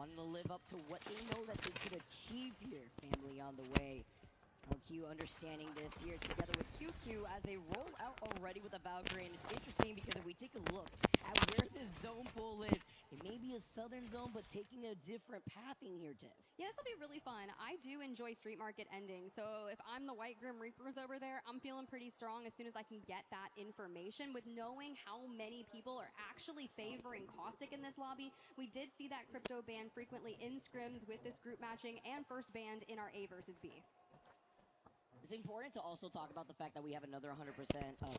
wanting to live up to what they know that they could achieve here. Family on the way. LQ understanding this here together with QQ as they roll out already with the Valkyrie. And it's interesting because if we take a look at where this zone pull is, it may be a southern zone, but taking a different pathing here, Tiff. Yeah, this will be really fun. I do enjoy Street Market ending. So if I'm the White Grim Reapers over there, I'm feeling pretty strong as soon as I can get that information. With knowing how many people are actually favoring Caustic in this lobby, we did see that crypto ban frequently in scrims with this group matching and first banned in our A versus B. It's important to also talk about the fact that we have another 100%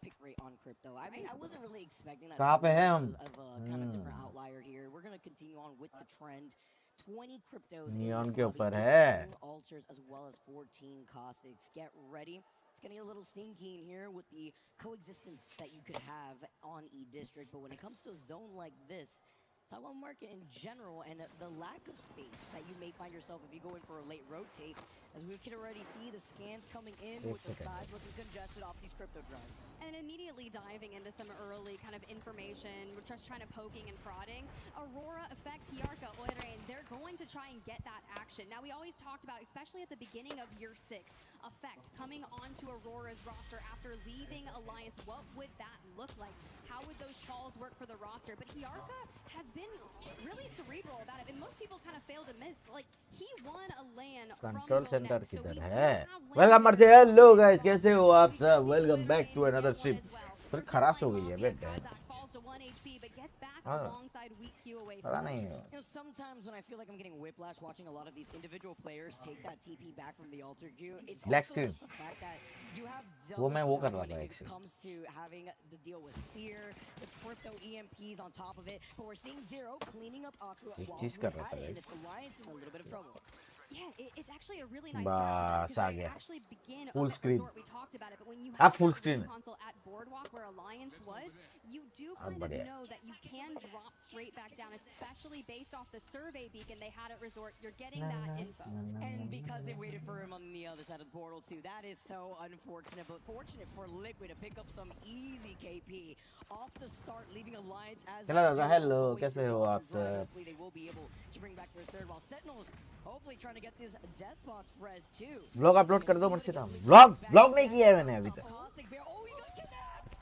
pick rate on crypto. I mean, I wasn't really expecting that कहाँ पे हैं हम? of a kind of different outlier here. We're going to continue on with the trend. 20 cryptos Neon in के this ऊपर lobby, है. 18 altars as well as 14 caustics. Get ready. It's getting a little stinky in here with the coexistence that you could have on E-District. But when it comes to a zone like this, talk about market in general and the lack of space that you may find yourself if you go in for a late rotate, as we can already see the scans coming in with the skies looking congested off these crypto drones. And immediately diving into some early kind of information, we're just trying to poking and prodding. Aurora Effect, Hiarka, Oirein, they're going to try and get that action. Now, we always talked about, especially at the beginning of year 6, Effect coming onto Aurora's roster after leaving Alliance. What would that look like? How would those calls work for the roster? But Hiarka has been really cerebral about it, and most people kind of fail to miss. Like, he won a LAN control from centre so किधर we है? do have welcome LAN मर्चे, hello guys, कैसे हो आप सब? Welcome back to another stream. थोड़ी खराश हो गई है बेट. पता नहीं. You know, sometimes when I feel like I'm getting whiplash watching a lot of these individual players take that TP back from the altar queue, it's Black also screen. just the fact that you have वो मैं वो कर रहा when था it actually. comes to having the deal with Seer, the crypto EMPs on top of it, but we're seeing Zero cleaning up Aku एक while चीज he's कर रहा at था it, and guys. it's Alliance in a little bit of trouble. Yeah, it's actually a really nice बस start uh because they गया. actually begin Full up at screen. Resort. We talked about it, but when you आप have full that screen game है. console at Boardwalk where Alliance was, you do बहुत kind of बढ़िया. know that you can drop straight back down, especially based off the survey beacon they had at Resort. You're getting that info. And because they waited for him on the other side of the portal too, that is so unfortunate, but fortunate for Liquid to pick up some easy KP off the start, leaving Alliance as चला दादा, that hello, going कैसे through हो the आप awesome drive. सब? Hopefully they will be able to bring back their third, while Sentinels hopefully trying to get this death box res too. Blog upload कर दो मर्चे था. Blog नहीं किया है मैंने अभी तक. Caustic Bear, oh, he got kidnapped!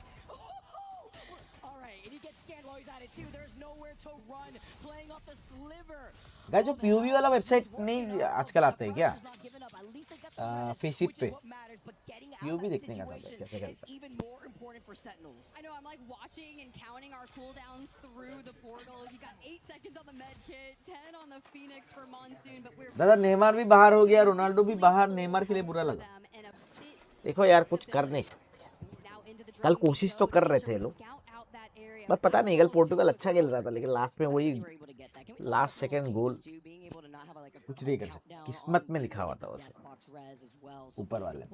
All right, and he gets scanned while he's at it too. There's nowhere to run, playing off the sliver. Guys, जो POV वाला वेबसाइट नहीं आजकल आता है क्या? फेसिट पे POV देखने का था कैसे करता है. I know, I'm like watching and counting our cooldowns through the portal. You got 8 seconds on the med kit, 10 on the Phoenix for Monsoon, but we're दादा नेमार भी बाहर हो गया, रोनाल्डो भी बाहर. नेमार के लिए बुरा लगा. देखो यार, कुछ कर नहीं सकते. कल कोशिश तो कर रहे थे लोग, बट पता नहीं, कल पोर्टुगल अच्छा खेल रहा था, लेकिन लास्ट में वही लास्ट सेकंड गोल कुछ नहीं कर सकते. किस्मत में लिखा हुआ था उसे ऊपर वाले.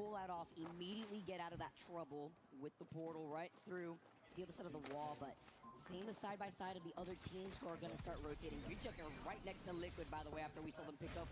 Seeing the side by side of the other teams who are going to start rotating. Recheck are right next to Liquid, by the way, after we saw them pick up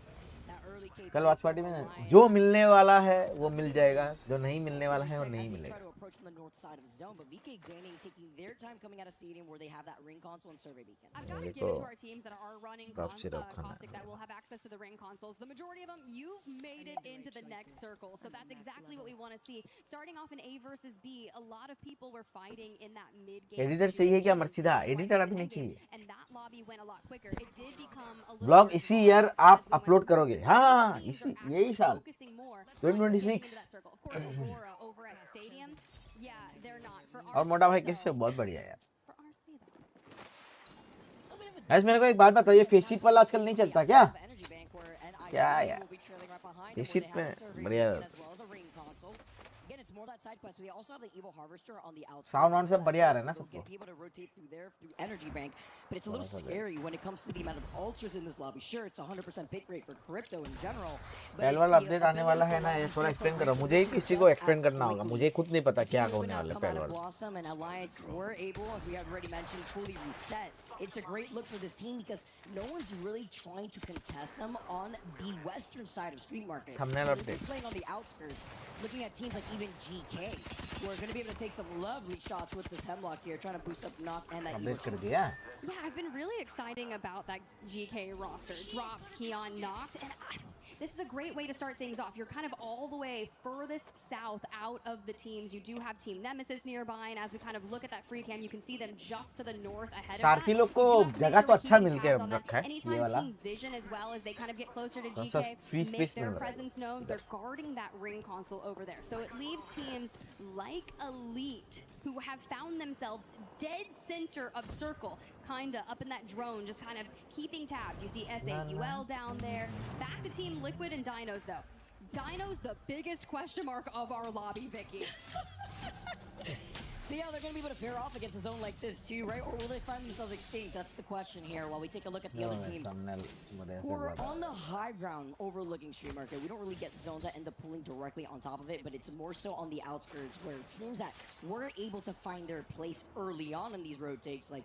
that early KP. कल watch party में जो मिलने वाला है वो मिल जाएगा, जो नहीं मिलने वाला है वो नहीं मिलेगा. Try to approach from the north side of the zone, but VK Gaming taking their time coming out of stadium where they have that ring console and survey beacon. I've got to give it to our teams that are running Caustic that will have access to the ring consoles. The majority of them, you've made it into the next circle, so that's exactly what we want to see. Starting off in A versus B, a lot of people were fighting in that mid game. Editor चाहिए क्या मर्सीदा? Editor अभी नहीं चाहिए. And that lobby went a lot quicker. It did become a little blog इसी year आप upload करोगे? हाँ, इसी यही साल 2026. और मोटा भाई कैसे हो? बहुत बढ़िया यार. गाइस, मेरे को एक बात बताइए, फेसिट वाला आजकल नहीं चलता क्या? क्या यार, फेसिट पे बढ़िया. Again, it's more that side quest. We also have the Evil Harvester on the outside. Sound on सब बढ़िया आ रहा है ना सबको. Be able to rotate through there through Energy Bank, but it's a little scary when it comes to the amount of ultras in this lobby. Sure, it's 100% pick rate for crypto in general. पहलवाल update आने वाला है ना, ये थोड़ा explain करो. मुझे ही किसी को एक्सप्लेन करना होगा, मुझे खुद नहीं पता क्या होने वाला है पहलवाल. Blossom and Alliance were able, as we have already mentioned, fully reset. It's a great look for this team because no one's really trying to contest them on the western side of Street Market. Thumbnail So update. they're playing on the outskirts, looking at teams like even GK, who are going to be able to take some lovely shots with this Hemlock here, trying to boost up knock and that update Evil कर दिया. Yeah, I've been really excited about that GK roster. Dropped, Keon knocked, and this is a great way to start things off. You're kind of all the way furthest south out of the teams. You do have Team Nemesis nearby, and as we kind of look at that free cam, you can see them just to the north ahead of that. सारथी लोग को जगह तो अच्छा मिल के रखा है ये वाला Team Vision as well as they kind of get closer to तो GK, free make space their मिल रहा है presence known. They're guarding that ring console over there. So it leaves teams like Elite who have found themselves dead center of circle, kinda up in that drone, just kind of keeping tabs. You see SAUL down there. Back to Team Liquid and Dinos though. Dinos the biggest question mark of our lobby, Vicky. See how they're going to be able to fare off against a zone like this too, right? Or will they find themselves extinct? That's the question here while we take a look at the other teams. Who are on the high ground overlooking Street Market. We don't really get zones that end up pulling directly on top of it, but it's more so on the outskirts where teams that weren't able to find their place early on in these rotates, like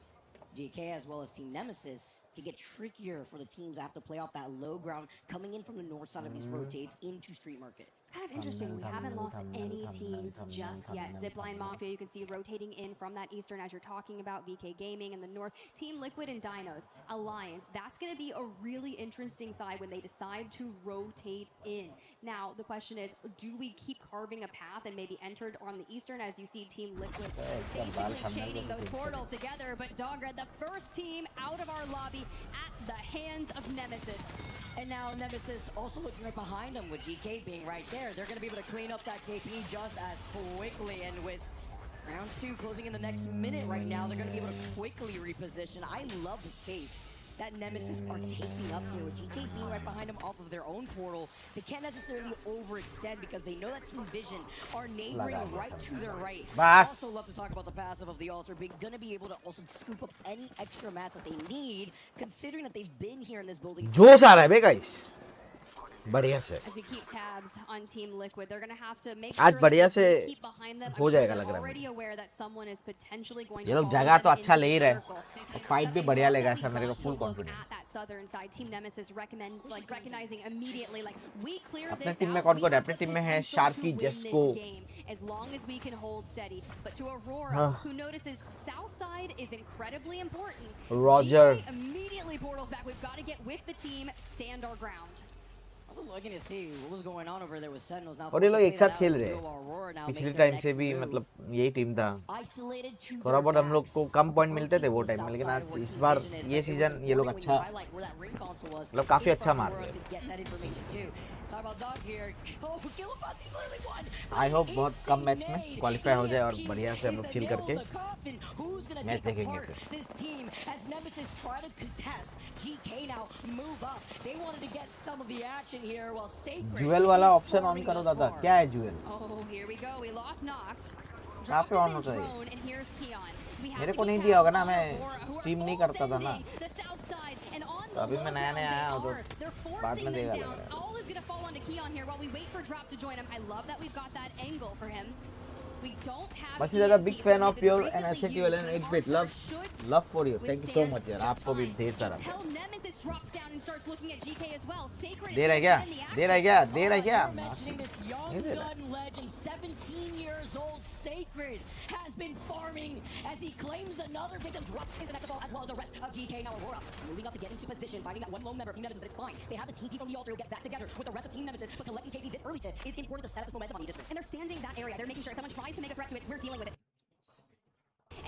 GK as well as Team Nemesis, can get trickier for the teams that have to play off that low ground coming in from the north side of these rotates into Street Market. It's kind of interesting. We haven't lost any teams just yet. Zipline Mafia, you can see rotating in from that eastern as you're talking about. VK Gaming in the north. Team Liquid and Dinos, Alliance. That's going to be a really interesting side when they decide to rotate in. Now, the question is, do we keep carving a path and maybe enter on the eastern as you see Team Liquid basically chaining those portals together? But Dogger, the first team out of our lobby at the hands of Nemesis. And now Nemesis also looking right behind them with GK being right there. They're going to be able to clean up that KP just as quickly. And with round 2 closing in the next minute right now, they're going to be able to quickly reposition. I love the space that Nemesis are taking up here with GK being right behind them off of their own portal. They can't necessarily overextend because they know that Team Vision are neighboring right to their right. I also love to talk about the passive of the Altar, being going to be able to also scoop up any extra mats that they need, considering that they've been here in this building. जोश आ रहा है बे guys बढ़िया से As we keep tabs on Team Liquid, they're going to have to make आज sure बढ़िया that से they keep behind them. हो जाएगा लग रहा है Already aware that someone is potentially going to ये लोग follow जगह तो them अच्छा into ले ही the रहे circle. हैं फाइट भी बढ़िया लेगा ऐसा मेरे को To full look confidence at that southern side, Team Nemesis recognizing immediately, like, we clear अपने this टीम में out, कौन we कौन है have अपनी the टीम में है potential Sharky to win जेस्को this game, as long as we can hold steady. But to Aurora, who notices south side is incredibly important, Roger. GK immediately portals back. We've got to get with the team, stand our ground. I was looking to see what was going on over there with Sentinels. Now, और ये लोग एक साथ खेल forced to रहे play that out as Aurora now पिछले make their time से next भी move. मतलब यही टीम था Isolated to थोड़ा their बहुत हम लोग backs. को कम पॉइंट मिलते थे वो Approaching टाइम में the लेकिन south आज side where इस Team बार Vision is, ये but it सीजन was ये लोग important अच्छा when you highlight where that ring console was. मतलब काफी Able अच्छा for मार Aurora रहे to get that information too. Talk about Dog here. Oh, Gillifuzz's literally won. I hope बहुत कम match में Insane क्वालिफाई हो जाए और made. बढ़िया से हम लोग Is the चिल nail करके in the coffin. Who's gonna match take देखेंगे apart फिर this team as Nemesis try to contest? GK now move up. They wanted to get some of the action here while Sacred jewel वाला is option on forming करो thus दादा far. क्या है jewel Oh, here we go. We lost Knocked. कहाँ पे on Drop होता in है drone, and here's Keon. We have मेरे to को keep नहीं tabs दिया होगा ना on मैं Aurora, who are स्ट्रीम नहीं full करता था ना sending the south side, and on तो the अभी मैं low नया ground नया they आया हूँ are. तो They're बाद forcing में them देगा लग down. रहा है All is going to fall onto Keon here while we wait for Drop to join him. I love that we've got that angle for him. We don't have बस दादा EMP, big so fan we've of been your recently and asset used, यूएल but and 8 our bit love should love for you thank you so withstand much यार just आपको भी fine. ढेर सारा Until Nemesis drops down and starts looking at GK as well. Sacred देर है is क्या in the देर है action. क्या देर है क्या You're mentioning this young नहीं दे रहा gun legend, 17 years old, Sacred, has been farming as he claims another victim. Drops his next ball as well as the rest of GK. Now Aurora moving up to get into position, finding that one lone member of Team Nemesis, but it's fine. They have the TP from the Altar, will get back together with the rest of Team Nemesis, but collecting KP this early is important to set up this momentum on the district. And they're standing that area. They're making sure if someone tries to make a threat to it, we're dealing with it.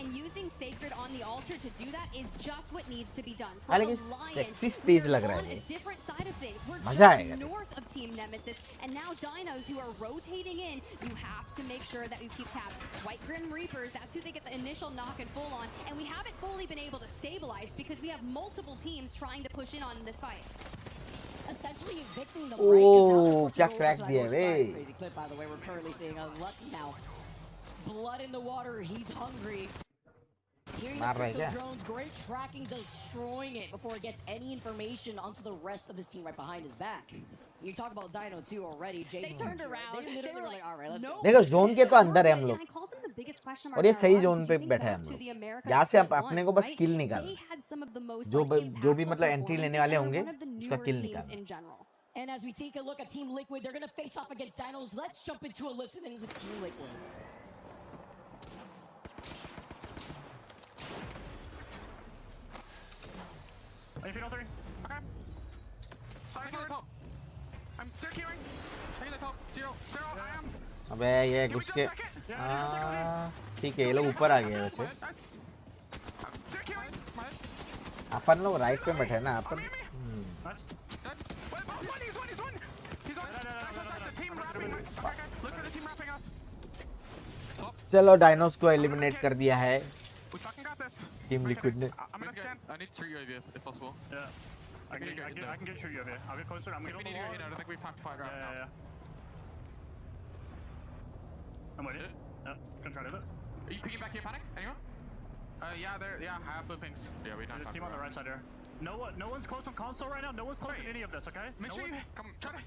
And using Sacred on the Altar to do that is just what needs to be done. So हालांकि Alliance, sexy we stage are लग रहा है on a ये। different side of things. We're मजा just आएगा। north of Team Nemesis, and now Dinos who are rotating in. You have to make sure that you keep tabs. White Grim Reapers, that's who they get the initial knock and full on, and we haven't fully been able to stabilize because we have multiple teams trying to push in on this fight. Essentially evicting them Oh, right, 'cause now they're forced क्या to go crack over to that दिया north bay. side. Crazy clip, by the way, we're currently seeing Unlucky now. Blood in the water, he's hungry. Hearing the मार रहा है crypto क्या? drones, great tracking, destroying it before it gets any information onto the rest of his team right behind his back. You talk about Dino too already. They turned around. They literally were like, all right, let's go. देखो zone के तो अंदर है हम लोग And I called them the biggest question mark और ये in our सही lives जोन because पे you think बैठे हैं back हम to लोग the America यहाँ से Split अपने one, को बस right? किल निकालना They had some of the most, जो like, जो भी impactful मतलब एंट्री लेने वाले performances, होंगे and one of the उसका newer किल teams निकालना in general. And as we take a look at Team Liquid, they're going to face off against Dinos. Let's jump into a listening with Team Liquid. AP no 3. Okay. Starting at the top. I'm securing. Taking the top. 0. I am. अबे ये घुस के ठीक है ये लोग ऊपर आ गए वैसे अपन लोग राइट पे बैठे ना अपन चलो डायनोस को एलिमिनेट कर दिया है टीम लिक्विड ने I can get through you over here. I'll get closer. I'm gonna get over the wall. I don't think we've time to fight right now. I'm with you. Yeah, gonna try to do it. Are you picking back here, Panic? Anyone? Yeah, I have blue pings. Yeah, we don't There's have a team on the right side here. No one's close on console right now. No one's close in any of this, okay? Make sure you come, try to.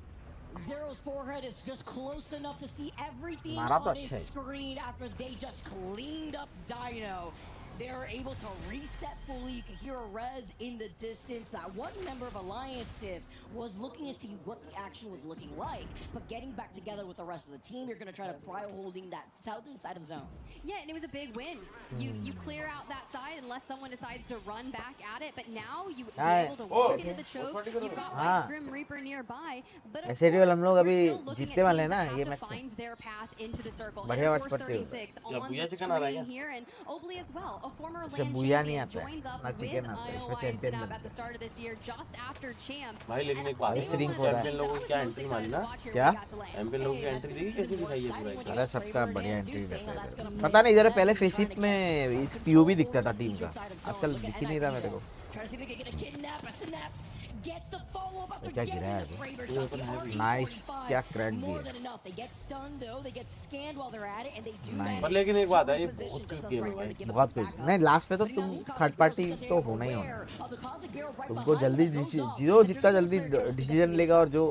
Zero's forehead is just close enough to see everything Mara to on his अच्छा है. screen after they just cleaned up Dino. They're able to reset fully. You can hear a res in the distance. That one member of Alliance Tiff was looking to see what the action was looking like, but getting back together with the rest of the team, you're going to try to pry holding that southern side of zone. Yeah, and it was a big win. You clear out that side unless someone decides to run back at it, but now you're able to walk into the choke. You've got White Grim Reaper nearby, but of course, ऐसे हम लोग we're अभी still looking जीतने at वाले teams हैं ना that ये have match to में find their path into the circle. बढ़िया And बात of course, पड़ती है 36 on the screen here, and Obli as well, a former इसे land बुया नहीं champion, आता है joins up ना with चिकन आता है इसमें IOI चैंपियन Snap बनता at the start of this year, just after champs. भाई लेकिन एक बात है स्ट्रिंग हो रहा है क्या एंट्री मारी ना क्या चैंपियन लोगों की एंट्री देखी कैसे दिखाई है पूरा अरे सबका बढ़िया एंट्री रहता है पता नहीं इधर पहले फेसिप में इस पीओवी दिखता था टीम का आजकल दिख ही नहीं रहा मेरे को क्या गिरा है नाइस क्या क्रैक दिया पर लेकिन एक बात है ये बहुत क्विक गेम है भाई बहुत कुछ नहीं लास्ट पे तो तुम थर्ड पार्टी तो होना ही होना तुमको जल्दी जो जितना जल्दी डिसीजन लेगा और जो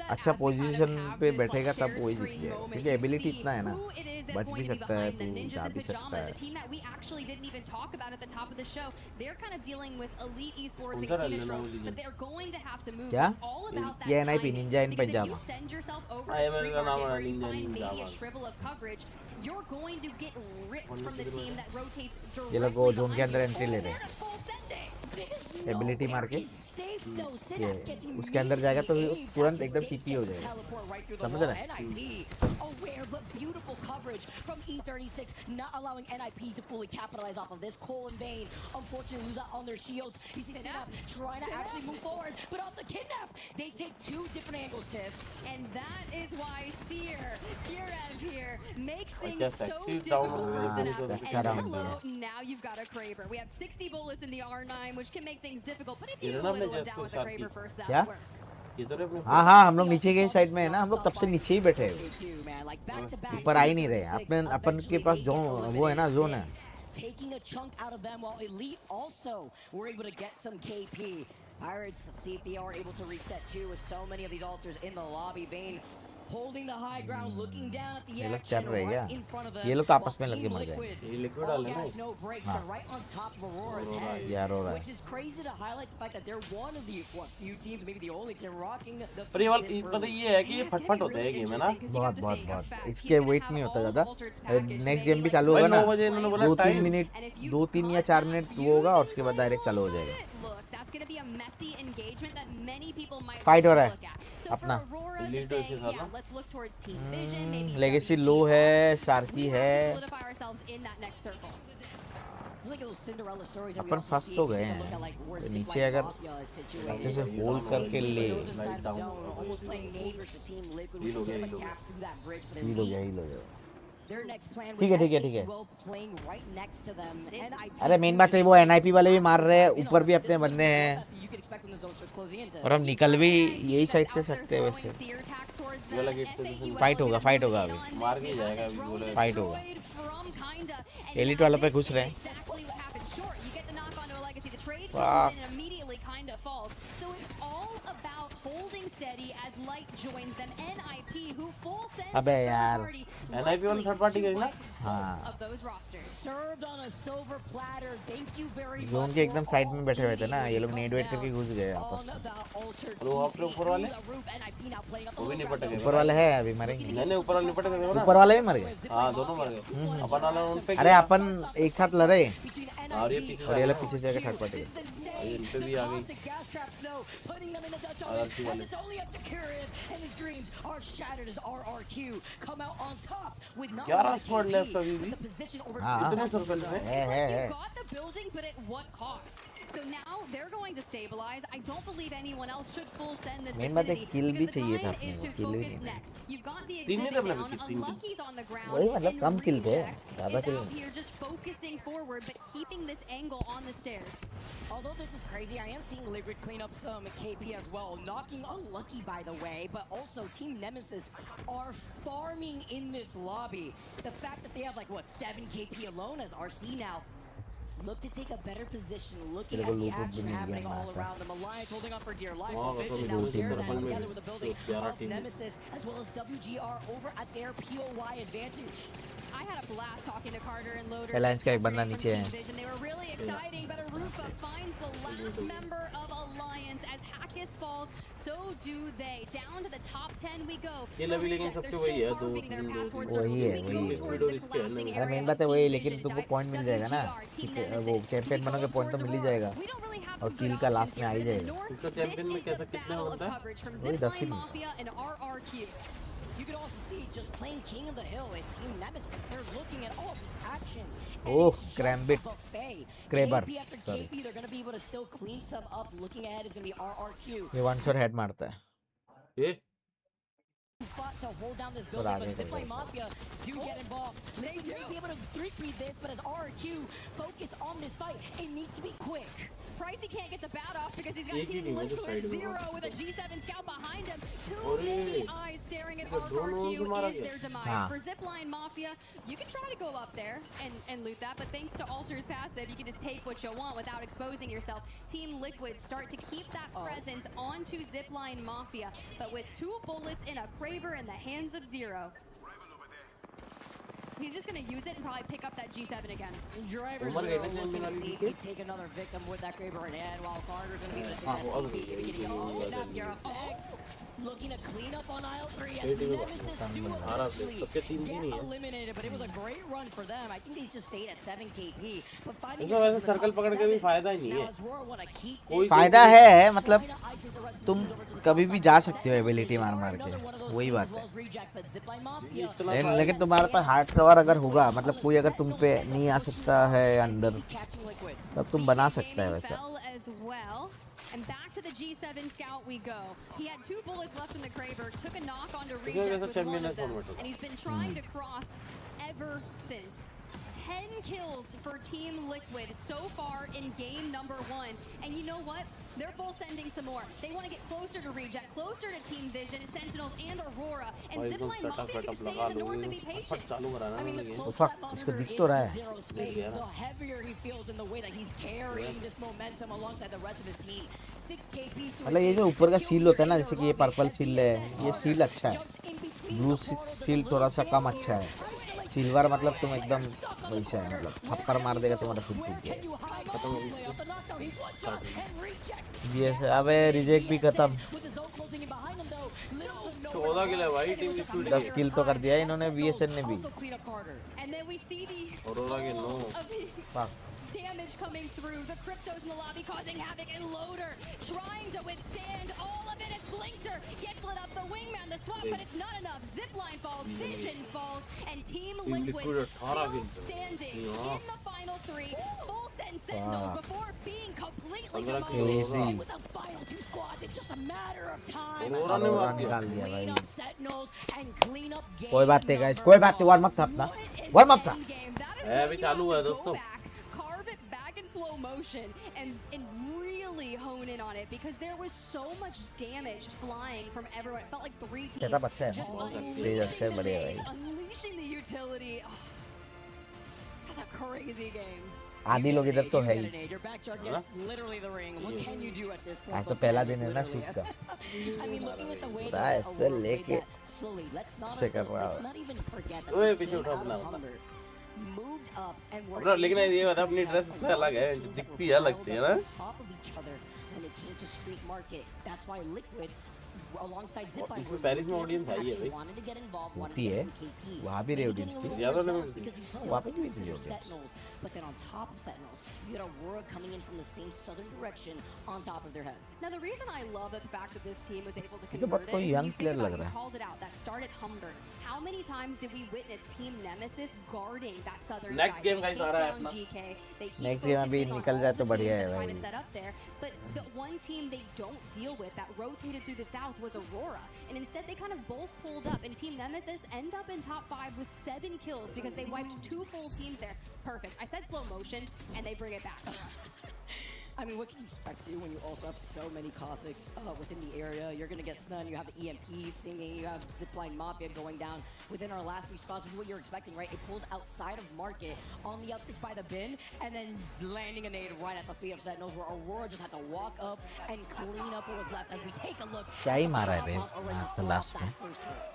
अच्छा पोजीशन पे बैठेगा तब वही जीत जाएगा क्योंकि एबिलिटी इतना है ना बच भी सकता है तू जा भी सकता है क्या ये एनआईपी निंजा इन पंजाब मेरा नाम है निंजा ये लोग जोन के अंदर एंट्री ले रहे हैं एबिलिटी मार के ये उसके अंदर जाएगा तो तुरंत एकदम टीपी हो जाएगा समझ रहे हैं but beautiful coverage from E36, not allowing NIP to fully capitalize off of this. Cole and Bane, unfortunately, lose out on their shields. You see Synap trying to actually move forward, but off the kidnap, they take two different angles, Tiff. And that is why Kirev here makes things so difficult for Synap. And hello, now you've got a Kraber. We have 60 bullets in the R9, which can make things difficult, but if you whittle them down with a Kraber first, that would work. हाँ हाँ हम लोग नीचे के side में है ना हम लोग तब से नीचे ही बैठे हैं ऊपर आ ही नहीं रहे अपन के पास जो वो है ना जोन है taking a chunk out of them while Elite also were able to get some KP. Pirates see if they are able to reset too with so many of these altars in the lobby. Bane holding the high ground, looking down at the action right in front of them. ये लोग तो आपस में लड़के मर गए ये liquid डाल लेना no breaks are right on top of Aurora's head, which is crazy to highlight the fact that they're one of the few teams, maybe the only team rocking the पर ये पता ये है कि ये फटफट होता है गेम है ना बहुत इसके वेट नहीं होता ज्यादा नेक्स्ट गेम भी चालू होगा ना 2-3 या 4 मिनट वो होगा और उसके बाद डायरेक्ट चालू हो जाएगा फाइट हो रहा है अपना लेगेसी लो है शार्की है अपन फंस तो गए हैं नीचे अगर अच्छे से होल्ड करके ले हील हो गया ठीक है अरे मेन बात है वो एनआईपी वाले भी मार रहे हैं ऊपर भी अपने बंदे हैं और हम निकल भी यही साइड से सकते हैं वैसे फाइट होगा अभी मार के जाएगा अभी बोले फाइट होगा एलिट वालों पे घुस रहे हैं अबे यार एनआईपी वाला थर्ड पार्टी करेगा हाँ जोन के एकदम साइड में बैठे हुए थे ना ये लोग नेट वेट करके घुस गए आपस में ऊपर वाले वो भी निपट गए ऊपर वाले है अभी मरेंगे नहीं ऊपर वाले निपट गए ऊपर वाले भी मर गए हाँ दोनों मर गए अपन वाला उन पे अरे अपन एक साथ लड़े और ये पीछे और ये लोग पीछे जाके थर्ड पार्टी ये इन पे भी आ गई आरआरसी वाले 11 स्क्वाड लेफ्ट अभी भी कितने सर्कल में है got the building, but at what cost? So now they're going to stabilize. I don't believe anyone else should full send this Main बात है, vicinity kill भी because the चाहिए था time अपने is को, to kill ही focus नहीं next. You've got the तीन exhibit minute down, लगे, तीन minute. Unlucky's on the ground. वही मतलब and कम kill थे, Reject ज़्यादा is kill out नहीं। here just focusing forward, but keeping this angle on the stairs. Although this is crazy, I am seeing Liquid clean up some KP as well. Knocking Unlucky, by the way, but also Team Nemesis are farming in this lobby. The fact that they have like, what, 7 KP alone as RC now look to take a better position, looking at the action happening all around them. Alliance holding on for dear life. Vision now share that together with the building of Nemesis, as well as WGR over at their POY advantage. I had a blast talking to Carter and Loader. Alliance का एक बंदा yesterday नीचे from है। Team Vision. They were really exciting, but Arufa finds the last member of Alliance as Hackett falls. So do they. Down to the top 10 we go. ये लवी लेकिन सबके वही है, दो तीन वही है, वही है। मेन बात है वही, लेकिन तुमको पॉइंट मिल जाएगा ना, वो चैंपियन बनोगे पॉइंट तो मिल ही जाएगा और किल का लास्ट में आ ही जाएगा। तो चैंपियन में कैसा कितना होता है वही 10 ही। You can also see just playing King of the Hill as Team Nemesis. They're looking at all this action. Oh, Crambit. Kraber. KP after Sorry. KP, they're going to be able to still clean some up. Looking ahead is going to be RRQ. ये one shot head मारता है। ये Fought to hold down this But building, I but think Zipline they- Mafia do get involved. They may be able to three-peat this, but as RRQ focus on this fight, it needs to be quick. Pricey can't get the bat off because he's got एक ही Team नहीं, वो तो Liquid side में Zero मारा। with a G7 scout behind him. Too अरे, many eyes staring at ये drone वोन भी मारा RRQ is गया। their demise. हाँ। For Zipline Mafia, you can try to go up there and loot that, but thanks to Alter's passive, you can just take what you want without exposing yourself. Team Liquid start to keep that presence onto Zipline Mafia, but with 2 bullets in a Kraber in the hands of Zero. He's just going to use it and probably pick up that G7 again. Drivers Umar are gaya tha looking to champion see if वाली we take another victim with that Kraber in hand, while Carter's going to be able to take that हाँ, TP. वो Getting all अलग up your effects. Looking to clean up on aisle 3 as ये team Nemesis do हमारा eventually सबके तीन भी get नहीं है। eliminated, but it was a great run for them. I think they just stayed at 7 KP, but finding इसमें yourself वैसे in the circle top पकड़ के भी 7, फायदा ही नहीं now है। as Roar wanna keep कोई this फायदा है, मतलब trying to isolate the rest of the तुम teams over to the कभी south भी side. जा सकते हो Nemesis एबिलिटी मार are मार के, another one of those वही teams बात as है। well as Reject, but Zipline Mafia इतना लेकिन तुम्हारे पास हार्ड कवर अगर होगा, मतलब कोई अगर तुम पे नहीं आ सकता है अंदर, catching Liquid. तब तुम बना सकता है Gaming वैसा। fell as well. And back to the G7 scout we go. He had 2 bullets left in the Kraber, took a knock onto वैसा Reject with champion one of है them, format। and he's been trying to cross ever since. 10 kills for Team Liquid so far in game number 1. And you know what? They're full sending some more. They want to get closer to Reject, closer to Team Vision, Sentinels, and Aurora. And और एकदम Zipline Mafia can stay in the north and be फट patient. चालू कराना I mean, the है closer fuck, that इसको monitor दिख is तो रहा to है। zero space, गया the ना। heavier he feels in the way that he's carrying this momentum alongside the rest of his team. 6 KP to मतलब ये जो ऊपर का शील होता है ना, जैसे कि ये पर्पल शील है, ये शील अच्छा है। ब्लू शील थोड़ा सा कम अच्छा है। सिल्वर मतलब तुम एकदम वैसा है, मतलब थप्पड़ मार देगा तुम्हारा शील टूट जाएगा। बीएस अबे रिजेक्ट भी खत्म। 14 किल है भाई टीम स्टूडियो 10 किल तो कर दिया इन्होंने, बीएसएन ने भी। And then we see the aurora के no Fuck. damage coming through. The cryptos in the lobby causing havoc, and Loader trying to withstand all of it as Blinkster gets lit up. The wingman, the swap, but it's not enough. Zipline falls, Vision falls, and Team Liquid Liquid still 18 kills. standing Yeah. in the final 3. Full send Sentinels before being completely 15 demolished. Crazy. With the final 2 squads, it's just a matter of time. Aurora ने मार दिया। निकाल दिया Clean भाई। up Sentinels and clean up game कोई बात नहीं guys, number कोई बात नहीं, 1. वार्म अप था अपना, वार्म अप था। Endgame. That is है, when अभी you चालू have है to go दोस्तों। back, carve it back in slow motion, and really hone in on it because there was so much damage flying from everyone. It felt like 3 teams setup अच्छा है just ना, unleashing stage अच्छा है, the बढ़िया nades, भाई। unleashing the utility. Oh, that's a crazy game. आदि लोग इधर तो है ही। Your backs are against literally the ring. What can you do at this point? आज तो but पहला panic, दिन है ना literally? शूट का। I mean, looking at the way पता that है, ऐसे Aurora played लेके that slowly. Let's ऐसे कर रहा let's है। not even forget that ओए, they पीछे came उठा out अपना of अपना। hunger, moved up, and were अपना लेकिन able ये to बता अपनी ड्रेस successfully से अलग है, get to दिखती है अलग से है ना। top of each other, and they came to Street Market. That's why Liquid, alongside Zipline, इसमें पेरिस में audience है ही है actually भाई। wanted to get involved, wanted होती to है get some KP. वहाँ भी Maybe audience getting a थी। little ज़्यादा overzealous नहीं because you थी। still वहाँ have पे to भी थी consider audience। Sentinels, but then on top of Sentinels, you get Aurora coming in from the same southern direction on top of their head. Now, the reason I love the fact that this team was able to ये तो convert बहुत it कोई is when young you think player about लग it, रहा you है। called it out, that start at Humber. How many times did we witness Team Nemesis guarding that southern Next side? game They guys take आ रहा है down अपना। GK, they keep Next game अभी focusing on निकल all जाए the तो teams बढ़िया they're है trying to भाई। set up there. But the one team they don't deal with that rotated through the south was Aurora. And instead they kind of both pulled up, and Team Nemesis end up in top 5 with 7 kills because they wiped 2 full teams there. Perfect. I said slow motion, and they bring it back for us. I mean, what can you expect too when you also have so many Cossacks within the area? You're going to get stunned. You have the EMP singing. You have Zipline Mafia going down within our last 3 spots. This is what you're expecting, right? It pulls outside of Market on the outskirts by the bin and then landing a nade right at the feet of Sentinels where Aurora just had to walk up and clean up what was left as we take a look. क्या ही at the मारा है pop-off bay, already last- saw last that में। first hit.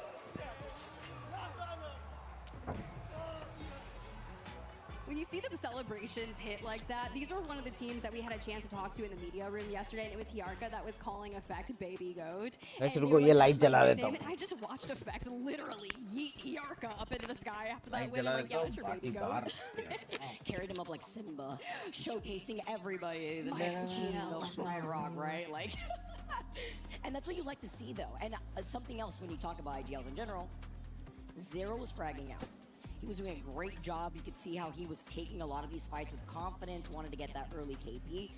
When you see the celebrations hit like that, these were one of the teams that we had a chance to talk to in the media room yesterday, and it was Yarka that was calling Effect Baby Goat. वैसे And रुको, they ये were light like, जला "Nickname देता हूँ। it." I just watched Effect literally yeet Yarka up into the sky after that Light win. जला I'm like, देता yeah, हूँ, that's your baby बाकी goat. बाहर। Carried him up like Simba, showcasing everybody. The next GL, my rock, right? Like, and that's what you like to see, though. And something else when you talk about IGLs in general, Zero was fragging out. He was doing a great job. You could see how he was taking a lot of these fights with confidence, wanted to get that early KP.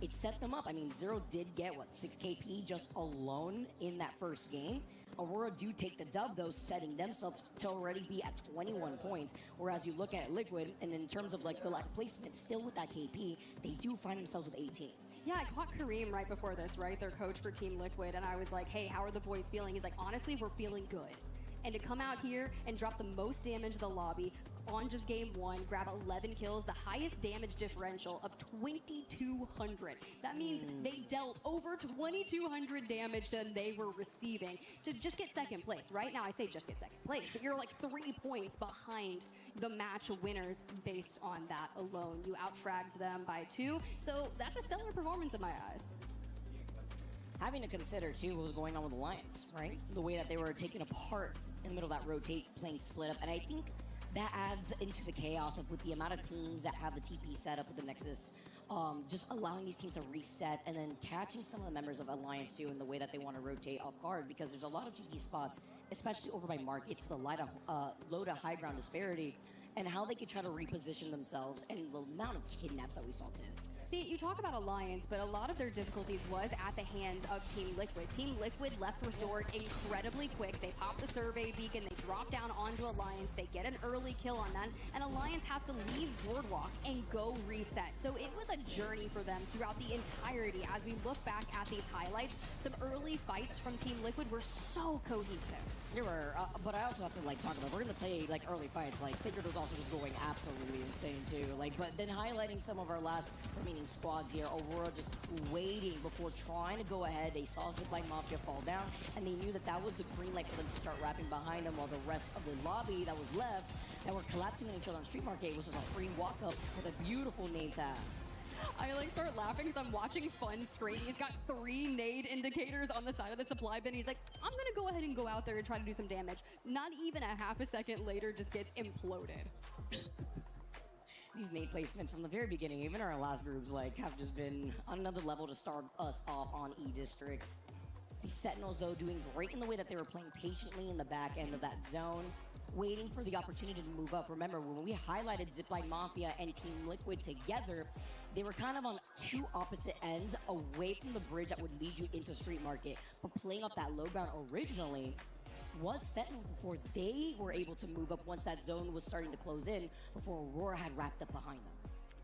It set them up. I mean, Zero did get, 6 KP just alone in that first game. Aurora do take the dub, though, setting themselves to already be at 21 points. Whereas you look at Liquid, and in terms of like the lack of placement, still with that KP, they do find themselves with 18. Yeah, I caught Kareem right before this, right? Their coach for Team Liquid, and I was like, hey, how are the boys feeling? He's like, honestly, we're feeling good. And to come out here and drop the most damage in the lobby on just game 1, grab 11 kills, the highest damage differential of 2,200. That means they dealt over 2,200 damage than they were receiving to just get second place. Right now, I say just get second place, but you're like 3 points behind the match winners based on that alone. You outfragged them by 2, so that's a stellar performance in my eyes. Having to consider too what was going on with the Lions, right? The way that they were taken apart in the middle of that rotate, playing split up, and I think that adds into the chaos of with the amount of teams that have the TP set up with the Nexus, just allowing these teams to reset and then catching some of the members of Alliance too in the way that they want to rotate off guard because there's a lot of GG spots, especially over by Market to the low to high ground disparity, and how they could try to reposition themselves and the amount of kidnaps that we saw too. See, you talk about Alliance, but a lot of their difficulties was at the hands of Team Liquid. Team Liquid left Resort incredibly quick. They popped the survey beacon, they drop down onto Alliance, they get an early kill on that, and Alliance has to leave Boardwalk and go reset. So it was a journey for them throughout the entirety. As we look back at these highlights, some early fights from Team Liquid were so cohesive. There were, but I also have to talk about. We're gonna say early fights. Sacred was also just going absolutely insane too. But then highlighting some of our last remaining squads here. Aurora just waiting before trying to go ahead. They saw Zipline Mafia fall down, and they knew that that was the green light for them to start wrapping behind them. While the rest of the lobby that was left, that were collapsing on each other on Street Market, was just a free walk up with a beautiful name tag. I start laughing because I'm watching Fun's screen. He's got 3 nade indicators on the side of the supply bin. He's like, I'm gonna go ahead and go out there and try to do some damage. Not even a half a second later, just gets imploded. These nade placements from the very beginning, even our last groups, have just been another level to start us off on E-District. See Sentinels, though, doing great in the way that they were playing patiently in the back end of that zone, waiting for the opportunity to move up. Remember, when we highlighted Zipline Mafia and Team Liquid together, they were kind of on 2 opposite ends away from the bridge that would lead you into Street Market. But playing up that low ground originally was Sentinel before they were able to move up once that zone was starting to close in, before Aurora had wrapped up behind them.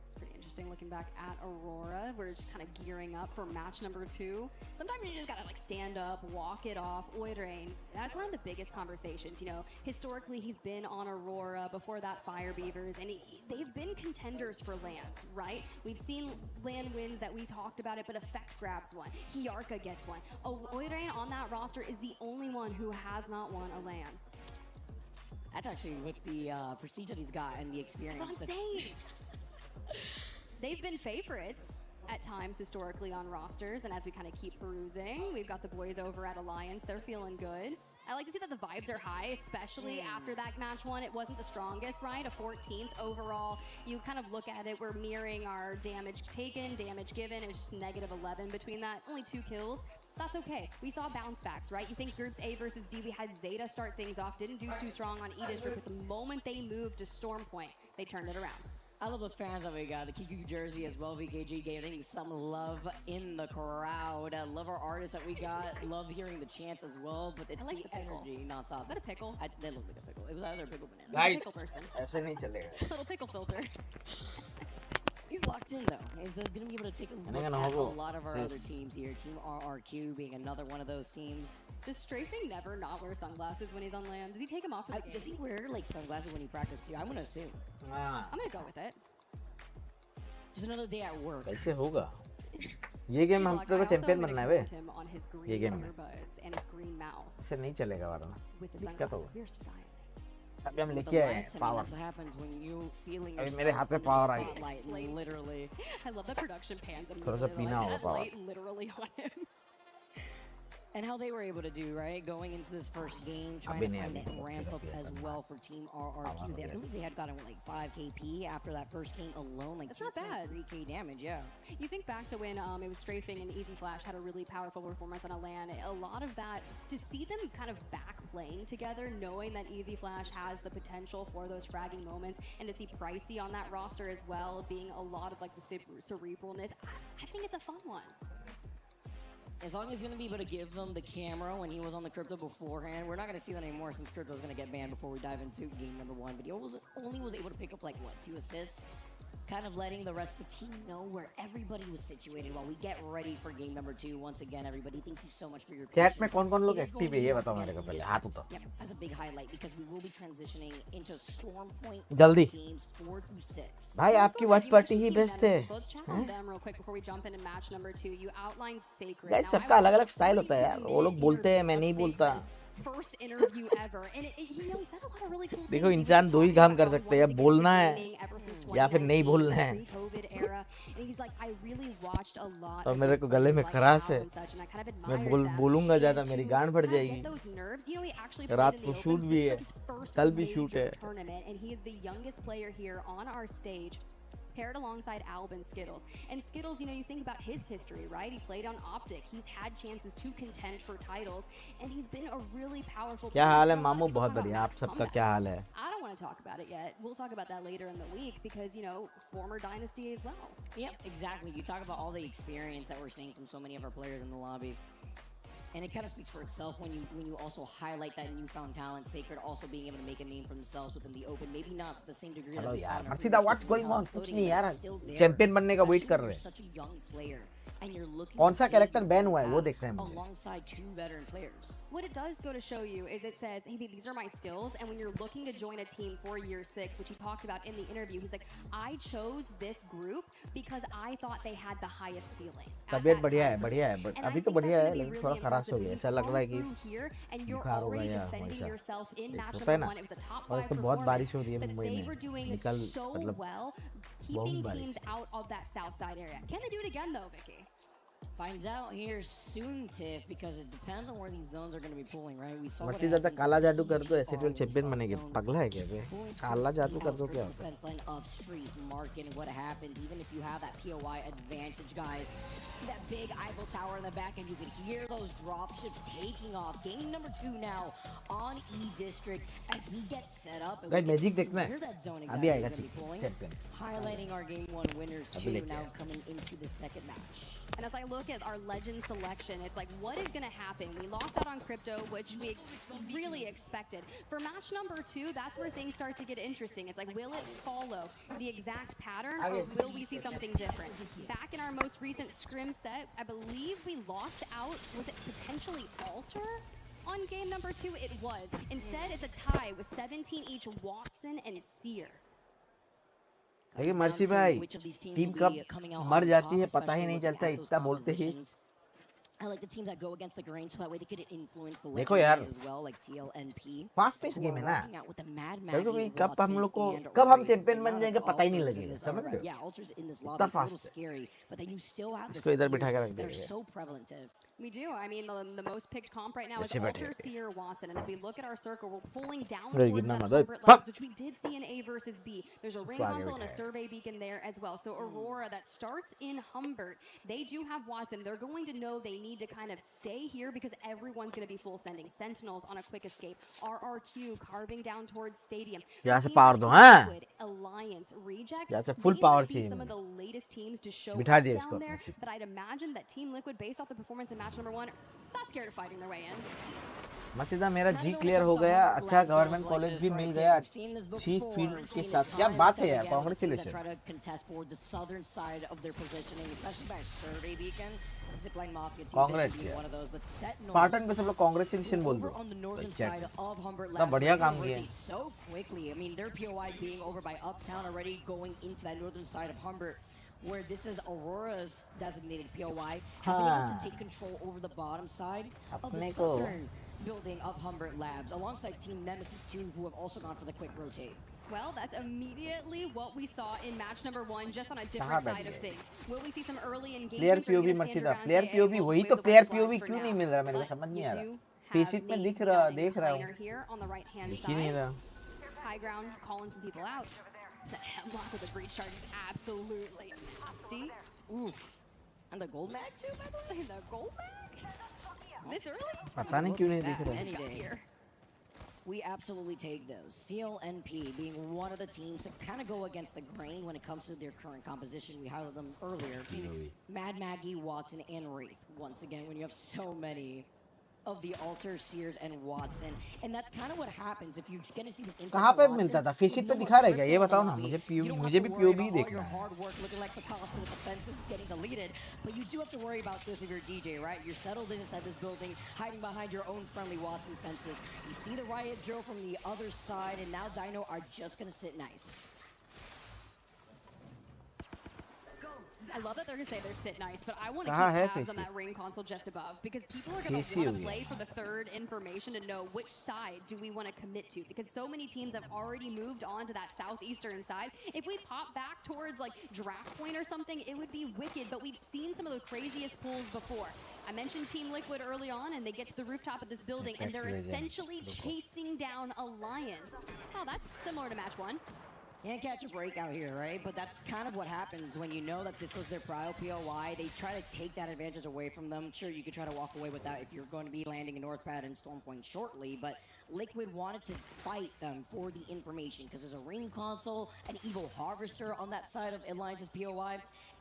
It's pretty interesting looking back at Aurora. We're just kind of gearing up for match number 2. Sometimes you just gotta stand up, walk it off. Oidrain, that's one of the biggest conversations. Historically he's been on Aurora, before that Fire Beavers, and they've been contenders for lands, right? We've seen land wins that we talked about it, but Effect grabs one. Yarka gets one. Oidrain on that roster is the only one who has not won a land. That's actually with the prestige that he's got and the experience. That's what I'm saying. They've been favorites. at times historically on rosters, and as we kind of keep perusing, we've got the boys over at Alliance. They're feeling good. I like to see that the vibes are high, especially after that match one. It wasn't the strongest, right? A 14th overall. You kind of look at it, we're mirroring our damage taken, damage given. It's just negative 11 between that. Only 2 kills. That's okay. We saw bounce backs, right? You think groups A versus B, we had Zeta start things off, didn't do too strong on E-District, but the moment they moved to Storm Point, they turned it around. I love the fans that we got. The Kiku jersey as well. VKG getting some love in the crowd. I love our artists that we got. Love hearing the chants as well. But it's like the the pickle. energy nonstop. Is that a pickle? They look like a pickle. It was either a pickle banana. Guys, Pickle person. ऐसे नहीं चलेगा. Little pickle filter. He's locked in though. He's going to be able to take a look at a lot of our other teams here. Team RRQ being another one of those teams. Does Strafing never not wear sunglasses when he's on land? Does he take them off for the game? Does he wear like sunglasses when he practices too? I'm going to assume. हाँ. I'm going to go with it. Just another day at work. कैसे होगा? ये game हम लोग को champion बनना है बे. ये गेम में. इससे नहीं चलेगा वरना. दिक्कत होगा. अभी हम लेके आए पावर. अभी मेरे हाथ में पावर आ गई. Literally. I love the production pans. थोड़ा सा पीना होगा power. Literally on him. And how they were able to do, right? Going into this first game, trying to find that ramp up as well for Team RRQ. I believe they had gotten like 5 KP after that first game alone, like 2.3k damage, yeah. You think back to when it was Strafing and Easy Flash had a really powerful performance on a LAN. A lot of that, to see them kind of back playing together, knowing that Easy Flash has the potential for those fragging moments, and to see Pricey on that roster as well, being a lot of like the cerebralness, I think it's a fun one. As long as he's going to be able to give them the camera when he was on the Crypto beforehand, we're not going to see that anymore since Crypto's going to get banned before we dive into game number 1. But he only was able to pick up like, what, 2 assists? Kind of letting the rest of the team know where everybody was situated while we get ready for game number 2. Once again, everybody, thank you so much for your patience. Chat में कौन-कौन लोग active है ये बताओ मेरे को पहले हाथ उठाओ. Yep, as a big highlight because we will be transitioning into Storm Point जल्दी. games 4 through 6. भाई आपकी watch party ही बेस्ट है. Let's chat on them real quick before we jump into match number 2. You outlined Sacred. Guys, सबका अलग-अलग style होता है यार. वो लोग बोलते हैं मैं नहीं बोलता. First interview ever, and he said a lot of really cool things. देखो इंसान दो ही काम कर सकते हैं, बोलना है या फिर नहीं बोलना है. और मेरे को गले में खराश है. मैं बोलूंगा ज़्यादा मेरी गांड फट जाएगी. रात को शूट भी है, कल भी शूट है. Paired alongside Alb and Skittles. And Skittles, you think about his history, right? He played on Optic. He's had chances to contend for titles, and he's been a really powerful player. क्या हाल है मामू? बहुत बढ़िया. आप सबका क्या हाल है? I don't want to talk about it yet. We'll talk about that later in the week because, former dynasty as well. Yep, exactly. You talk about all the experience that we're seeing from so many of our players in the lobby. And it kind of speaks for itself when you also highlight that newfound talent, Sacred also being able to make a name for themselves within the open. Maybe not to the same degree. चलो यार, मर्सिदा, what's going on? कुछ नहीं यार. Champion बनने का wait कर रहे हैं. Such a young player. And you're looking कौन सा कैरेक्टर बैन हुआ है वो देखते हैं मुझे. Alongside 2 veteran players. What it does go to show you is it says, hey, these are my skills, and when you're looking to join a team for year 6, which he talked about in the interview, he's like, I chose this group because I thought they had the highest ceiling. तबीयत बढ़िया है, but अभी तो बढ़िया है, लेकिन थोड़ा खराश हो गया. ऐसा लग रहा है कि बुखार हो गया वैसा. होता है ना. और तो बहुत बारिश हो रही है मुंबई में. निकल मतलब बहुत बारिश. Out of that south side area. Can they do it again though, Vicky? Finds out here soon, Tiff, because it depends on where these zones are going to be pulling, right? We saw mercy ज़्यादा काला जादू कर दो ऐसे twelve champion बनेंगे. पगला है क्या बे? काला जादू कर दो क्या होता है? Defense line of street marking what happens, even if you have that POI advantage, guys. See that big Eiffel Tower in the back, and you can hear those dropships taking off. Game number 2 now on E District as we get set up. Guys, magic देखना है. अभी आएगा champion. Highlighting our game 1 winners too, now coming into the second match. And as I look at our legend selection, it's like, what is going to happen? We lost out on Crypto, which we really expected. For match number 2, that's where things start to get interesting. It's like, will it follow the exact pattern, or will we see something different? Back in our most recent scrim set, I believe we lost out. Was it potentially Alter? On game number 2, it was. Instead, it's a tie with 17 each Watson and Seer. लेकिन mercy भाई team कब मर जाती है पता ही नहीं चलता. इतना बोलते ही I like the teams that go against the grain so that way they could influence the देखो यार, legendaries as well, like TLNP. Fast pace game है ना, Working out with the Mad कभी Maggie, कभी कब हम Watson, लोग को and कब हम Ray. चैंपियन The बन amount जाएंगे of पता ही नहीं ultras in लगेगा, this समझ रहे हो? yeah, ultras in this lobby, इतना it's a little फास्ट है, scary, but then you still have the इसको इधर बिठा के seers रख that are देंगे, so prevalent. We do. I mean, the most picked comp right now is अच्छे बैठे Ultra हैं। Seer Watson. And as we look at our circle, we're pulling down अरे towards गिरना that मत, 100 पक! levels, which we did see in A versus B. There's a ring उसको आगे console and a बिठाया। survey beacon there as well. So Aurora, that starts in Humbert. They do have Watson. They're going to know they need to kind of stay here because everyone's going to be full sending. Sentinels on a quick escape. RRQ carving down towards Stadium. यहाँ से Teams power like दो, Team हाँ? Liquid, Alliance, Reject, यहाँ से full they power might be चाहिए some of मुझे। the latest teams to show बिठा up दिया इसको down अपने there. Seat But I'd imagine that Team Liquid, based off the performance in match number 1, not scared of fighting their way in. मसीदा मेरा जी clear हो गया, अच्छा government college भी मिल गया, अच्छी फील्ड के साथ, क्या बात है यार, कांग्रेचुलेशन। कांग्रेस यार, पाटन को सब लोग कांग्रेचुलेशन बोल दो, इतना बढ़िया काम किया। Where this is Aurora's designated POI, having able to take control over the bottom side of the southern building of Humbert Labs, alongside Team Nemesis 2, who have also gone for the quick rotate. Well, that's immediately what we saw in match number 1, just on a different side of things. Will we see some early engagement? Player POV मर्चिदा, player POV वही तो player POV क्यों नहीं मिल रहा मेरे को समझ नहीं आ रहा। पीसीट में दिख रहा, देख रहा हूँ, दिख ही नहीं रहा। High ground, calling some people out. The hemlock with the breach charge is absolutely nasty. Oof. And the gold mag too, by the way? The gold mag? This early? पता नहीं क्यों नहीं दिख रहा। Any day. We absolutely take those. CLNP being one of the teams that kind of go against the grain when it comes to their current composition. We highlighted them earlier. Mad Maggie, Watson, and Wraith. Once again, when you have so many of the Alter, Seers, and Watson. And that's kind of what happens if you're going to see the influence कहाँ पे of Watson, मिलता था? Face it पे no दिखा रहा है more क्या? ये बताओ ना, crypto मुझे lobby. You don't मुझे have भी to worry POV about all देखना your है। hard work looking like Picasso with the fences getting deleted, but you do have to worry about this if you're a DJ, right? You're settled inside this building, hiding behind your own friendly Watson fences. You see the riot drill from the other side, and now Dino are just going to sit nice. I love that they're going to say they're sit nice, but I want to कहाँ keep है tabs on face it? that ring console just above because people are going to facie हो want to गया। play for the third information to know which side do we want to commit to because so many teams have already moved on to that southeastern side. If we pop back towards like draft point or something, it would be wicked, but we've seen some of the craziest pulls before. I mentioned Team Liquid early on, and they get to the rooftop of this building, and they're essentially chasing down Alliance. Oh, that's similar to match 1. Can't catch a break out here, right? But that's kind of what happens when you know that this was their prio POI. They try to take that advantage away from them. Sure, you could try to walk away with that if you're going to be landing in Northpad and Storm Point shortly, but Liquid wanted to fight them for the information because there's a ring console, an evil harvester on that side of Alliance's POI.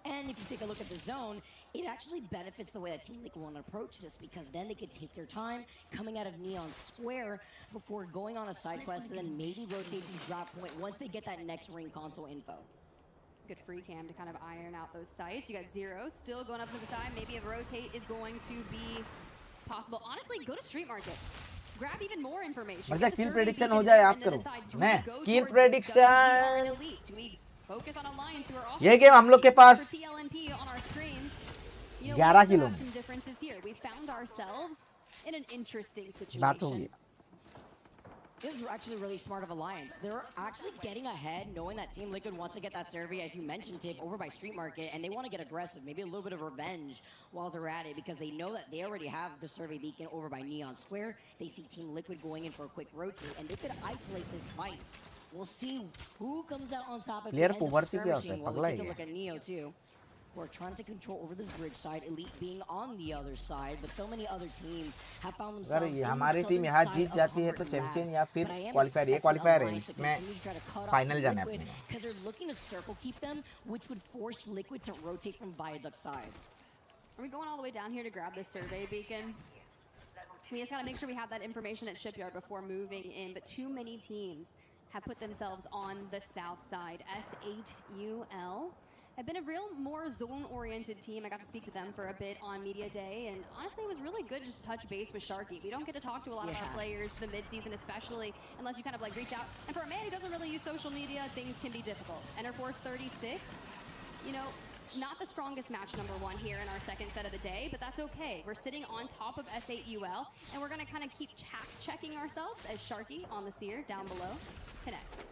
And if you take a look at the zone, it actually benefits the way that Team Liquid want to approach this because then they could take their time coming out of Neon Square before going on a side quest and then maybe rotate to drop point once they get that next ring console info. Good free cam to kind of iron out those sites. You got Zero still going up to the side. Maybe a rotate is going to be possible. Honestly, go to Street Market. Grab even more information. मतलब Get the kill survey prediction beacon हो जाए there, आप and then करो। decide, do मैं we go kill towards prediction। WPR and Elite? Do we focus on Alliance who are also ये game हम लोग के पास for TLNP on our screens? You know, 11 we kilo have some differences here. We found ourselves in an interesting बात हो situation. गई। This is actually really smart of Alliance. They're actually getting ahead, knowing that Team Liquid wants to get that survey, as you mentioned, Tip, over by Street Market, and they want to get aggressive, maybe a little bit of revenge while they're at it, because they know that they already have the survey beacon over by Neon Square. They see Team Liquid going in for a quick rotate, and they could isolate this fight. We'll see who comes out on top of it. Player End up poverty क्या होता है? skirmishing while पगला we he take a है। look at Neo too. We're trying to take control over this bridge side, Elite being on the other side, but so many other teams have found अगर themselves in the हमारी southern team यहाँ side Jeet of जाती है तो Humbert champion Labs. या फिर But I am qualifier, ये expecting qualifier है, Alliance to इसमें continue to try to cut off final Team जाना है Liquid, अपने को। because they're looking to circle keep them, which would force Liquid to rotate from Viaduct side. Are we going all the way down here to grab this survey beacon? We just got to make sure we have that information at Shipyard before moving in, but too many teams have put themselves on the south side. S8UL have been a real more zone-oriented team. I got to speak to them for a bit on Media Day, and honestly, it was really good to just touch base with Sharky. We don't get to talk to a lot of our players the mid-season, especially unless you kind of like reach out. And for a man who doesn't really use social media, things can be difficult. Enter Force 36, you know, Not the strongest match number one here in our second set of the day, but that's okay. We're sitting on top of S8UL, and we're going to kind of keep checking ourselves as Sharky on the seer down below connects.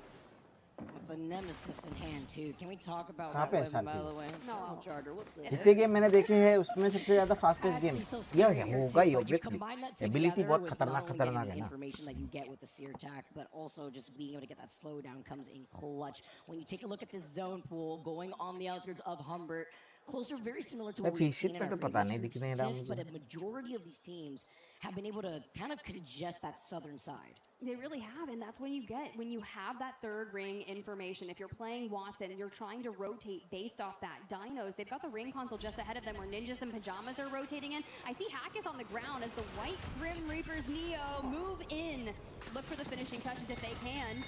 With the nemesis in hand too. Can we talk about कहाँ that पे है weapon, by Shanti? the way? No. Charger, what the जितने game मैंने देखे हैं उसमें सबसे ज्यादा fast pace game Actually, so यह scary है here होगा too, ही but you obviously combine that ability together बहुत with खतरनाक not only खतरनाक getting है the ना information that you get with the seer attack, but also just being able to get that slowdown comes in clutch. When you take a look at this zone pool going on the outskirts of Humbert, closer, very similar to what we've Efficient seen in में our तो पता नहीं previous दिख नहीं रहा groups, मुझे but a majority of these teams have been able to kind of congest that southern side. They really have, and that's when you have that third ring information. If you're playing Watson and you're trying to rotate based off that, Dinos, they've got the ring console just ahead of them where Ninjas and Pajamas are rotating in. I see Hackus on the ground as the White Grim Reapers Neo move in. Look for the finishing touches if they can.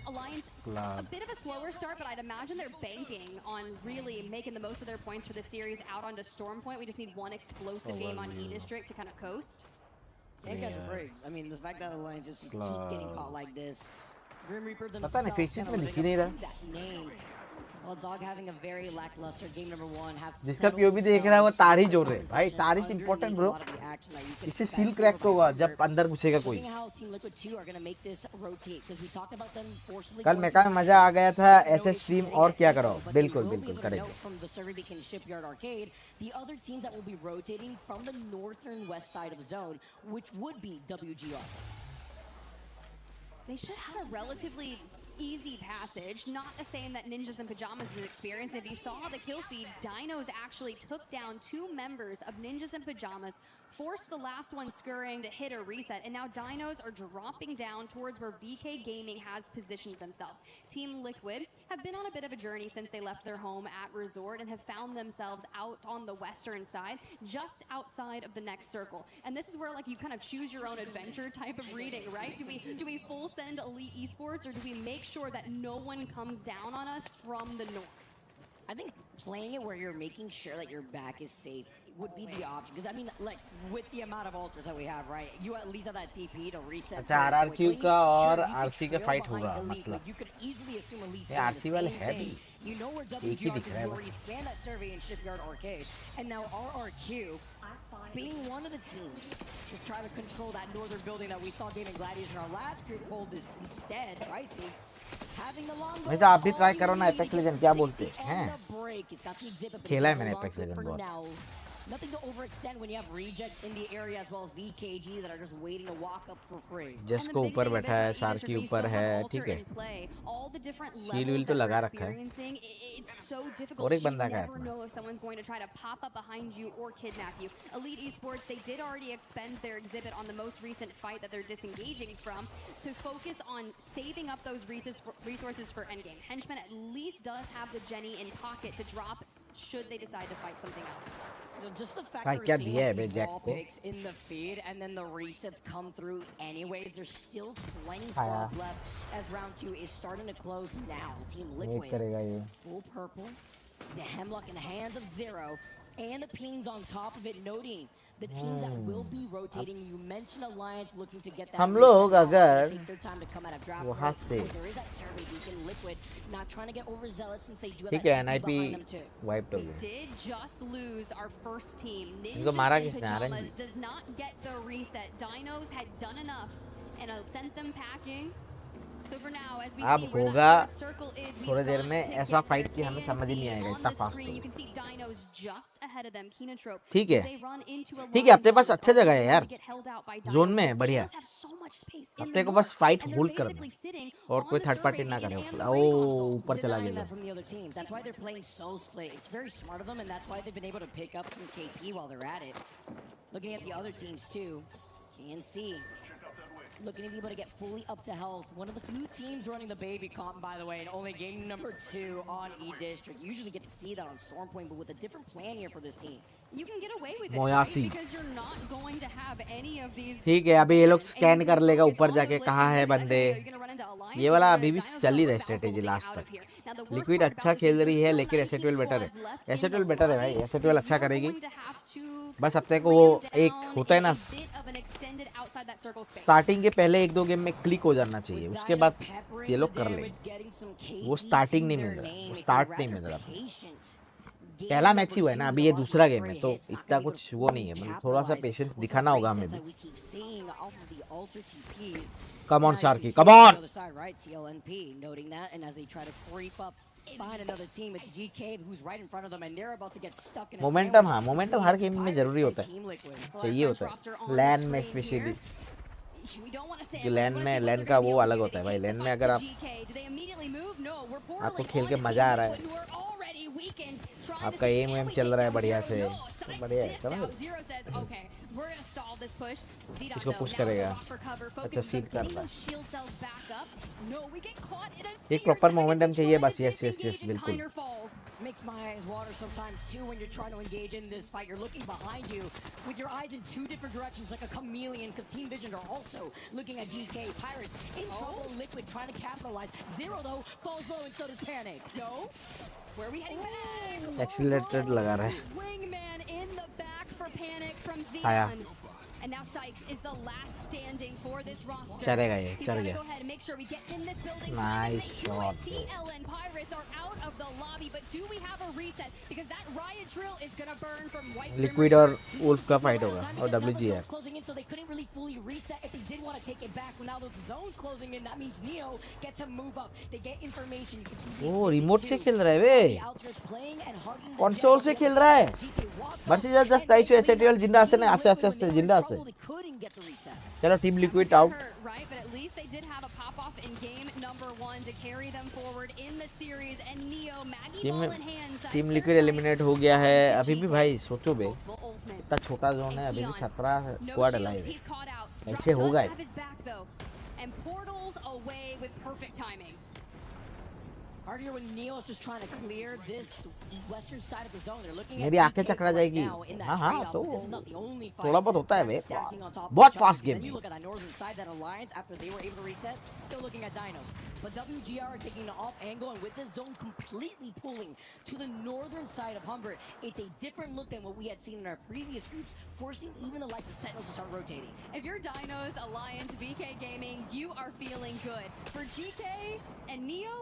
Alliance, a bit of a slower start, but I'd imagine they're banking on really making the most of their points for the series out onto Storm Point. We just need one explosive game on E-District to kind of coast. Can't catch a break. I mean, the fact that Alliance just keep getting caught like this. Grim Reaper पता themselves नहीं face it kind में of दिख ही living नहीं up रहा to that name. Well, Dog having a very lackluster game number one. जिसका POV देख रहा है वो तार ही जोड़ रहे भाई तार इज इंपॉर्टेंट ब्रो इससे सील क्रैक होगा जब अंदर घुसेगा कोई कल मेका में मजा आ गया था ऐसे स्ट्रीम और क्या करो बिल्कुल बिल्कुल करेंगे The other teams that will be rotating from the northern west side of zone, which would be WGR. They should have a relatively easy passage. Not saying that Ninjas and Pajamas is experienced. If you saw the kill feed, Dinos actually took down 2 members of Ninjas and Pajamas, forced the last one scurrying to hit a reset, and now Dinos are dropping down towards where VK Gaming has positioned themselves. Team Liquid have been on a bit of a journey since they left their home at Resort and have found themselves out on the western side, just outside of the next circle. And this is where like you kind of choose your own adventure type of reading, right? Do we full send Elite Esports, or do we make sure that no one comes down on us from the north? I think playing it where you're making sure that your back is safe would be the option. Because I mean, like with the amount of ultras that we have, right? You at least have that TP to reset. अच्छा RRQ का और RC का fight होगा मतलब You could easily assume Elite ये RC वाले है भी You know where एक ही WGR दिख is. रहा है You बस already scanned that survey in Shipyard Arcade, and now RRQ, being one of the teams to try to control that northern building that we saw Damon Gladius in our last group, hold this instead. Pricey having the long. भाई तो आप भी try करो ना apex legend क्या बोलते हैं खेला है मैंने एपेक्स लेजेंड बहुत Nothing to overextend when you have reject in the area as well as VKG that are just waiting to walk up for free. जिसको ऊपर बैठा है सार्की ऊपर है ठीक है शील विल तो लगा रखा है और एक बंदा का है know if someone's going to try to pop up behind you or kidnap you. Elite Esports, they did already expend their exhibit on the most recent fight that they're disengaging from to focus on saving up those resources for endgame. Henchman at least does have the Jenny in pocket to drop should they decide to fight something else. Just the fact that we're seeing these wall picks in the feed and then the resets come through anyways, there's still 20 squads left as round 2 is starting to close now. Team Liquid, full purple, it's the Hemlock in the hands of Zero, and the Pings on top of it, noting the teams that will be rotating. You mentioned Alliance looking to get that. हम लोग अगर वहाँ से Liquid not trying to get overzealous since they do have ठीक है NIP wipe हो गया Did just lose our first team. इनको मारा Ninjas किसने and RN Pajamas does not get the reset. Dinos had done enough and sent them packing. So for now, as we अब see where होगा that circle is, we थोड़ी देर want में to ऐसा get fight their कि हमें समझ ही नहीं ANC आएगा on इतना the fast screen. You can see Dinos just ahead of them. Kinotrope. ठीक है They run into a ठीक है अपने line पास अच्छा जगह है यार get held out by zone Dinos. में है बढ़िया Dinos have so much space in अपने the को बस north, fight and they're hold करना basically sitting और on कोई the थर्ड पार्टी survey ना beacon करे and the ओ ring console. ऊपर चला Denying गया that from the other teams. That's why they're playing so split. It's very smart of them, and that's why they've been able to pick up some KP while they're at it. Looking at the other teams too, can see. Looking to be able to get fully up to health. One of the few teams running the baby comp, by the way, and only game number 2 on E-District. You usually get to see that on Stormpoint, but with a different plan here for this team. You can get away with it, right? मोयासी Because you're not going to have any of these. ठीक है अभी ये लोग scan कर लेगा ऊपर जाके कहाँ है बंदे ये वाला अभी भी चल ही रहा है स्ट्रेटेजी लास्ट तक लिक्विड अच्छा खेल रही है लेकिन एसेटवेल बेटर है एसेटवेल बेटर है भाई एसेटवेल अच्छा करेगी बस अपने को वो एक होता है ना स्टार्टिंग के पहले 1-2 गेम में क्लिक हो जाना चाहिए उसके बाद ये लोग कर लेंगे वो स्टार्टिंग नहीं मिल रहा वो स्टार्ट नहीं मिल रहा पहला मैच ही हुआ है ना, अभी ये दूसरा गेम है, तो इतना कुछ वो नहीं है, मतलब थोड़ा सा पेशेंस दिखाना होगा हमें भी. Come on, Sharky, come on! Momentum, हाँ मोमेंटम हर गेम में जरूरी होता है, चाहिए होता है, लैन में स्पेशली. लैन का वो अलग होता है भाई. लैन में अगर आपको खेल के मजा आ रहा है, आपका एम वेम चल रहा है बढ़िया से, तो बढ़िया है, समझ रहे? इसको पुश करेगा, अच्छा सीट करता है, एक प्रॉपर मोमेंटम चाहिए बस. यस यस यस बिल्कुल. Makes my eyes water sometimes too when you're trying to engage in this fight. You're looking behind you with your eyes in two different directions like a chameleon, because Team Vision are also looking at DK. Pirates in trouble, Liquid trying to capitalize. Zero though falls low and so does Panic. No, where are we heading back? Accelerated लगा रहा है. Wingman in the back for Panic from आया. Xeon. And now Sykes is the last standing for this roster. चलेगा ये, He's चल gotta गया. go ahead and make sure we get in this building. Nice And they do shot, it. TLN Pirates are out of the lobby, but do we have a reset? Because that riot drill is gonna burn from White liquid और wolf का fight होगा, और WGR. Closing in, so they couldn't really fully reset if they did want to take it back. But now those zones closing in, that means Neo gets to move up. They get information. You can see ओ remote से खेल रहा है वे. Console से खेल रहा है. Versus just ताइशो एसएटीएल जिंदा से ना आसे जिंदा से. चलो team liquid out. Right, but at least they did have a pop off in game number 1 to carry them forward in the series. And Neo, Maggie ball in hand. Team liquid eliminate हो गया है. अभी भी भाई सोचो बे, इतना छोटा zone है, अभी भी 17 स्क्वाड अलाइव है. ऐसे होगा. And portals away with perfect timing. Hard here when Neo is just trying to clear this western side of the zone. They're looking at मेरी आंखें चकरा जाएगी. हाँ हाँ तो थोड़ा बहुत होता है बे. बहुत fast game. You look at that northern side, that alliance after they were able to reset, still looking at Dinos. But WGR are taking the off angle, and with this zone completely pulling to the northern side of Humbert, it's a different look than what we had seen in our previous groups, forcing even the likes of Sentinels to start rotating. If you're Dinos, Alliance, BK Gaming, you are feeling good. For GK and Neo,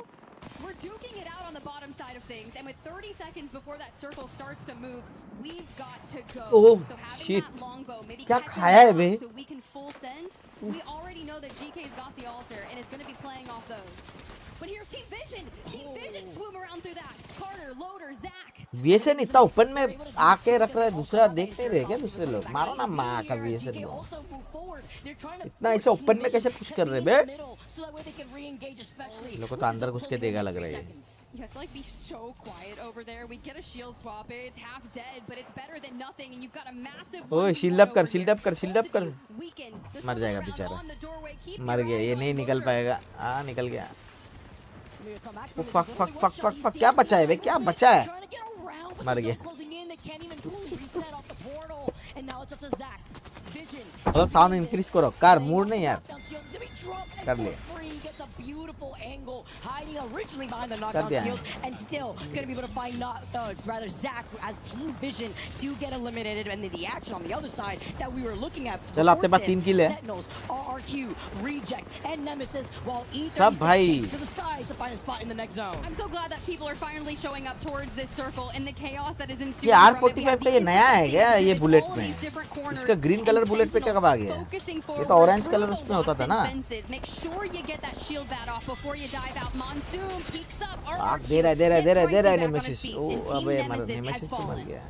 we're duking it out on the bottom side of things, and with 30 seconds before that circle starts to move, we've got to go. Oh, so having shit. that longbow, maybe क्या catch खाया है him बे? so we can full send. We already know that GK's got the altar, and it's going to be playing off those. But here's Team Vision. Team Vision swoop around through that. Carter, Loader, Zach. VSN इतना open में आके रख रहा है, दूसरा देख नहीं रहे क्या दूसरे लोग? मारो ना माँ का VSN को. इतना ऐसे ओपन में कैसे पुश कर रहे बे? लोगों को तो अंदर घुस के देगा लग रहा है. You have to like be so quiet over there. We get a shield swap. It's half dead, but it's better than nothing. And you've got a massive. ओए शील्ड अप कर, शील्ड अप कर, shield up कर. मर जाएगा बेचारा. मर गया, ये नहीं निकल पाएगा. हाँ निकल गया. Oh fuck fuck fuck fuck fuck, क्या बचा है बे? क्या बचा है? मर गया. मतलब साउंड इंक्रीज करो. कार मूड नहीं यार. कर ले. Gets a beautiful angle, hiding originally behind the कर knockdown दिया. shields, and still gonna be able to find rather Zach as Team Vision do get eliminated, and then the action on the other side that we were looking at. चलो अपने पास 3 किल है. Sentinels, RRQ, Reject, and Nemesis, while सब भाई. E36 to the skies to find a spot in the next zone. I'm so glad that people are finally showing up towards this circle in the chaos that is ensuing. ये R45 का ये नया है क्या? ये bullet में. इसका green colour bullet पे कब आ गया? ये तो ऑरेंज कलर उसमें होता था ना. Make sure you get that shield bat off before you dive out. Monsoon peeks up. आग दे रहा है नेमेसिस. ओ अबे मर नेमेसिस तो मर गया.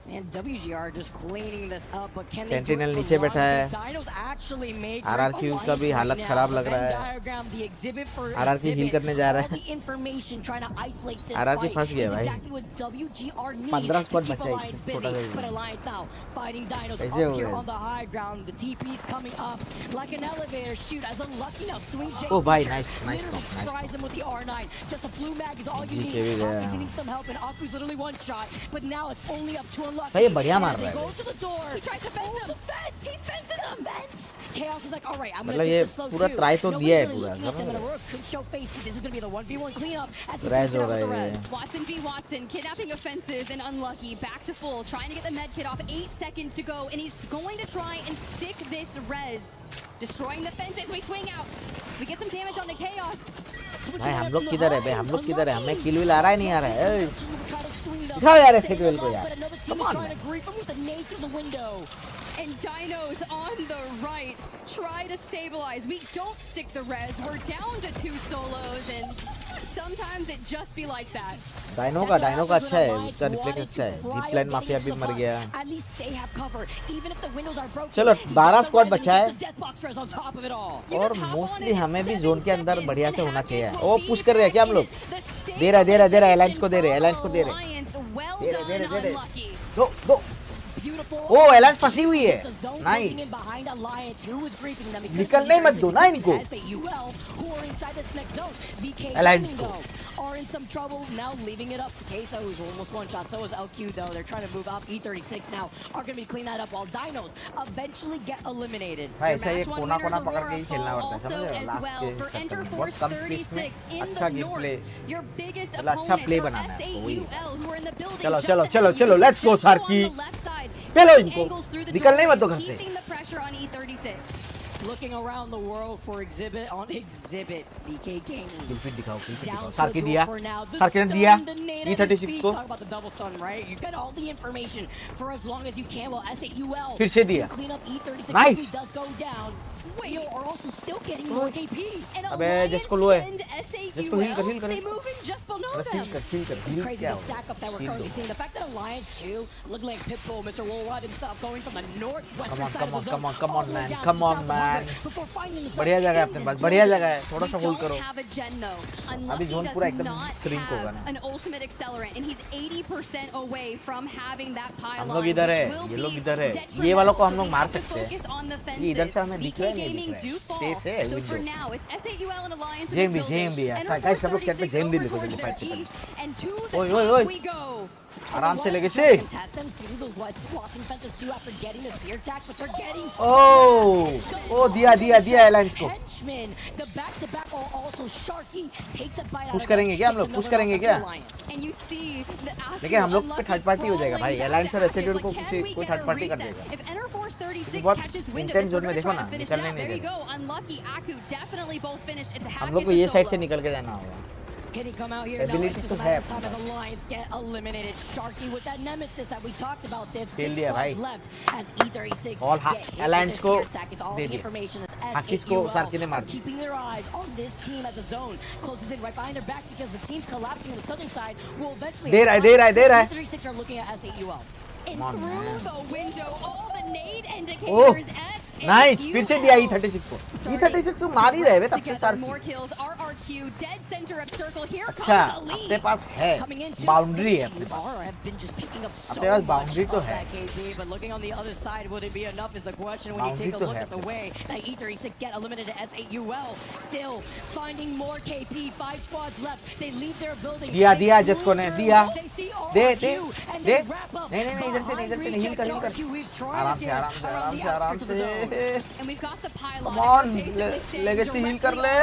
And WGR just cleaning this up, but can they Sentinel do it नीचे for बैठा है. long? Dinos actually made RRQ का भी हालत खराब लग रहा है. diagram, the exhibit for RRQ heal करने जा रहा है. all the information trying to isolate this RRQ fight फंस गया is भाई. exactly what WGR need 15 to squad keep बचा है, Alliance छोटा busy. सा. But Alliance now fighting Dinos ऐसे up हो here गए. on the high ground. The TP's coming up like an elevator. Shoot, as Unlucky now swings Jay. Oh, bye, Fisher, nice literally knock, nice fries him with the R9. Just a blue mag is all you GK need. भी गया. Aku's needing some help, and Aku's literally one shot. But now it's only up to Unlucky. भाई ये बढ़िया मार As रहा he है. goes to the door. He tries to fence him. The fence. He fences the fence. Chaos is like, all right, I'm gonna मतलब take ये this slow पूरा too. try तो दिया है Nobody's पूरा. really looking at them in a row. Could show face, but this is gonna be the 1v1 cleanup as he Res takes it हो out with the रहा है. res. Watson v Watson, kidnapping offensive and Unlucky, back to full, trying to get the med kit off. 8 seconds to go, and he's going to try and stick this res. destroying the fences. We swing out. We get some damage on the Chaos. भाई हम लोग किधर है? भाई हम लोग किधर है? हमें किल विल आ रहा है नहीं आ रहा है? दिखाओ यार ऐसे किल को यार. Come on. And Dinos on the right try to stabilize. We don't stick the res. We're down to 2 solos, and sometimes it just be like that. डायनो का अच्छा है, उसका रिफ्लेक्स अच्छा है. जीप लाइन माफिया भी मर गया. चलो 12 स्क्वाड बचा है और मोस्टली हमें भी जोन के अंदर बढ़िया से होना चाहिए. ओ पुश कर रहे हैं क्या हम लोग? दे रहा है एलायंस को दे रहे. दो ओ एलायंस फंसी हुई है. नाइस. निकलने मत दो ना इनको. एलायंस को are in some trouble now, leaving it up to Queso, who's almost one shot. So is LQ though. They're trying to move up. E36 now are going to be clean that up while Dinos eventually get eliminated. ऐसा ये कोना पकड़ के ही खेलना पड़ता है, समझ रहे हो? लास्ट के बहुत कम स्पेस में अच्छा गेम प्ले, अच्छा प्ले बनाना है. चलो लेट्स गो सार्की. चलो इनको निकलने मत दो घर से. Looking around the world for exhibit on exhibit. BK Gaming. दिखाओ. सार्की दिया. सार्की ने दिया. E36 को. Talk about the double stun, right? You get all the information for as long as you can. Well, SAUL. फिर से दिया. Clean up E36. Nice. Does go down. Wait, are also still getting more KP. अबे जिसको लो है. जिसको heal कर. They moving just below them. It's crazy the stack up that we're currently seeing. The fact that Alliance 2 looking like Pitbull, Mr. Worldwide himself, going from the northwestern side of the zone. Come on, man. बढ़िया जगह है अपने पास. बढ़िया जगह है. थोड़ा सा hold करो. अभी जोन पूरा एकदम श्रिंक होगा ना. An ultimate accelerant, and he's 80% away from having that pylon. हम लोग इधर है. ये लोग इधर है. ये वालों को हम लोग मार सकते हैं. ये इधर से हमें दिख रहा है नहीं दिख रहा है. से So for now, it's SAUL and Alliance. जेम भी ऐसा गाइस सब लोग कहते हैं जेम भी लिखो जल्दी फाइट करने. And to the ओए top we go. आराम से लेके से. ओ दिया एलायंस को. पुश करेंगे क्या हम लोग? पुश करेंगे क्या? लेकिन हम लोग पे थर्ड पार्टी हो जाएगा भाई. एलायंस और एसएडीओ को कोई थर्ड पार्टी कर देगा. बहुत इंटेंस जोन में देखो ना. निकलने नहीं देगा. हम लोग को ये साइड से निकल के जाना होगा. Can he come out here? Ability No, to have. time as Alliance get eliminated. Sharky with that nemesis that we talked about. They have 6 खेल दिया भाई. squads left as E36 All get hit Alliance with को this attack. It's all they the दिया. information. It's हाकिस को सार्की ने मार SAUL दिया. keeping their eyes on this team as a zone closes in right behind their back because the team's collapsing on the southern side will eventually. दे रहा है. E36 are looking at SAUL. And Come on, through man. the window, all the nade Oh, indicators. Nice. फिर से दिया E36 को. E36 तो मार ही रहे तब से Sarki. More kills. RRQ dead center of circle. Here अच्छा comes Elite. अपने पास है. बाउंड्री है अपने पास. अपने पास बाउंड्री तो है. But looking on the other side, would it be enough is the question when you take a look at the way that E36 get eliminated to SAUL. Still finding more KP, 5 squads left. They leave their building. दिया जिसको ने दिया. दे. नहीं इधर से नहीं heal कर. आराम से. And we've got the pylon. Come on, legacy heal कर ले.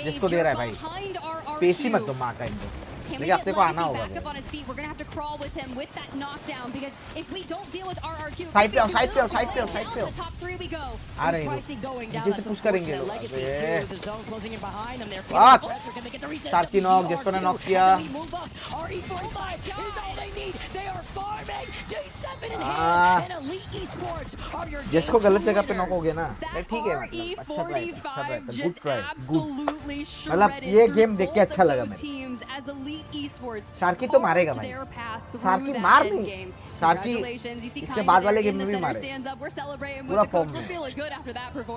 जिसको दे रहा है भाई. स्पेस ही मत दो मार का इनको. लेकिन अपने को आना होगा. Back up on his feet. We're gonna have to crawl with him with that knockdown because if we don't deal with RRQ, Side पे आओ. the top 3 we go. आ रहे हैं. नीचे से पुश करेंगे लोग. सार्की नॉक जिसको ने नॉक किया. जिसको गलत जगह पे नॉक हो गया ना. ठीक है मतलब अच्छा ट्राई. Good try. मतलब ये गेम देख के अच्छा लगा मुझे. शार्की तो मारेगा भाई. शार्की मार नहीं. शार्की इसके बाद वाले गेम में भी मारे. पूरा फॉर्म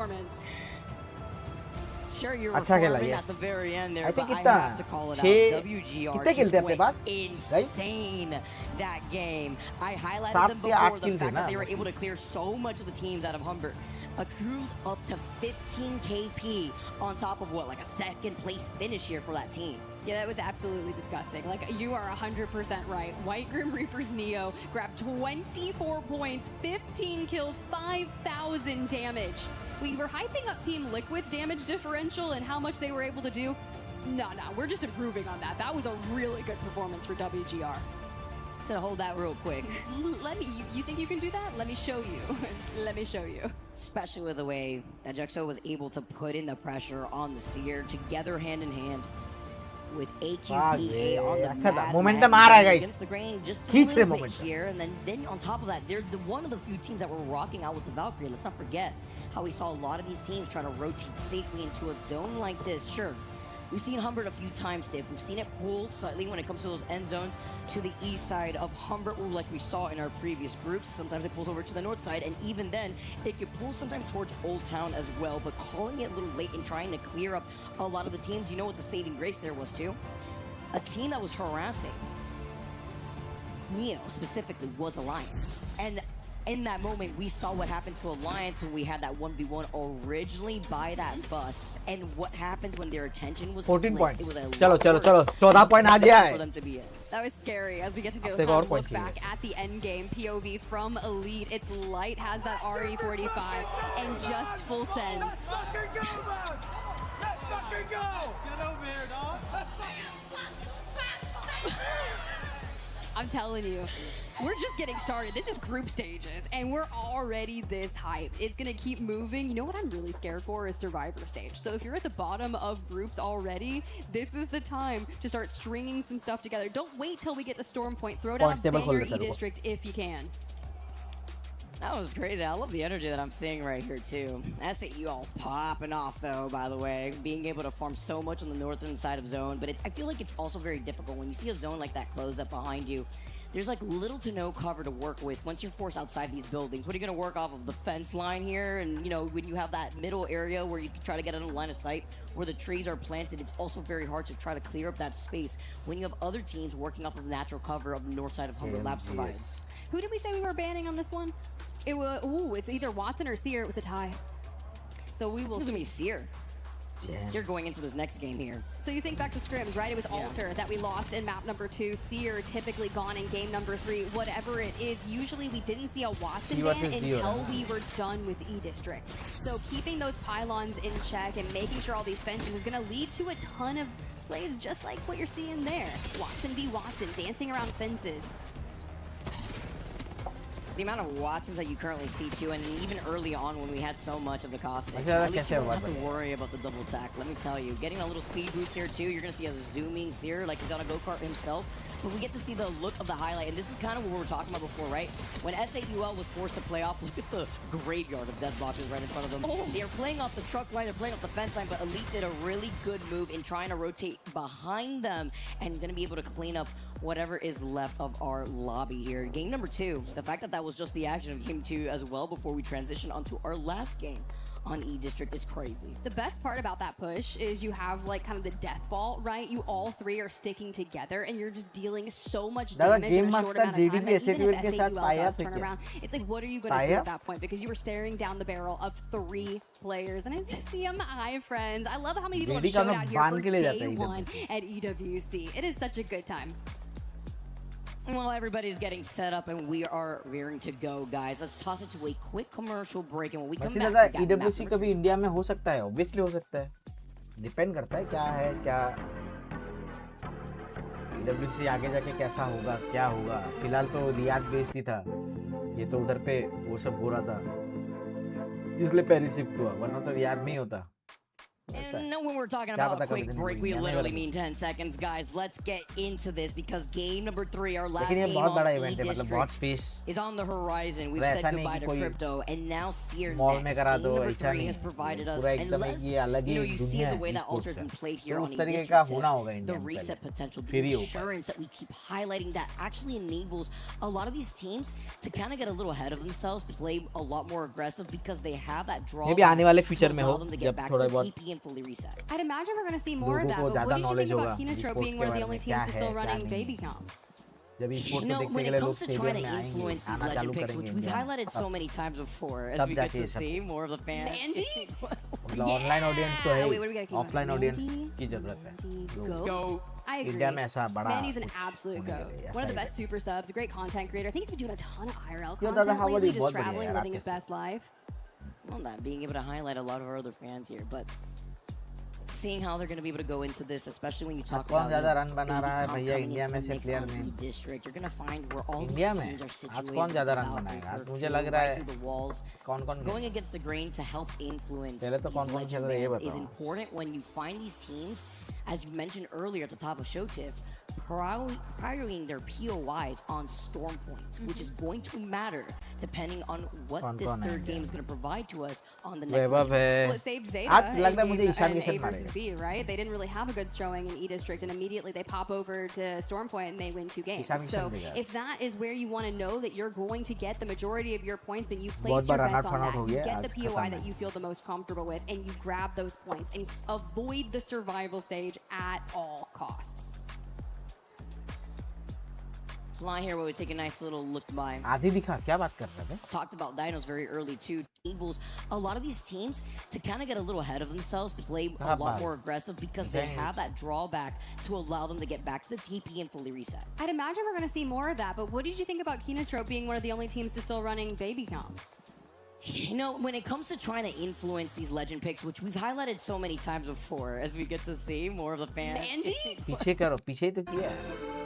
में. अच्छा खेला. यस आई थिंक कितना 6 कितने खेलते हैं अपने पास insane that game. I highlighted 7 them या 8 before the किल थे fact ना. that they were able to clear so much of the teams out of Humber. Accrues up to 15 KP on top of what, like a second place finish here for that team. Yeah, that was absolutely disgusting. Like, you are 100% right. White Grim Reaper's Neo grabbed 24 points, 15 kills, 5,000 damage. We were hyping up Team Liquid's damage differential and how much they were able to do. No, we're just improving on that. That was a really good performance for WGR. So hold that real quick. Let me. You think you can do that? Let me show you. Let me show you. Especially with the way that Jexo was able to put in the pressure on the Seer together hand in hand with AQPA on the अच्छा था, mad momentum mad आ रहा है, guys. against the grain just a खींच रहे little bit momentum. here, and then on top of that, they're one of the few teams that were rocking out with the Valkyrie. Let's not forget how we saw a lot of these teams try to rotate safely into a zone like this. Sure, we've seen Humbert a few times, Steve. We've seen it pull slightly when it comes to those end zones to the east side of Humbert, like we saw in our previous groups. Sometimes it pulls over to the north side, and even then, it could pull sometimes towards Old Town as well. But calling it a little late and trying to clear up a lot of the teams, you know what the saving grace there was too? A team that was harassing Neo specifically was Alliance. And in that moment, we saw what happened to Alliance when we had that 1v1 originally by that bus. And what happens when their attention was 14 split, points. it was a चलो lot चलो worse चलो 14 point आ गया for है. them to be in. That was scary as we get to go Take kind our of look point, back yes. at the end game POV from Elite. It's Light has that RE45 and just full sends. Let's fucking go, man! Let's fucking go! Get over here, dog. I'm telling you, we're just getting started. This is group stages, and we're already this hyped. It's gonna keep moving. You know what I'm really scared for is Survivor stage. So if you're at the bottom of groups already, this is the time to start stringing some stuff together. Don't wait till we get to Storm Point. Throw down a Point table banger खोल लेते हैं, E-District if you can. That was crazy. I love the energy that I'm seeing right here, too. SAU all popping off, though, by the way. Being able to farm so much on the northern side of zone. But I feel like it's also very difficult when you see a zone like that close up behind you. There's like little to no cover to work with once you're forced outside these buildings. What are you going to work off of? The fence line here? And, you know, when you have that middle area where you can try to get on a line of sight where the trees are planted, it's also very hard to try to clear up that space when you have other teams working off of the natural cover of the north side of Humbert Labs provides. Who did we say we were banning on this one? It was, ooh, it's either Watson or Seer. It was a tie. So we will This is going to see. be Seer. Seer going into this next game here. So you think back to scrims, right? It was Alter that we lost in map number 2. Seer typically gone in game number 3. Whatever it is, usually we didn't see a Watson ban until we were done with E-District. So keeping those pylons in check and making sure all these fences is going to lead to a ton of plays just like what you're seeing there. Watson v. Watson, dancing around fences. The amount of Watsons that you currently see too, and even early on when we had so much of the cost, Okay, at least you okay, don't have to okay. worry about the double tack. Let me tell you, getting a little speed boost here too, you're gonna see a zooming Seer like he's on a go-kart himself. But we get to see the look of the highlight, and this is kind of what we were talking about before, right? When SAUL was forced to play off, look at the graveyard of death boxes right in front of them. They're playing off the truck line, they're playing off the fence line, but Elite did a really good move in trying to rotate behind them and gonna be able to clean up whatever is left of our lobby here. Game number 2, the fact that that was just the action of game 2 as well before we transition onto our last game on E-District is crazy. The best part about that push is you have like kind of the death ball, right? You all three are sticking together and you're just dealing so much damage in a short amount of time. That even if SAUL does turn around, it's like, what are you going to do at that point? Because you were staring down the barrel of 3 players. And it's CMI, friends. I love how many people have showed out here for day 1 at EWC. It is such a good time. Well, everybody's getting set up and we are rearing to go, guys. Let's toss it to a quick commercial break, and when we come back, EWC कभी India में हो सकता है, obviously हो सकता है. Depend करता है क्या है, क्या EWC आगे जाके कैसा होगा, क्या होगा. फिलहाल तो रियाद बेस्ड था. ये तो उधर पे वो सब हो रहा था. इसलिए पेरिस शिफ्ट हुआ, वरना तो रियाद में ही होता. And when we're talking about a quick break, we literally mean 10 seconds, guys. Let's get into this because game number 3, our last game on E-District, is on the horizon. We've said goodbye to Crypto, and now Seer next. Game number 3 has provided us endless. You know, you see the way that Alter's been played here on E-District, the reset potential, the insurance that we keep highlighting that actually enables a lot of these teams to kind of get a little ahead of themselves, play a lot more aggressive because they have that draw to allow them to get back to the TP and fully reset. I'd imagine we're going to see more of that, but what do you think about Kinetro being one of the only teams still running Baby Comp? You know, when it comes to trying to influence these legend picks, which we've highlighted so many times before, as we get to see more of the fans. Mandy? Online audience तो है, Wait, what do we gotta keep offline on? Audience Mandy? की जरूरत है. Go. I agree. India में ऐसा बड़ा Mandy's an absolute होने go. के लिए, One of the ऐसा best super subs, a great content creator. I think he's been doing a ton of IRL Yo, content Dada, how are lately, you? just बहुत बढ़िया traveling, यार, living his आपके best life. Well, that being able to highlight a lot of our other fans here, but seeing how they're going to be able to go into this, especially when you talk कौन about ज़्यादा run बना maybe रहा है भैया coming India into में the से mix player on में E-District. You're going to find where all India these में teams are आज situated कौन ज़्यादा रन without बनाएगा? आज Baker मुझे to लग रहा right है through the walls. कौन-कौन Going against the grain to help influence पहले तो these कौन-कौन legend खेल रहा है ये bands is बताओ। important when you find these teams, as you mentioned earlier at the top of Showtiff, prioritizing their POIs on storm points, which is going to matter depending on what this कौन-कौन third है game is going to provide to us on the next Vaibhav legend. Well, है it saved Zeta आज लग रहा है in मुझे game- Ishan in Kishan A versus मारेगा B, right? They didn't really have a good showing in E-District, and immediately they pop over to Stormpoint and they win 2 games. Ishan So Kishan देगा if that is where you want to know that you're going to get the majority of your points, then you बहुत place bar your run out, bets on run out that. हो You गया, get the आज POI खत्म that है। you feel the most comfortable with, and you grab those points and avoid the survival stage at all costs. It's a line here where we take a nice little look by. आधी दिखा क्या बात कर रहे थे Talked about Dinos very early too. Enables a lot of these teams to kind of get a little ahead of themselves, play a हाँ, lot बात। more aggressive because they Dang. have that drawback to allow them to get back to the TP and fully reset. I'd imagine we're going to see more of that, but what did you think about Kinatrope being one of the only teams to still running Baby Comp? You know, when it comes to trying to influence these legend picks, which we've highlighted so many times before, as we get to see more of the fans. Mandy? पीछे करो पीछे ही तो किया है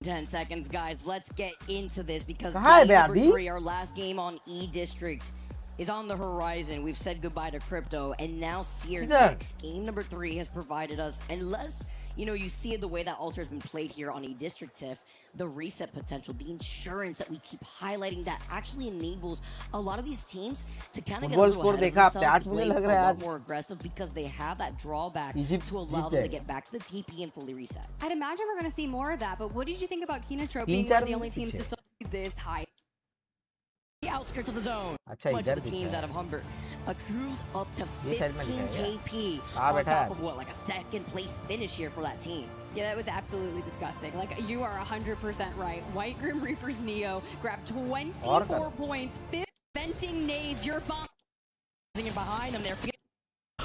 10 seconds, guys. Let's get into this because कहाँ है game बे number आदि? 3, our last game on E-District, is on the horizon. We've said goodbye to Crypto, and now Seer किधर? Kicks. Game number 3 has provided us, unless, you know, you see the way that Alter has been played here on E-District TIFF, the reset potential, the insurance that we keep highlighting that actually enables a lot of these teams to kind of get a football little score ahead of देखा आपने themselves, आज to मुझे play लग a रहा है lot आज more aggressive because they have that drawback Egypt to allow Jeet them to जाएगा। get back to the TP and fully reset. I'd imagine we're going to see more of that, but what did you think about Kinatrope 3-4 being one of the only minute teams to पीछे still be this high? The outskirts of the zone. अच्छा Bunch इधर of the दिख teams रहा out है of Humbert. A cruise up to ये side में 15 दिखाएगा KP कहाँ on बैठा top है of what, like a second place finish here for that team. Yeah, that was absolutely disgusting. Like, you are 100% right. White Grim Reaper's Neo grabbed 24 points, 5 venting nades. You're behind. Behind them, they're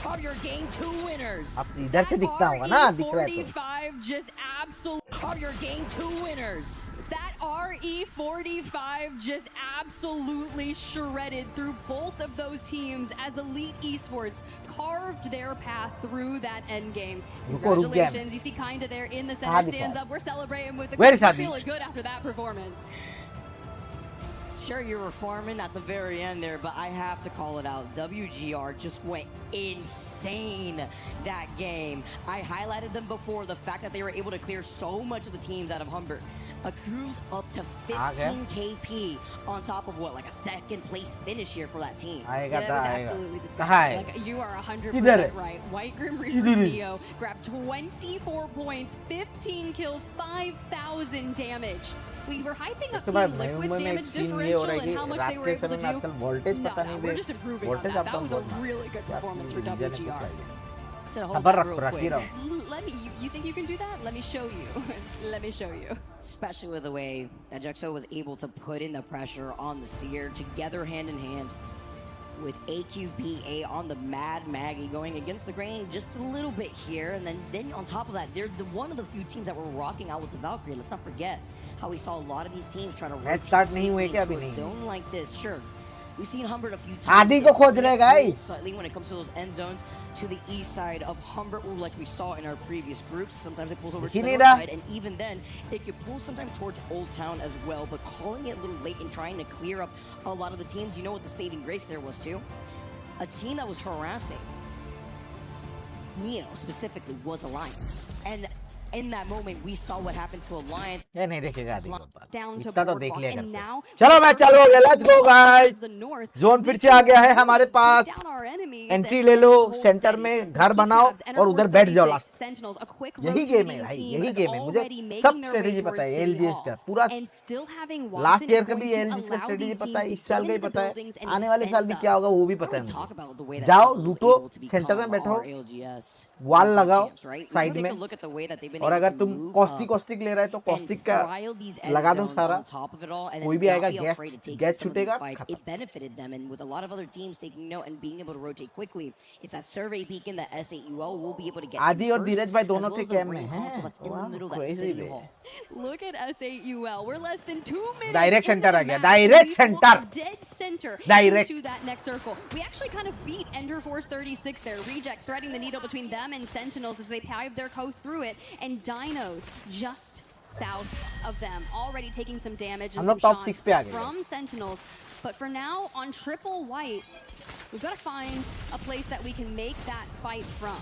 of your game 2 winners. अब इधर से दिखता होगा ना दिख रहा है तो RE45 just absolutely. Of your game 2 winners. That RE45 just absolutely shredded through both of those teams as Elite Esports carved their path through that end game. रुक गया। Congratulations. You see Kinda there in the center, कहाँ stands दिखा? up. We're celebrating with the Where is We're Adi? feeling good after that performance. Sure, you were farming at the very end there, but I have to call it out. WGR just went insane that game. I highlighted them before, the fact that they were able to clear so much of the teams out of Humbert. A cruise up to 15 KP on top of what, like a second place finish here for that team. आएगा Yeah, तो that was आएगा absolutely कहाँ है disgusting. Like, you are किधर है? 100% right. White Grim किधर Reaper's है? Neo grabbed 24 points, 15 kills, 5,000 damage. We were hyping up तो भाई Team मुंबई Liquid's में एक damage सीन ये हो differential रहा है and कि how much रात they were के able to समय में do. आजकल वोल्टेज No, पता no, नहीं we're बे just improving on voltage that. Up That down was a बहुत मार really good क्या performance सीन for है, डीजे ने WGR. कुछ लाइए Said, hold खबर that रख real रख ही quick. रहा हूँ Let me. You think you can do that? Let me show you. Let me show you. Especially with the way that Juxo was able to put in the pressure on the Seer together hand in hand with AQBA on the Mad Maggie going against the grain just a little bit here. And then on top of that, they're one of the few teams that were rocking out with the Valkyrie. Let's not forget how we saw a lot of these teams try to rotate start नहीं हुए safely क्या into अभी a नहीं? zone like this. Sure, we've seen Humbert a few times. आदि को खोज रहे guys. Slightly when it comes to those end zones to the east side of Humbert, like we saw in our previous groups. Sometimes it pulls over to the north side, and even then, it could pull sometimes towards Old Town as well. But calling it a little late and trying to clear up a lot of the teams, you know what the saving grace there was too? A team that was harassing Neo specifically was Alliance, and in that moment we saw what happened to Alliance. ये नहीं देखेगा आदि को Down to इतना तो देख Boardwalk, लिया and करते now चलो मैच चालू हो गया let's go guys the north. Zone फिर से आ गया है हमारे पास Down our enemies entry and ले लो just hold सेंटर steady. में Let's घर keep बनाओ tabs. And और our उधर force बैठ जाओ 36 लास्ट Sentinels, a quick यही गेम है rotating भाई team यही is गेम है मुझे already making सब their way स्ट्रेटेजी towards पता है City एलजीएस Hall. का पूरा And still having last Watson year is का going भी to एलजीएस का allow स्ट्रेटेजी these पता है teams इस to साल get का ही into the पता है buildings and आने वाले साल भी defense क्या होगा वो भी I पता है wanna talk मुझे about the way that जाओ Sentinels लूटो able to सेंटर become में बैठो our ALGS वाल front लगाओ champs, right? साइड Take में a look at the way that they've been और able अगर to तुम move कॉस्टिक up कॉस्टिक ले रहा है तो and कॉस्टिक का trial these end लगा दो zones सारा on top of it all, and कोई then भी not आएगा be afraid to take gas some of these छूटेगा fights. खत्म It benefited them, and with a lot of other teams taking note and being able to rotate quickly, it's that survey beacon that SAUL will be able to get आदि to और first, धीरज भाई as दोनों well थे as the cam में ring हैं console that's in the वाह middle of that crazy city बे hall. Look at SAUL. We're less than 2 minutes. Direct into center the आ गया, match, direct we center. walked dead center Direct. into that next circle. We actually kind of beat Ender Force 36 there. Reject threading the needle between them and Sentinels as they pive their coast through it. And Dinos just south of them, already taking some damage and हम some लोग top shots 6 पे आ गए from Sentinels. But for now, on triple white, we've got to find a place that we can make that fight from.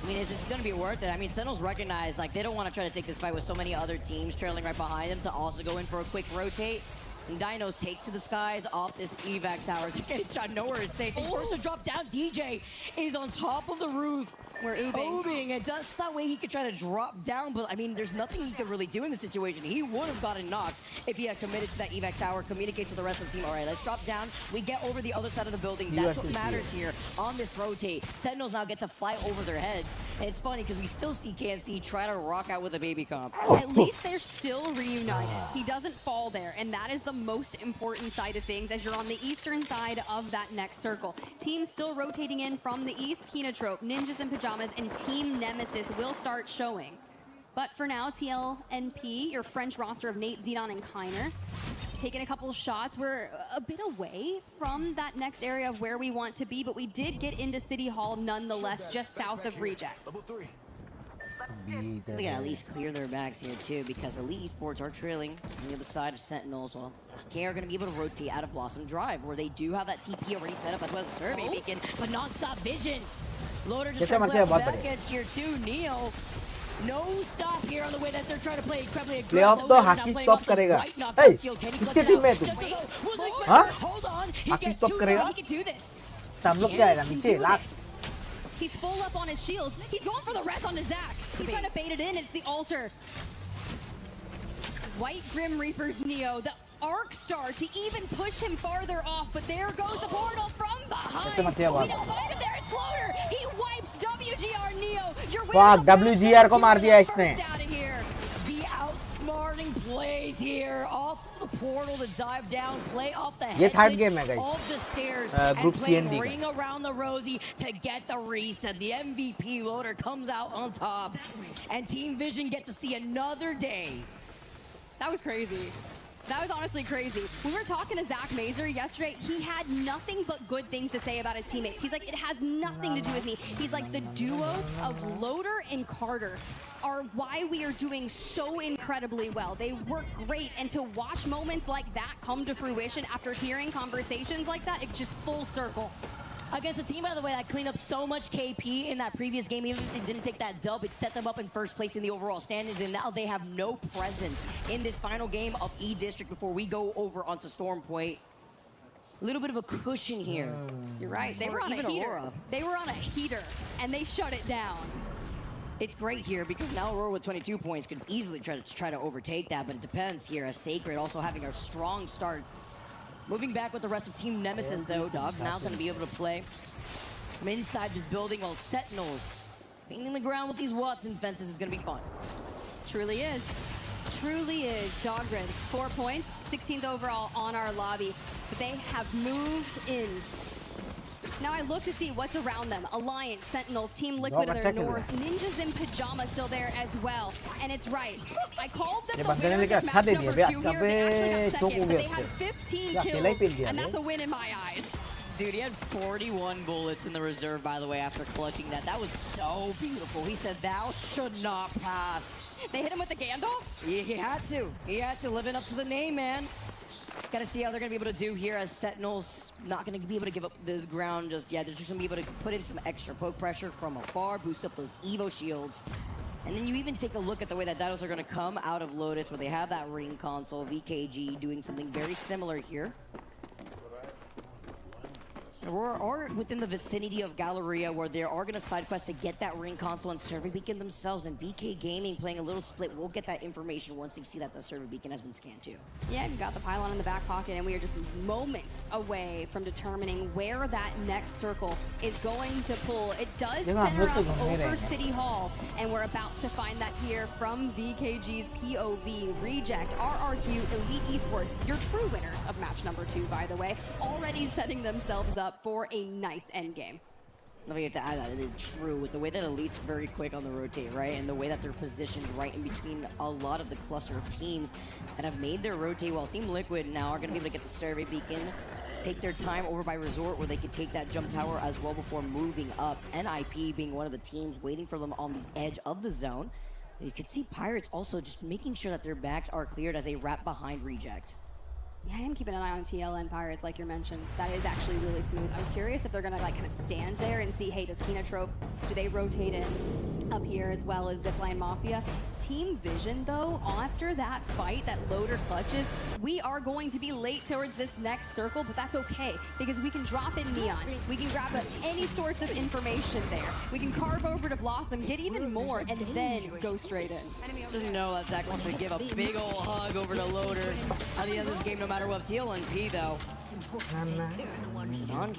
I mean, is this going to be worth it? I mean, Sentinels recognize, like, they don't want to try to take this fight with so many other teams trailing right behind them to also go in for a quick rotate. And Dinos take to the skies off this evac tower. They're getting shot nowhere. It's safe. They force a drop down. DJ is on top of the roof. We're oobing. And just that way he could try to drop down. But, I mean, there's nothing he could really do in this situation. He would have gotten knocked if he had committed to that evac tower, communicates to the rest of the team. All right, let's drop down. We get over the other side of the building. That's what matters here on this rotate. Sentinels now get to fly over their heads. And it's funny because we still see KNC try to rock out with a baby comp. At least they're still reunited. He doesn't fall there, and that is the most important side of things as you're on the eastern side of that next circle. Teams still rotating in from the east. Kinotrope, Ninjas in Pajamas, and Team Nemesis will start showing. But for now, TLNP, your French roster of Nate, Xenon, and Kiner, taking a couple shots. We're a bit away from that next area of where we want to be, but we did get into City Hall nonetheless, just south of Reject. So they gotta at least clear their backs here too, because Elite Esports are trailing on the other side of Sentinels. Well, K are gonna be able to rotate out of Blossom Drive, where they do have that TP already set up as well as a survey beacon, but non-stop vision. Loader just trying to play off the back edge here too. Neo, no stop here on the way that they're trying to play incredibly aggressive. Playoff तो hockey stop करेगा. Hey, किसके team में है तुम? हाँ? Hockey stop करेगा? He can do this. तो हम लोग क्या आएगा नीचे last? He's full up on his shields. He's going for the res on his Zac. He's trying to bait it in. It's the altar. White Grim Reaper's Neo, the arc star to even push him farther off, but there goes the portal from behind. We don't find him there. It's Loader. He wipes WGR Neo. You're Fuck, WGR को मार दिया इसने. out of here. The outsmarting plays here off the portal to dive down, play off the ये third head game है guys. off the stairs, Group and play CND ring around the Rosie to get the reset. The MVP Loader comes out on top, and Team Vision get to see another day. That was crazy. That was honestly crazy. We were talking to Zach Mazer yesterday. He had nothing but good things to say about his teammates. He's like, it has nothing to do with me. He's like, the duo of Loader and Carter are why we are doing so incredibly well. They work great, and to watch moments like that come to fruition after hearing conversations like that, it's just full circle. Against a team, by the way, that cleaned up so much KP in that previous game, even if they didn't take that dub, it set them up in first place in the overall standings, and now they have no presence in this final game of E-District before we go over onto Storm Point. A little bit of a cushion here. You're right, they were on a heater. Aurora. They were on a heater, and they shut it down. It's great here because now Aurora with 22 points could easily try to overtake that, but it depends here as Sacred also having a strong start. Moving back with the rest of Team Nemesis though, Dog now going to be able to play from inside this building while Sentinels being in the ground with these Watson fences is going to be fun. Truly is. Truly is. Dogrid, 4 points, 16th overall on our lobby. But they have moved in. Now I look to see what's around them. Alliance, Sentinels, Team Liquid in their north, Ninjas in Pajamas still there as well. And it's right. I called them the winners of match number 2 here. They actually got second, but they had 15 kills, and that's a win in my eyes. Dude, he had 41 bullets in the reserve, by the way, after clutching that. That was so beautiful. He said, thou should not pass. They hit him with the Gandalf? He had to. He had to, living up to the name, man. Got to see how they're going to be able to do here as Sentinels not going to be able to give up this ground just yet. They're just going to be able to put in some extra poke pressure from afar, boost up those Evo shields. And then you even take a look at the way that Dinos are going to come out of Lotus, where they have that ring console, VKG doing something very similar here. or within the vicinity of Galleria, where there are going to side quests to get that ring console and survey beacon themselves. And VK Gaming playing a little split will get that information once they see that the survey beacon has been scanned too. Yeah, you've got the pylon in the back pocket, and we are just moments away from determining where that next circle is going to pull. It does center up over City Hall, and we're about to find that here from VKG's POV. Reject, RRQ, Elite Esports, your true winners of match number 2, by the way, already setting themselves up for a nice end game. Let me get to add that. It's true with the way that Elite's very quick on the rotate, right? And the way that they're positioned right in between a lot of the cluster of teams that have made their rotate, while Team Liquid now are going to be able to get the survey beacon, take their time over by Resort, where they could take that jump tower as well before moving up. NIP being one of the teams waiting for them on the edge of the zone. You could see Pirates also just making sure that their backs are cleared as they wrap behind Reject. Yeah, I am keeping an eye on TLN Pirates, like you mentioned. That is actually really smooth. I'm curious if they're gonna like kind of stand there and see, hey, does Kinotrope, do they rotate in up here as well as Zipline Mafia? Team Vision, though, after that fight, that loader clutches, we are going to be late towards this next circle, but that's okay, because we can drop in Neon. We can grab up any sorts of information there. We can carve over to Blossom, get even more, and then go straight in. Just know that Zach wants to give a big old hug over to Loader at the end of this game, no matter what. TLNP, though. Sean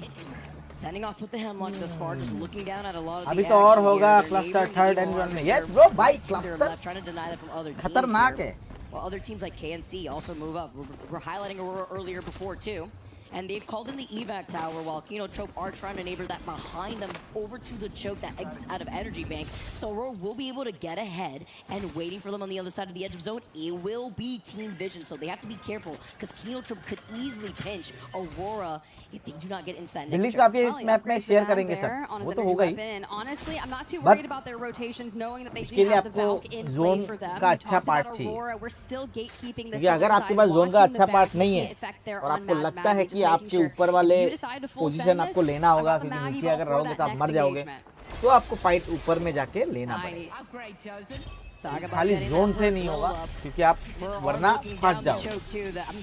sending off with the hemlock thus far, just looking down at a lot of the अभी तो और action होगा here. cluster They're third neighboring and run में. Harvester Yes bro, भाई to their cluster left, trying to deny that from other teams खतरनाक here. है. While other teams like KNC also move up. We're highlighting Aurora earlier before too. And they've called in the evac tower while Kinotrope are trying to neighbor that behind them over to the choke that exits out of Energy Bank. So Aurora will be able to get ahead, and waiting for them on the other side of the edge of zone, it will be Team Vision. So they have to be careful, because Kinotrope could easily pinch Aurora if they do not get into that next बिल्ली choke. काफी इस map में share करेंगे सब. वो तो होगा ही. And honestly, I'm not too But worried about their rotations, knowing that they उसके do लिए have the आपको Valk in play zone for them. का We अच्छा talked part about चाहिए. Aurora. We're still gatekeeping the क्योंकि अगर southern आपके side, पास zone का watching the अच्छा पार्ट back, नहीं see है effect there और on आपको Mad लगता Maggie, है just कि making आपके sure ऊपर वाले if you decide to full position send आपको this, लेना I होगा, got the क्योंकि Maggie नीचे ball अगर for रहोगे that तो आप next मर जाओगे. engagement. तो आपको फाइट ऊपर में जाके लेना पड़ेगा. Nice. Upgrade chosen. खाली जोन से नहीं होगा, क्योंकि आप वरना फंस जाओगे.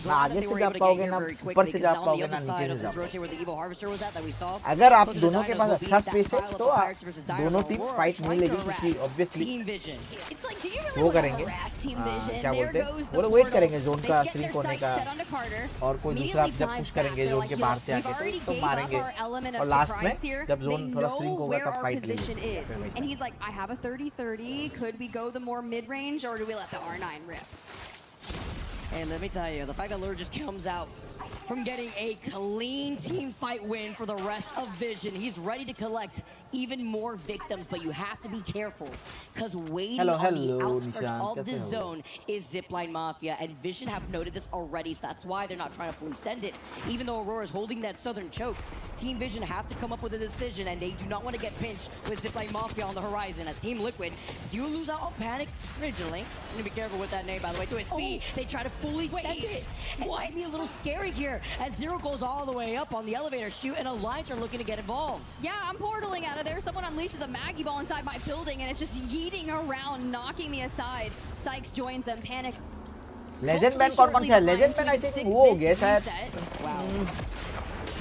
ना आगे से जा पाओगे, ना ऊपर से जा पाओगे, ना नीचे से जा पाओगे. अगर आप दोनों के पास अच्छा स्पेस है तो दोनों टीम फाइट नहीं लेगी, क्योंकि ऑब्वियसली वो करेंगे. क्या बोलते हैं, वो लोग वेट करेंगे जोन का श्रिंक होने का, और कोई दूसरा आप जब पुश करेंगे जोन के बाहर से आके तो मारेंगे, और लास्ट में जब जोन थोड़ा श्रिंक होगा तब फाइट लेंगे. And he's like, I have a 30-30. Could we go the more mid-range, or do we let the R9 rip? And let me tell you, the fact that Lure just comes out from getting a clean team fight win for the rest of Vision. He's ready to collect even more victims, but you have to be careful, because waiting on the outskirts of this zone is Zipline Mafia, and Vision have noted this already, so that's why they're not trying to fully send it. Even though Aurora is holding that southern choke, Team Vision have to come up with a decision, and they do not want to get pinched with Zipline Mafia on the horizon, as Team Liquid do lose out on Panic originally. I'm gonna be careful with that name, by the way, to his feet. They try to fully send it, and it's be a little scary here, as Zero goes all the way up on the elevator chute, and Alliance are looking to get involved. Yeah, I'm portaling out of there. Someone unleashes a Maggie ball inside my building, and it's just yeeting around, knocking me aside. Sykes joins them. Panic. Legend man कौन सा है? Legend man I think वो हो गया शायद.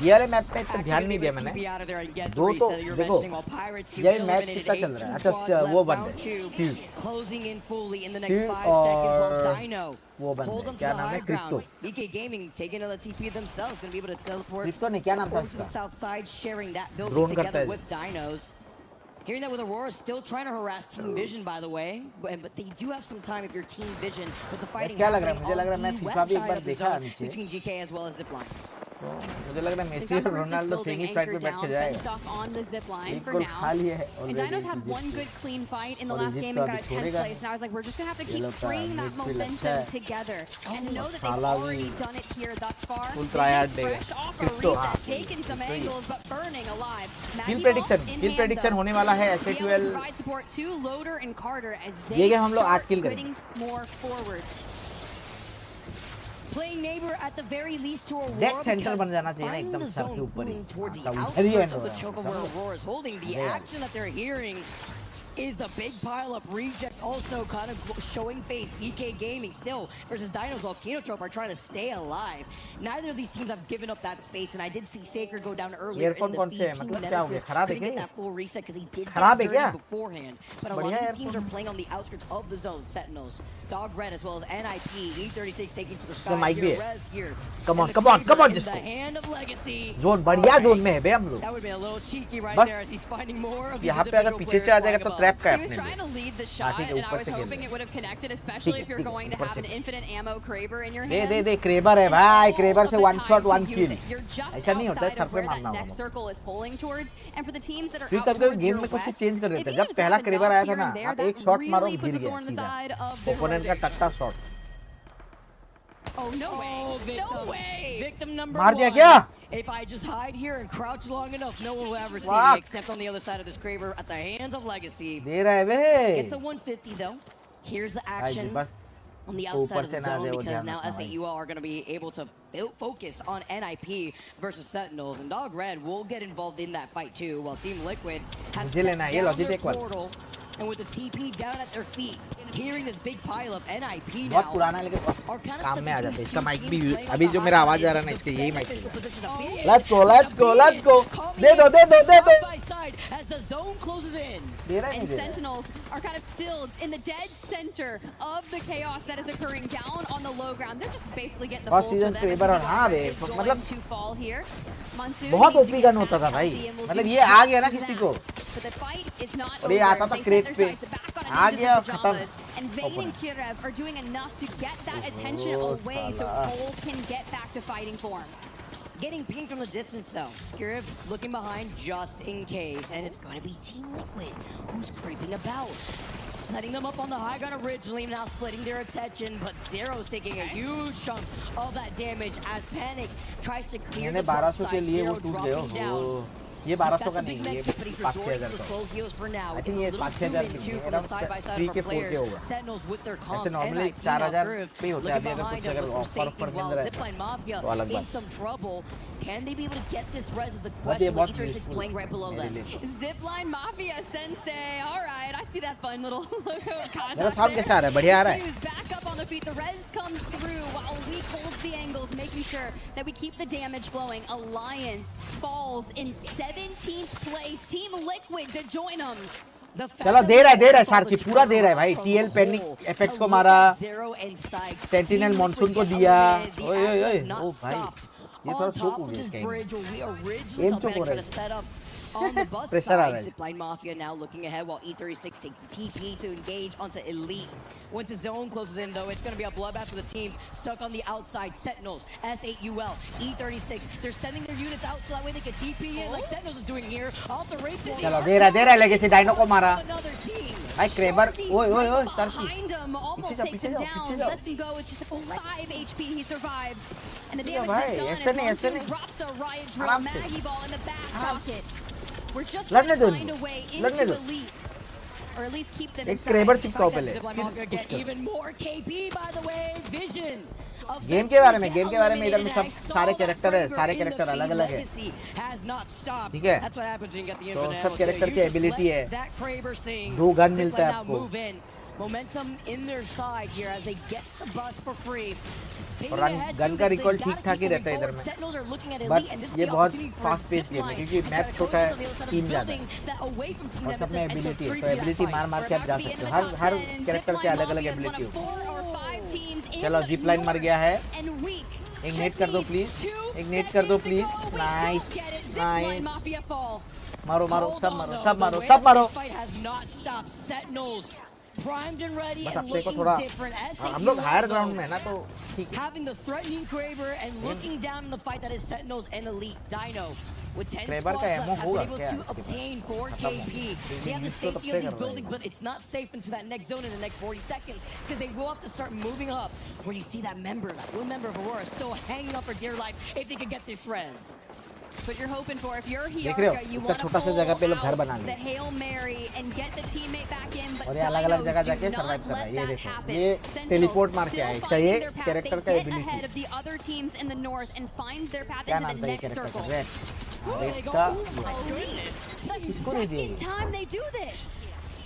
ये वाले map पे इतना ध्यान नहीं दिया मैंने. दो तो देखो ये मैच कितना चल रहा है. अच्छा वो बंद है और वो बंद है, क्या नाम है? क्रिप्टो. क्रिप्टो ने क्या नाम था उसका? ड्रोन करता है. Hearing that with Aurora still trying to harass Team Vision, by the way, but they do have some time if you're Team Vision with the fighting happening on the west side of the zone between GK as well as Zipline. तो मुझे लग रहा है Messi और Ronaldo semi fight पे बैठ के जाएगा. On the zip line for goal now. खा लिए है And Dinos had one good clean fight in the last game and got a 10th place. And I was like, we're just going to have to keep stringing that momentum together. And know that they've already done it here thus far. Vision fresh off a reset, taking some angles, but burning alive. Kill prediction होने वाला है SA12. Provide support to Loader and Carter as ये they game हम लोग 8 start kill putting more forward. Playing neighbor at the very least to Aurora, Dead center because बन जाना चाहिए ना finding एकदम the सर के zone ऊपर ही. pulling towards the तब outskirts end of the हो choke of रहा where है. Aurora is holding, the action that they're hearing is the big pile-up reject, also kind of showing face. PK Gaming still versus Dino's Volcanotrope are trying to stay alive. Neither of these teams have given up that space, and I did see Sacred go down earlier in the feed. Team Nemesis couldn't get that full reset because he did get dirty beforehand. But a lot of these teams are playing on the outskirts of the zone. Sentinels, Dog Red, as well as NIP, E36 taking to the sky here, Rez here. Come on, come on, come on, just the hand of Legacy. Zone बढ़िया zone में है बे हम लोग. That would be a little cheeky right there as he's finding more of these यहाँ पे अगर पीछे से आ जाएगा तो trap का He was trying to lead the shot, and I was hoping it would have connected, especially if you're going to have an infinite ammo Kraber in your hands. They Kraber है भाई, Kraber से one shot one kill. You're just ऐसा नहीं होता है, outside of sir पे where that मारना next होगा. circle is pulling towards, and for the teams that are फिर out कभी towards गेम your में कुछ west, चेंज कर देते if हैं. he जब has पहला got a Kraber knock आया था here ना, and there, आप that एक शॉट मारो really गिर puts a गया thorn in the सीधा. side of the ओपोनेंट का टट्टा shot. Oh, no way. Victim. No way. Victim number मार दिया one. क्या? If I just hide here and crouch long enough, no one will ever see Fuck. me except on the other side of this Kraber at the hands of Legacy. दे रहा है बे. Gets a 150 though. Here's the भाई action बस on the outside ऊपर of the से ना zone जाए वो because ध्यान now रखना भाई. SAUL are going to be able to focus on NIP versus Sentinels, and Dog Red will get involved in that fight too, while Team Liquid have मुझे set लेना है ये down लॉजिक their एक बार. portal, and with the TP down at their feet, hearing this big pile of NIP बहुत now. पुराना है लेकिन are kind of काम stuck में आ between जाता है. these इसका two माइक teams भी playing अभी on जो the मेरा high आवाज आ line रहा है ना is इसके the यही माइक beneficial है. position to be in. Let's go, let's go, let's go. Coming दे दो, दे दो, दे दो. side by side as the zone closes in. दे रहा है And नहीं दे रहा है. Sentinels are kind of still in the dead center of the chaos that is occurring down on the low ground. They're just basically getting the और pulse season for them. Kraber और हाँ बे, Is going मतलब to fall here. Monsoon बहुत needs to OP get gun होता था back भाई. healthy and will मतलब do ये आ just गया ना किसी that. को. But the fight is not और ये over. आता था They क्रेट set पे. their sights back on आ Ninjas गया in खत्म. pajamas. And Vayne and Kirev are doing enough to get that attention away so साला. Cole can get back to fighting form. Getting pinged from the distance though. Skirv looking behind just in case, and it's going to be Team Liquid who's creeping about. Setting them up on the high ground originally, now splitting their attention, but Zero's taking a huge chunk of that damage as Panic tries to clear मैंने the plus 1200 के side. लिए वो Zero टूट गए dropping down. हो. ये He's 1200 got का the big नहीं, ये med kit, but he's 5-6 resorting to हजार the का. slow heals for now. I We think get ये a little 5-6 zoom हजार in की too नहीं, from the around side by side 3 of के our 4 के players. होगा. Sentinels with their comps. ऐसे normally NIP 4000 Kriv पे ही होते हैं. looking अभी अगर behind कुछ him अगर with some offer safety mill while रहा है Zipline Mafia तो अलग in बात. some trouble. Can they be able to get this res is the but ये question बहुत with E36 useful playing right below मेरे them. लिए. Zipline Mafia Sensei. All right, I see that fun little logo of Kazakh मेरा sound there. कैसा आ रहा है? बढ़िया आ रहा है. Zeus back up on the feet. The res comes through while we holds the angles, making sure that we keep the damage flowing. Alliance falls in 17th place. Team Liquid to join them. चलो दे रहा है सारकी पूरा दे रहा है भाई. TL panic FX को मारा, सेंटिनल मॉनसून को दिया. ओए ओए ओए ओ भाई ये थोड़ा चोक हो गया इसका. गेम चोक हो रहा है. On the bus Pressure आ रहा side, है. Zipline Mafia now looking ahead while E36 take TP to engage onto Elite. Once the zone closes in, though, it's going to be a bloodbath for the teams stuck on the outside. Sentinels, S8UL, E36. They're sending their units out so that way they can TP in, like Sentinels is doing here. Off the rape. चलो दे रहा है लेके से dino को मारा. Another team. भाई क्रेबर ओए ओए ओए Behind him, almost takes him पीछे down. जाओ. Lets him go with just 5 HP. He survives. And the damage भाई, is done. ऐसे नहीं, And ऐसे Monsoon नहीं. drops a riot drill. आराम से. Maggie ball in the back pocket. We're just लड़ने trying दो to find a इनको. way लड़ने into दो. Elite. Or at least keep them एक inside. क्रेबर चिपकाओ पहले. Zipline Mafia get even more KP, by the way. Vision. Game के बारे में इधर में सब सारे कैरेक्टर है, सारे कैरेक्टर अलग अलग है. ठीक है. तो सब कैरेक्टर की एबिलिटी है. 2 गन मिलता है आपको. Momentum in their side here as they get the bus for free. और गन का रिकॉल ठीक ठाक ही रहता है इधर में. बट ये बहुत फास्ट पेस गेम है क्योंकि मैप छोटा है, टीम ज्यादा है और सब में एबिलिटी है. तो एबिलिटी मार मार के आप जा सकते हो. हर कैरेक्टर के अलग अलग एबिलिटी हो. चलो जिप लाइन मर गया है. इग्नाइट कर दो प्लीज. इग्नाइट कर दो प्लीज. Nice nice. मारो मारो सब मारो सब मारो सब मारो. Primed and ready बस and अपने को looking थोड़ा different. हम लोग हायर ग्राउंड में है ना तो ठीक है. Having the threatening Kraber and looking down in the fight that is Sentinels and Elite. Dino with 10 Kraber squads का left ammo have होगा been able क्या to इसके पास? obtain 4 KP. They have the safety of these buildings, but it's not safe into that next zone in the next 40 seconds because they will have to start moving up where you see that member, that one member of Aurora still hanging up for dear life if they could get this res. That's what you're hoping for. If you're देख रहे हो? Hiarka, you इतना want to छोटा सा pull जगह पे लोग घर out बना लिए. the Hail Mary and get the teammate back in, but और ये अलग अलग जगह Dinos जाके do सर्वाइव not कर रहा है. let ये that देखो happen. ये Sentinels टेलीपोर्ट मार के still आया. इसका finding ये their path. कैरेक्टर का They get ability. ahead of the other teams in the north and find their path क्या into नाम the था ये next कैरेक्टर circle. का? Oh, they red go. का Oh my goodness. The इसको नहीं second दिए. time they do this.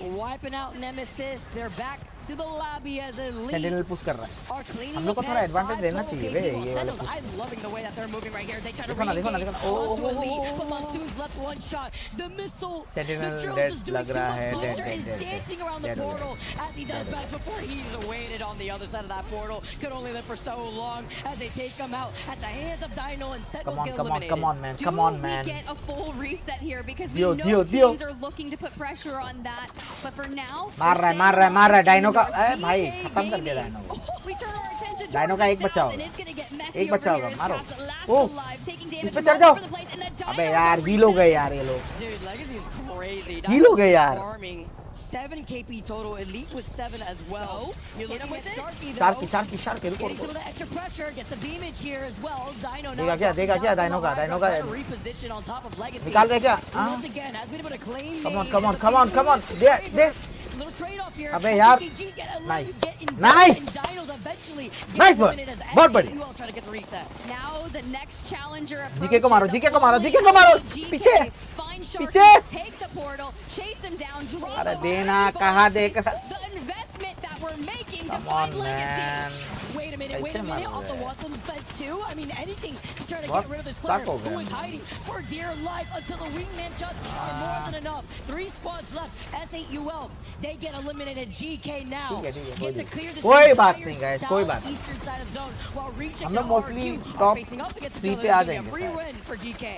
Wiping out Nemesis. They're back to the lobby as Elite sentinel push कर रहा है are cleaning हम लोग को up थोड़ा heads. एडवांटेज 5 देना total चाहिए KP. बे Well, ये वाले Sentinels, push I'm loving the way that they're moving right here. They try to देखो ना re-engage देखो onto ना Elite, but Monsoon's left one shot. The missile, the Sentinel Drill's dead just doing लग too रहा much. है Vulture dead is dead dancing around the dead हो गया portal as he does best before he's awaited on the other side of that portal. Could only live for so long as they take him out at the hands of Dino and Sentinels get eliminated. come on man Do come on man we get a full reset here? Because we Dio, know Dio, teams Dio. are looking to put pressure on that. But for now, मार we're रहा है staying मार रहा है alive मार रहा है in the डायनो का north. ए भाई EA खत्म कर दिया Gaming. डायनो को We turn our attention डायनो towards का the एक बच्चा south, होगा and it's gonna get messy एक over बच्चा here होगा as मारो Cast last ओ alive, taking इस damage पे from चढ़ all जाओ over the place, and the अबे Dinos यार are हील हो गए यार ये लोग Dude, Legacy is crazy. Heal हो गए यार farming 7 KP total. Elite with 7 as well. You're hit him looking with at it. Sharky Sharky though. Sharky Sharky रुको Getting some of the extra pressure, gets a beamage here as well. Dino now देगा क्या dino का trying to reposition on top of Legacy. निकाल रहे क्या And once again, has been able to claim come on names come on at the come on beginning come on of the they favor. They Little trade-off here. अबे यार SKG get a nice get in nice and Dinos eventually get nice boy eliminated as बहुत बढ़िया SAUL trying to get the reset. Now the next challenger GK को मारो approaches. GK को मारो GK को मारो GK पीछे finds पीछे Sharky, take the portal, chase him down, drop अरे him देना on कहाँ the देख The investment that we're making to come find on Legacy. man Wait a minute, कैसे off the मारोगे Watson fence too? I mean, anything to try to What? get rid of this Stuck player over who him. is hiding for dear life until the wingman shots are more than enough. 3 squads left. S8UL, they get eliminated. GK now ठीक है, get to clear this कोई बात entire नहीं guys कोई बात नहीं southeastern side of zone while Reject हम and लोग mostly RQ are top facing up against 3 each other. पे आ It's gonna be a जाएंगे free शायद win for GK.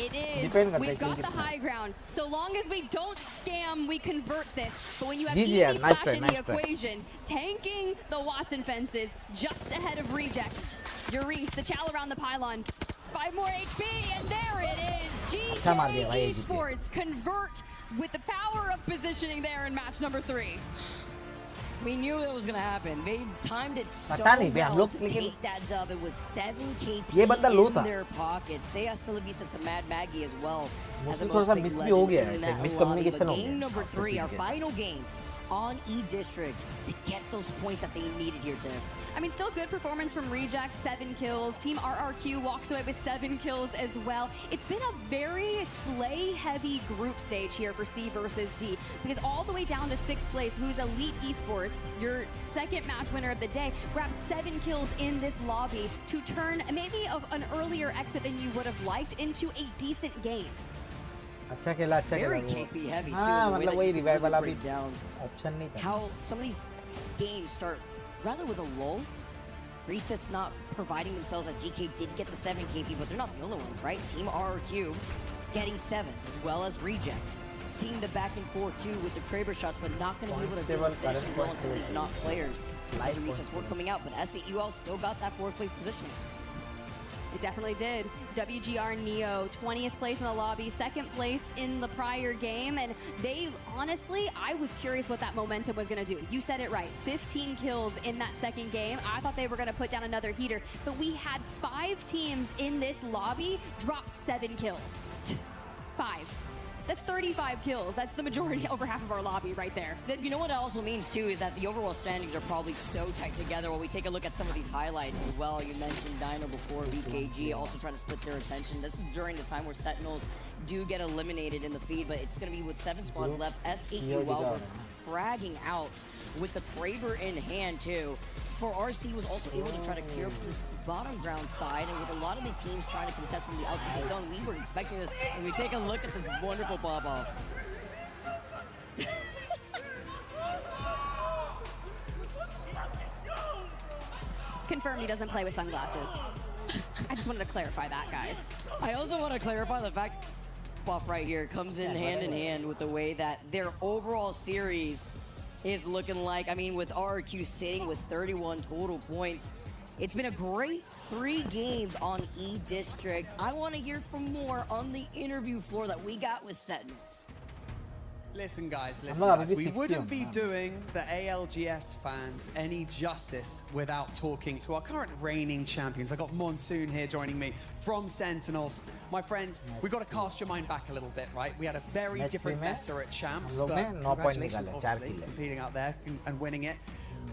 It is. Depend करता है We've kill got the कितना high ground. So long as we don't scam, we convert this. But when you have GG easy यार, nice flash try, in nice the try. equation, tanking the Watson fences just ahead of Reject. Reese, the chow around the pylon. 5 more HP, and there it is. अच्छा मार दिया भाई GK GK Esports convert with the power of positioning there in match number 3. We knew it was gonna happen. They timed it so पता नहीं बे हम well लोग to लेकिन take that dub and with 7 KP ये बंदा low in था their pocket. Say hasta la vista to Mad Maggie as well. As मुझसे a थोड़ा सा most मिस big भी हो legend गया है in like that miscommunication lobby. हो But game गया number 3, our final game on E-District to get those points that they needed here, Tiff. I mean, still good performance from Reject, 7 kills. Team RRQ walks away with 7 kills as well. It's been a very slay-heavy group stage here for C versus D, because all the way down to 6th place, who's Elite Esports, your second match winner of the day, grabbed 7 kills in this lobby to turn maybe of an earlier exit than you would have liked into a decent game. अच्छा खेला Very वो KP heavy too. हाँ in the way मतलब that वही you revive really वाला भी break down option नहीं था how some of these games start rather with a lull. Reset's not providing themselves as GK did get the 7 KP, but they're not the only ones, right? Team RRQ getting 7 as well as Reject. Seeing the back and forth too with the Kraber shots, but not going to be able to deal with finishing well until these not players. As the resets were coming out, but S8UL still got that 4th place positioning. It definitely did. WGR Neo, 20th place in the lobby, 2nd place in the prior game, and they, honestly, I was curious what that momentum was going to do. You said it right, 15 kills in that second game. I thought they were going to put down another heater, but we had 5 teams in this lobby drop 7 kills. 5. That's 35 kills. That's the majority, over half of our lobby right there. You know what it also means too is that the overall standings are probably so tight together. When we take a look at some of these highlights as well, you mentioned Dino before, BKG also trying to split their attention. This is during the time where Sentinels do get eliminated in the feed, but it's going to be with 7 squads left. S8UL fragging out with the Kraber in hand too. For RC was also able to try to clear up this bottom ground side, and with a lot of the teams trying to contest from the outskirts of the zone, we were expecting this, and we take a look at this wonderful pop-off. Confirmed he doesn't play with sunglasses. I just wanted to clarify that, guys. I also want to clarify the fact buff right here comes in hand with the way that their overall series is looking like. I mean, with RRQ sitting with 31 total points, it's been a great 3 games on E-District. I want to hear from more on the interview floor that we got with Sentinels. Listen, guys, gonna be we 60 wouldn't on be that. doing the ALGS fans any justice without talking to our current reigning champions. I got Monsoon here joining me from Sentinels. My friend, we've got to cast your mind back a little bit, right? We had a very Next different three, man. meta at Champs, हम लोग but ने 9 point congratulations, निकाले, 4 obviously, kill. competing out there and winning it.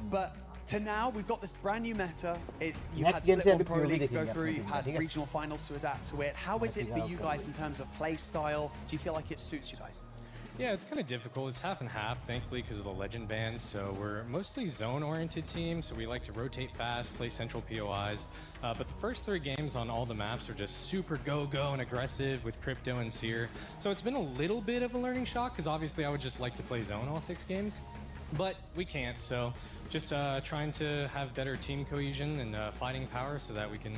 But to now, we've got this brand new meta. It's you've Next had game Split से 1 अभी Pro POV League to go देखेंगे through. अपने You've team had का, ठीक है? regional finals to adapt to it. How is it for you guys in terms of play style? Do you feel like it suits you guys? Yeah, it's kind of difficult. It's half and half, thankfully, because of the legend bans. So we're mostly zone-oriented team, so we like to rotate fast, play central POIs. But the first 3 games on all the maps are just super go-go and aggressive with Crypto and Seer. So it's been a little bit of a learning shock, because obviously I would just like to play zone all 6 games. But we can't, so just trying to have better team cohesion and fighting power so that we can,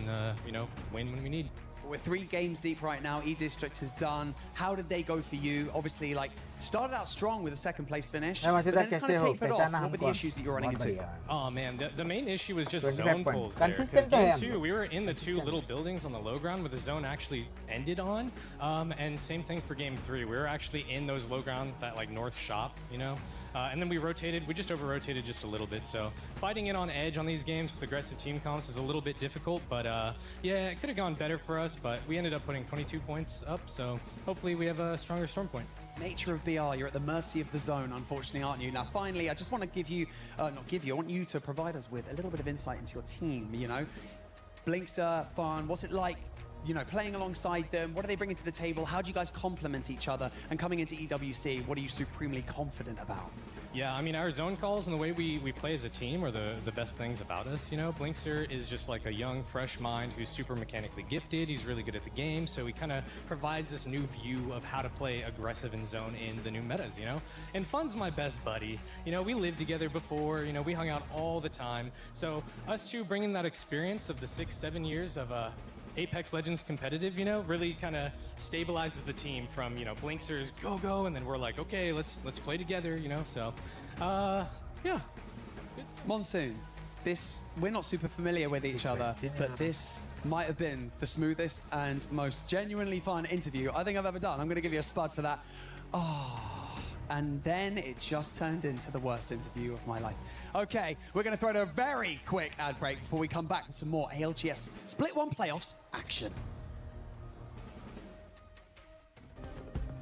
win when we need. We're 3 games deep right now. E-District is done. How did they go for you? Obviously, like, started out strong with a 2nd place finish, but then it's kind of tapered off. What were the issues that you're running into? Oh man, the main issue was just zone pulls there. Consistent Game 2, we were in the 2 little buildings on the low ground where the zone actually ended on. And same thing for game 3. We were actually in those low ground, that like north shop, and then we just over-rotated just a little bit. So fighting it on edge on these games with aggressive team comps is a little bit difficult, but yeah, it could have gone better for us, but we ended up putting 22 points up, so hopefully we have a stronger storm point. Nature of BR, you're at the mercy of the zone, unfortunately, aren't you? Now, finally, I just want to give you, I want you to provide us with a little bit of insight into your team, Blinkster, Farn, what's it like, playing alongside them? What are they bringing to the table? How do you guys complement each other? And coming into EWC, what are you supremely confident about? Yeah, I mean, our zone calls and the way we play as a team are the best things about us, Blinkster is just like a young, fresh mind who's super mechanically gifted. He's really good at the game, so he kind of provides this new view of how to play aggressive in zone in the new metas, And Fun's my best buddy. We lived together before, we hung out all the time. So us two bringing that experience of the 6-7 years of Apex Legends competitive, really kind of stabilizes the team from, Blinkster's go, and then we're like, okay, let's play together, so, yeah. Monsoon, we're not super familiar with each other, but this might have been the smoothest and most genuinely fun interview I think I've ever done. I'm going to give you a spud for that. And then it just turned into the worst interview of my life. Okay, we're going to throw in a very quick ad break before we come back with some more ALGS Split 1 playoffs action.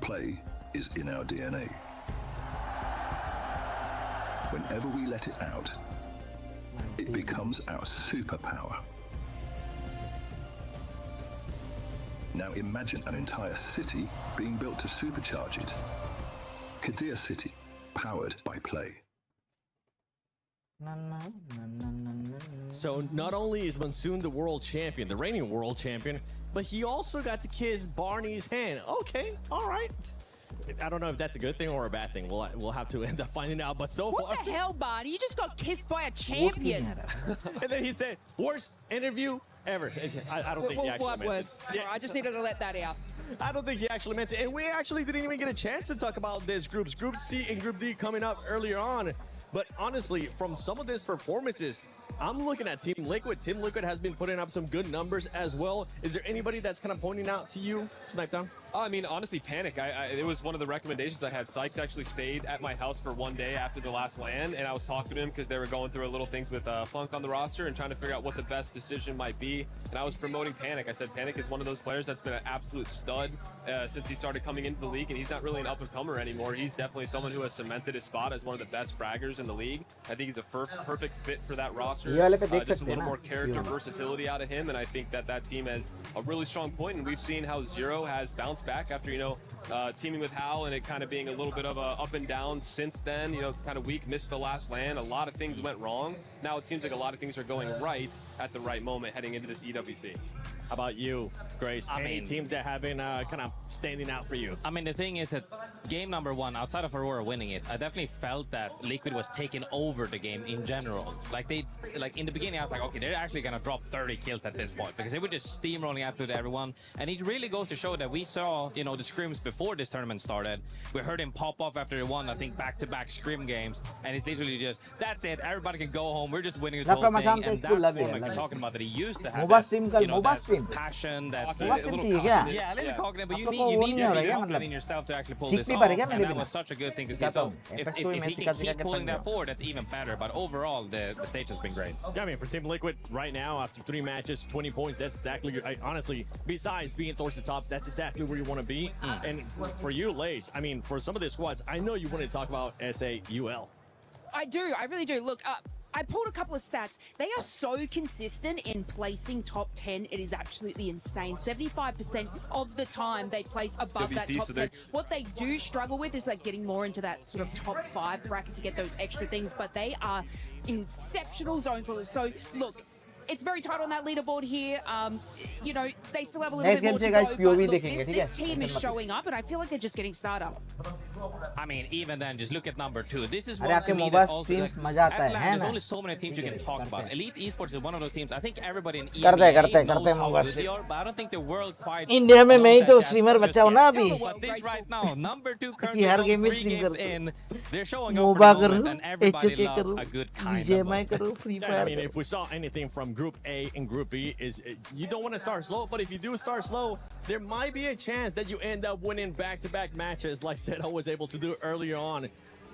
Play is in our DNA. Whenever we let it out, it becomes our superpower. Now imagine an entire city being built to supercharge it. Kadir City, powered by Play. So not only is Monsoon the world champion, the reigning world champion, but he also got to kiss Barney's hand. Okay, all right. I don't know if that's a good thing or a bad thing. We'll have to end up finding out. But so what far, the hell, Barney? You just got kissed by a champion. And then he said, "Worst interview ever." I don't think he actually meant words. it. Sorry, I just needed to let that out. I don't think he actually meant it. And we actually didn't even get a chance to talk about this groups. Group C and Group D coming up earlier on. But honestly, from some of these performances, I'm looking at Team Liquid. Team Liquid has been putting up some good numbers as well. Is there anybody that's kind of pointing out to you, Snipedown? I mean, honestly, Panic. It was one of the recommendations I had. Sykes actually stayed at my house for one day after the last LAN, and I was talking to him because they were going through a little things with Flunk on the roster and trying to figure out what the best decision might be. And I was promoting Panic. I said Panic is one of those players that's been an absolute stud since he started coming into the league, and he's not really an up-and-comer anymore. He's definitely someone who has cemented his spot as one of the best fraggers in the league. I think he's a perfect fit for that roster. Just a little more character versatility out of him, and I think that team has a really strong point, and we've seen how Zero has bounced back after, teaming with Hal and it kind of being a little bit of a up and down since then, kind of weak, missed the last LAN. A lot of things went wrong. Now it seems like a lot of things are going right at the right moment heading into this EWC. How about you, Grace? Any teams that have been kind of standing out for you? I mean, the thing is that game number 1, outside of Aurora winning it, I definitely felt that Liquid was taking over the game in general. Like in the beginning, I was like, okay, they're actually gonna drop 30 kills at this point because they were just steamrolling absolutely everyone. And it really goes to show that we saw, the scrims before this tournament started. We heard him pop off after they won, I think, back-to-back scrim games, and it's literally just, that's it. Everybody can go home. We're just winning this whole thing. And that form, like you're talking about, that he used to have. That passion, that's a little confidence. Yeah, a little confidence, but you need confidence in yourself to actually pull this off, and that was such a good thing to see. So if he can keep pulling that forward, that's even better. But overall, the stage has been great. Yeah, I mean, for Team Liquid right now, after 3 matches, 20 points, that's exactly, honestly, besides being towards the top, that's exactly where you want to be. And for you, Lace, I mean, for some of the squads, I know you want to talk about SAUL. I do, I really do. Look, I pulled a couple of stats. They are so consistent in placing top 10. It is absolutely insane. 75% of the time they place above that EWC, top so 10. What they do struggle with is like getting more into that sort of top 5 bracket to get those extra things, but they are exceptional zone pullers. So look, it's very tight on that leaderboard here. You know, they still have a little bit more to go, but look, this team is showing up, and I feel like they're just getting started. I mean, even then, just look at number 2. This is अरे one आपके to me mobile that also, streams like, मजा आता है Atlanta, there's ना? only so many teams you can talk about. Elite Esports is one of those teams. I think everybody in करते हैं EMEA knows how mobile good they stream. are, but I don't think the world quite India में मैं ही knows तो that streamer just बच्चा हूँ yet. ना अभी But this right now, number 2 कि currently हर on गेम में 3 स्ट्रीम games करता in. They're showing up for मोबा the moment, करूँ and everybody HK loves करूँ a good kind of BGMI one. करूँ Free Yeah, I Fire mean, if we saw anything from Group A and Group B, is you don't want to start slow, but if you do start slow, there might be a chance that you end up winning back-to-back matches, like Seto was able to do earlier on.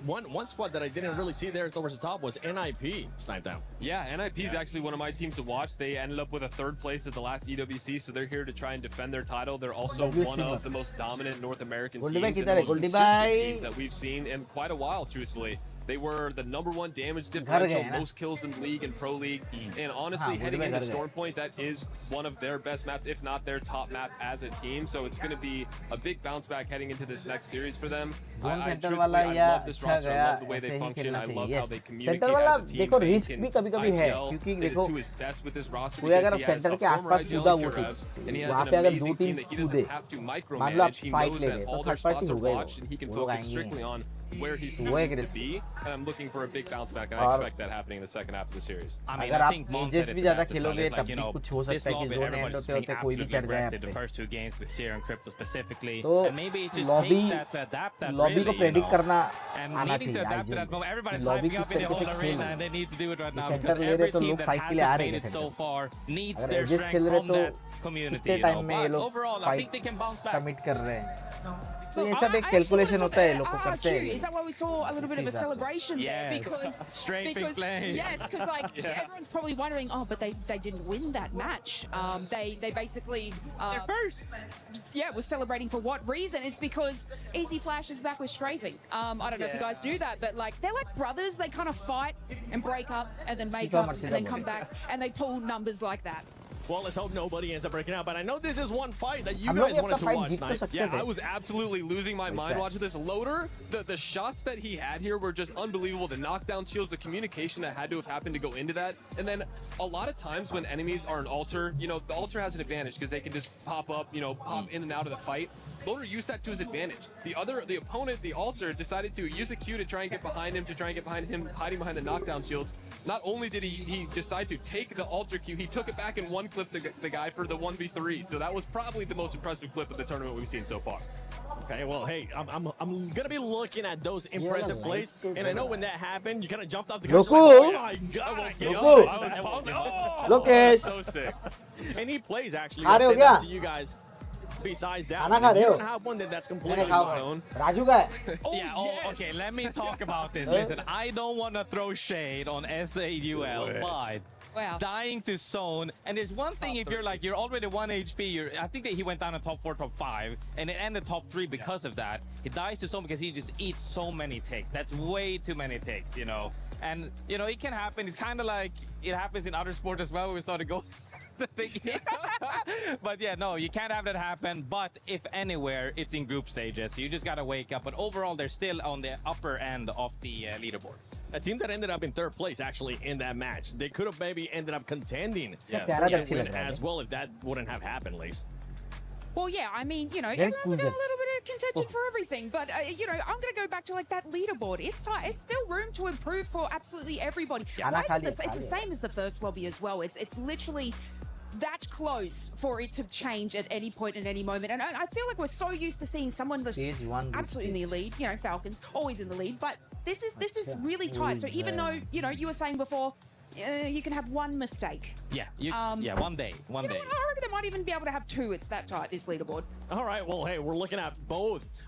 One squad that I didn't really see there towards the top was NIP sniped down. Yeah, NIP is actually one of my teams to watch. They ended up with a 3rd place at the last EWC, so they're here to try and defend their title. They're also one of the most dominant North American teams and the most consistent teams that we've seen in quite a while, truthfully. They were the #1 damage differential, most kills in the league and pro league. And honestly, heading into Storm Point, that is one of their best maps, if not their top map as a team. So it's going to be a big bounce back heading into this next series for them. I love this roster. I love the way they function. I love how they communicate as a team. देखो risk भी कभी-कभी है क्योंकि देखो कोई अगर centre के आसपास कूदा वो वहाँ पे अगर 2 टीम कूदे मान लो आप फाइट ले रहे तो थर्ड पार्टी हो गए वो लोग आएंगे where he's trying to be, and I'm looking for a big bounce back, and I expect that happening in the second half of the series. I mean, अगर I आप think Mom एजेस said it भी the ज्यादा best as well. खेलोगे It's तब like, you भी know, कुछ हो this सकता है कि lobby, जोन एंड everybody's होते being होते कोई भी absolutely चढ़ जाए aggressive आप the पे first 2 games with Seer and Crypto specifically, तो and maybe it just lobby takes that to adapt that lobby really, को you प्रेडिक्ट know. करना And आना needing to चाहिए adapt to that moment, everybody's lobby hyping किस up in the तरीके whole से arena, खेल and they need to do it right now centre because ले रहे every तो team लोग that फाइट के लिए आ hasn't रहे made it हैं so far needs अगर their एजेस strength खेल रहे from तो that community, कितने you know. टाइम में ये But लोग overall, I think they can bounce back. Commit कर रहे हैं तो Look, ये सब एक I कैलकुलेशन actually होता है went लोग to को the करते RQ. हैं Is that why we saw a little bit of a celebration there? Yes. Strafing play. Yes, because like everyone's probably wondering, oh, but they didn't win that match. They basically They're first. Yeah, was celebrating for what reason? It's because Easy Flash is back with strafing. I don't know if you guys knew that, but like they're like brothers. They kind of fight and break up and then make up and then come back and they pull numbers like that. Well, let's hope nobody ends up breaking out. But I know this is one fight that you हम लोग guys ये wanted अपना to fight watch जीत तो tonight. सकते Yeah, थे I was absolutely losing my mind watching this. Loader, the shots that he had here were just unbelievable. The knockdown shields, the communication that had to have happened to go into that. And then a lot of times when enemies are an altar, you know, the altar has an advantage because they can just pop up, you know, pop in and out of the fight. Loader used that to his advantage. The opponent, the altar, decided to use a Q to try and get behind him, hiding behind the knockdown shields. Not only did he decide to take the altar Q, he took it back and one clip the guy for the 1v3. So that was probably the most impressive clip of the tournament we've seen so far. Okay, well, hey, I'm gonna be looking at those impressive plays, and I know when that happened, you kind of jumped off the couch. Like, oh my God! I get Oh, Lokesh. so sick. Any plays actually uh that रहे हो stand क्या? out to you guys? Besides that, खाना one, खा if रहे you हो? don't have one, then that's मैंने completely खाओ fine. Raju का है Yeah, okay, let me talk about this. Listen, I don't want to throw shade on SAUL, but Wow. dying to zone, and there's one thing if you're like, you're already 1 HP, I think that he went down in top 4, top 5, and it ended top 3 because of that. He dies to zone because he just eats so many ticks. That's way too many ticks, you know? And, you know, it can happen. It's kind of like it happens in other sports as well. We started going the thing. But yeah, no, you can't have that happen. But if anywhere, it's in group stages. So you just got to wake up. But overall, they're still on the upper end of the leaderboard. A team that ended up in 3rd place actually in that match. They could have maybe ended up contending प्यारा for दक्षिण win लग रहा है as well if that wouldn't have happened, Lace. Well, yeah, I mean, you know, Very everyone's cool got a guys. little bit of contention for everything, but, you know, I'm going to go back to, like, that leaderboard. It's tight. It's still room to improve for absolutely everybody. Why is it it's the same as the first lobby as well. It's literally that close for it to change at any point in any moment. And I feel like we're so used to seeing someone just absolutely in the lead, you know, Falcons, always in the lead, but this is really tight. So even though, you know, you were saying before, you can have one mistake. Yeah, yeah, one day. You know what? I reckon they might even be able to have 2. It's that tight, this leaderboard. All right, well, hey, we're looking at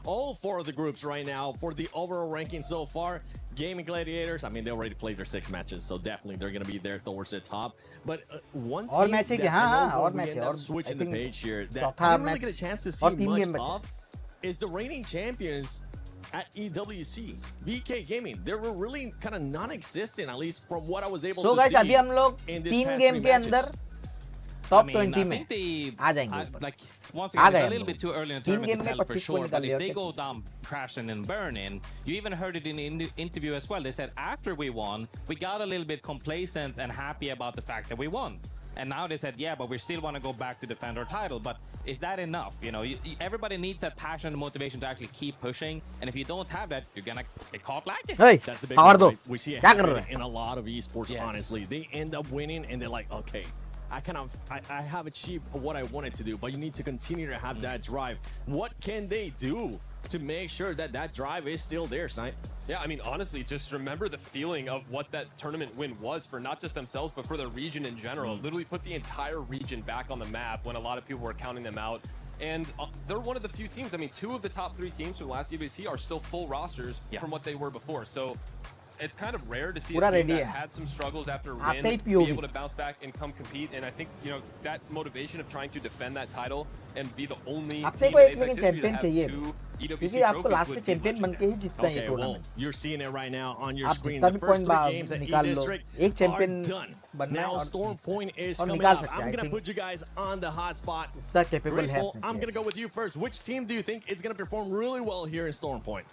all 4 of the groups right now for the overall ranking so far. Gaming Gladiators, I mean, they already played their 6 matches, so definitely they're going to be there towards the top. But one team match है that कि हाँ, I know और we match end है, up और switching I the think page here that चौथा I didn't really match get a chance to और see 3 much game बचे of is the reigning champions at EWC, VK Gaming, they were really kind of non-existent, at least from what I was able So to guys, see अभी हम लोग in this 3 past game 3 के matches. अंदर top 20 में आ जाएंगे ऊपर. Like once आ again, गए it's a हम little लोग. bit too early in the तीन tournament गेम to में tell for 25 sure. Point But निकाल if लिया they क्या? go down crashing and burning, you even heard it in the interview as well. They said after we won, we got a little bit complacent and happy about the fact that we won. And now they said, yeah, but we still want to go back to defend our title. But is that enough? You know, everybody needs that passion and motivation to actually keep pushing. And if you don't have that, you're gonna get caught lacking. Hey, That's the big power one, दो. right? We see it क्या कर happen रहे हैं? in a lot of esports, Yes. honestly. They end up winning and they're like, okay, I have achieved what I wanted to do, but you need to continue to have that drive. What can they do to make sure that that drive is still there, Snipe? Yeah, I mean, honestly, just remember the feeling of what that tournament win was for not just themselves, but for the region in general. Literally put the entire region back on the map when a lot of people were counting them out. And they're one of the few teams. I mean, 2 of the top 3 teams from the last EWC are still full rosters from what they were before. So it's kind of rare to see a team that had some struggles after a win be able to bounce back and come compete. And I think, you know, that motivation of trying to defend that title and be the only अपने team को in एक Apex लेकिन history to champion have चाहिए 2 EWC क्योंकि आपको last में trophies would be champion बन के ही जीतना है ये Okay, well, tournament. you're seeing it right now on your आप screen. जितना The भी first पॉइंट 3 games at निकाल लो, E-District एक are चैंपियन done. बनना है Now और Storm Point is और coming निकाल up. सकते हैं, I'm I going to think. put you guys on the hot spot. उतना capable है Graceful, अपने I'm going to players. go with you first. Which team do you think is going to perform really well here in Storm Point?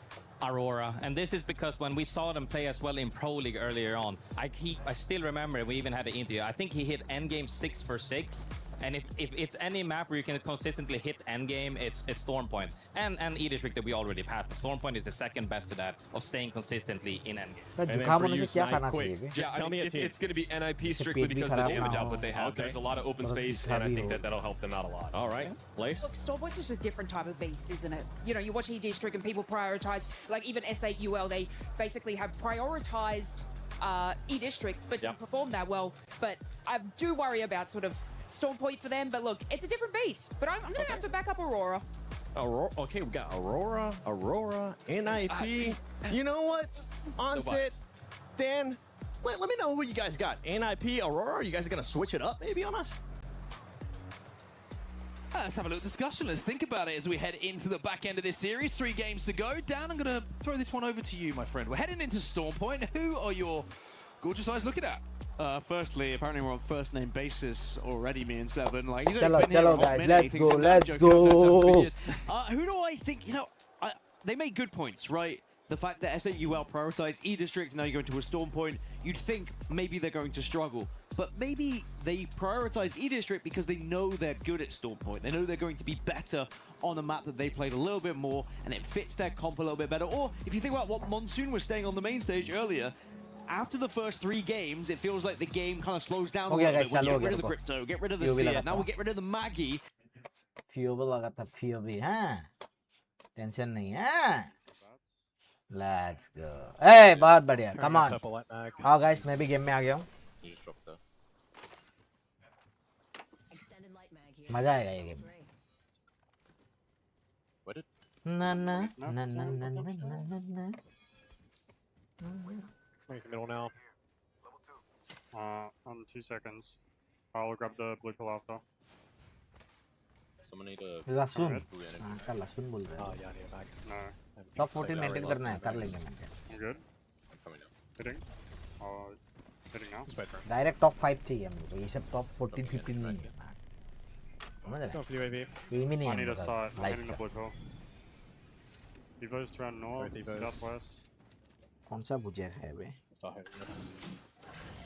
Aurora, and this is because when we saw them play as well in Pro League earlier on, I still remember we even had an interview. I think he hit endgame 6 for 6. And if it's any map where you can consistently hit endgame, it's Storm Point. And E-District that we already passed, but Storm Point is the second best to that of staying consistently in endgame. तो And then जुकाम for होने you, से क्या Snipe, खाना quick, चाहिए? just tell me a team. It's going to be NIP pet strictly भी because of the खराब damage ना output they have. Okay. There's a lot of open और space, दिखा and I भी think हो. that that'll help them out a lot. All right, Blaze. Look, Stormpoint's just a different type of beast, isn't it? You know, you watch E-District and people prioritize, like even S8UL, they basically have prioritized E-District, but didn't perform that well. But I do worry about sort of Storm Point for them. But look, it's a different beast. But I'm going to have to back up Aurora. Aurora. Okay, we got Aurora, NIP. You know what? Onset, Dan, let me know who you guys got. NIP, Aurora. You guys are going to switch it up maybe on us? Let's have a little discussion. Let's think about it as we head into the back end of this series. 3 games to go. Dan, I'm going to throw this one over to you, my friend. We're heading into Storm Point. Who are your gorgeous eyes looking at? Firstly, apparently we're on first name basis already, me and Seven. Like, he's Chalo, only been here a chalo, hot guys, minute. He let's thinks go, I'm let's joking. I've known Seven for go. years. Who do I think, you know, they made good points, right? The fact that S8UL prioritized E-District, now you're going to a Storm Point, you'd think maybe they're going to struggle. But maybe they prioritize E-District because they know they're good at Storm Point. They know they're going to be better on a map that they played a little bit more, and it fits their comp a little bit better. Or if you think about what Monsoon was saying on the main stage earlier, after the first 3 games, it feels like the game kind of slows down a little bit. When you get rid of the Crypto, get rid of the Seer, now we'll get rid of the Maggie. फ्यूबल लगा था फ्यूबी हाँ tension नहीं है let's go ए बहुत बढ़िया come on हाँ guys मैं भी गेम में आ गया हूँ मजा आएगा ये गेम ना ना ना ना ना ना ना ना Make the middle now. On 2 seconds. I'll grab the blue pill after. Someone need a लहसुन हाँ का लहसुन बोल रहे हैं No. टॉप 14 मेंटेन करना है कर लेंगे मैं I'm good. Hitting. Hitting now. Direct top 5 चाहिए हम लोग ये सब टॉप 14 15 नहीं है समझ रहे Go for the UAV. ये भी नहीं I है need a मतलब sight. I'm life hitting the blue pill. Evo's to around north, southwest. कौन सा भुजिया खाए बे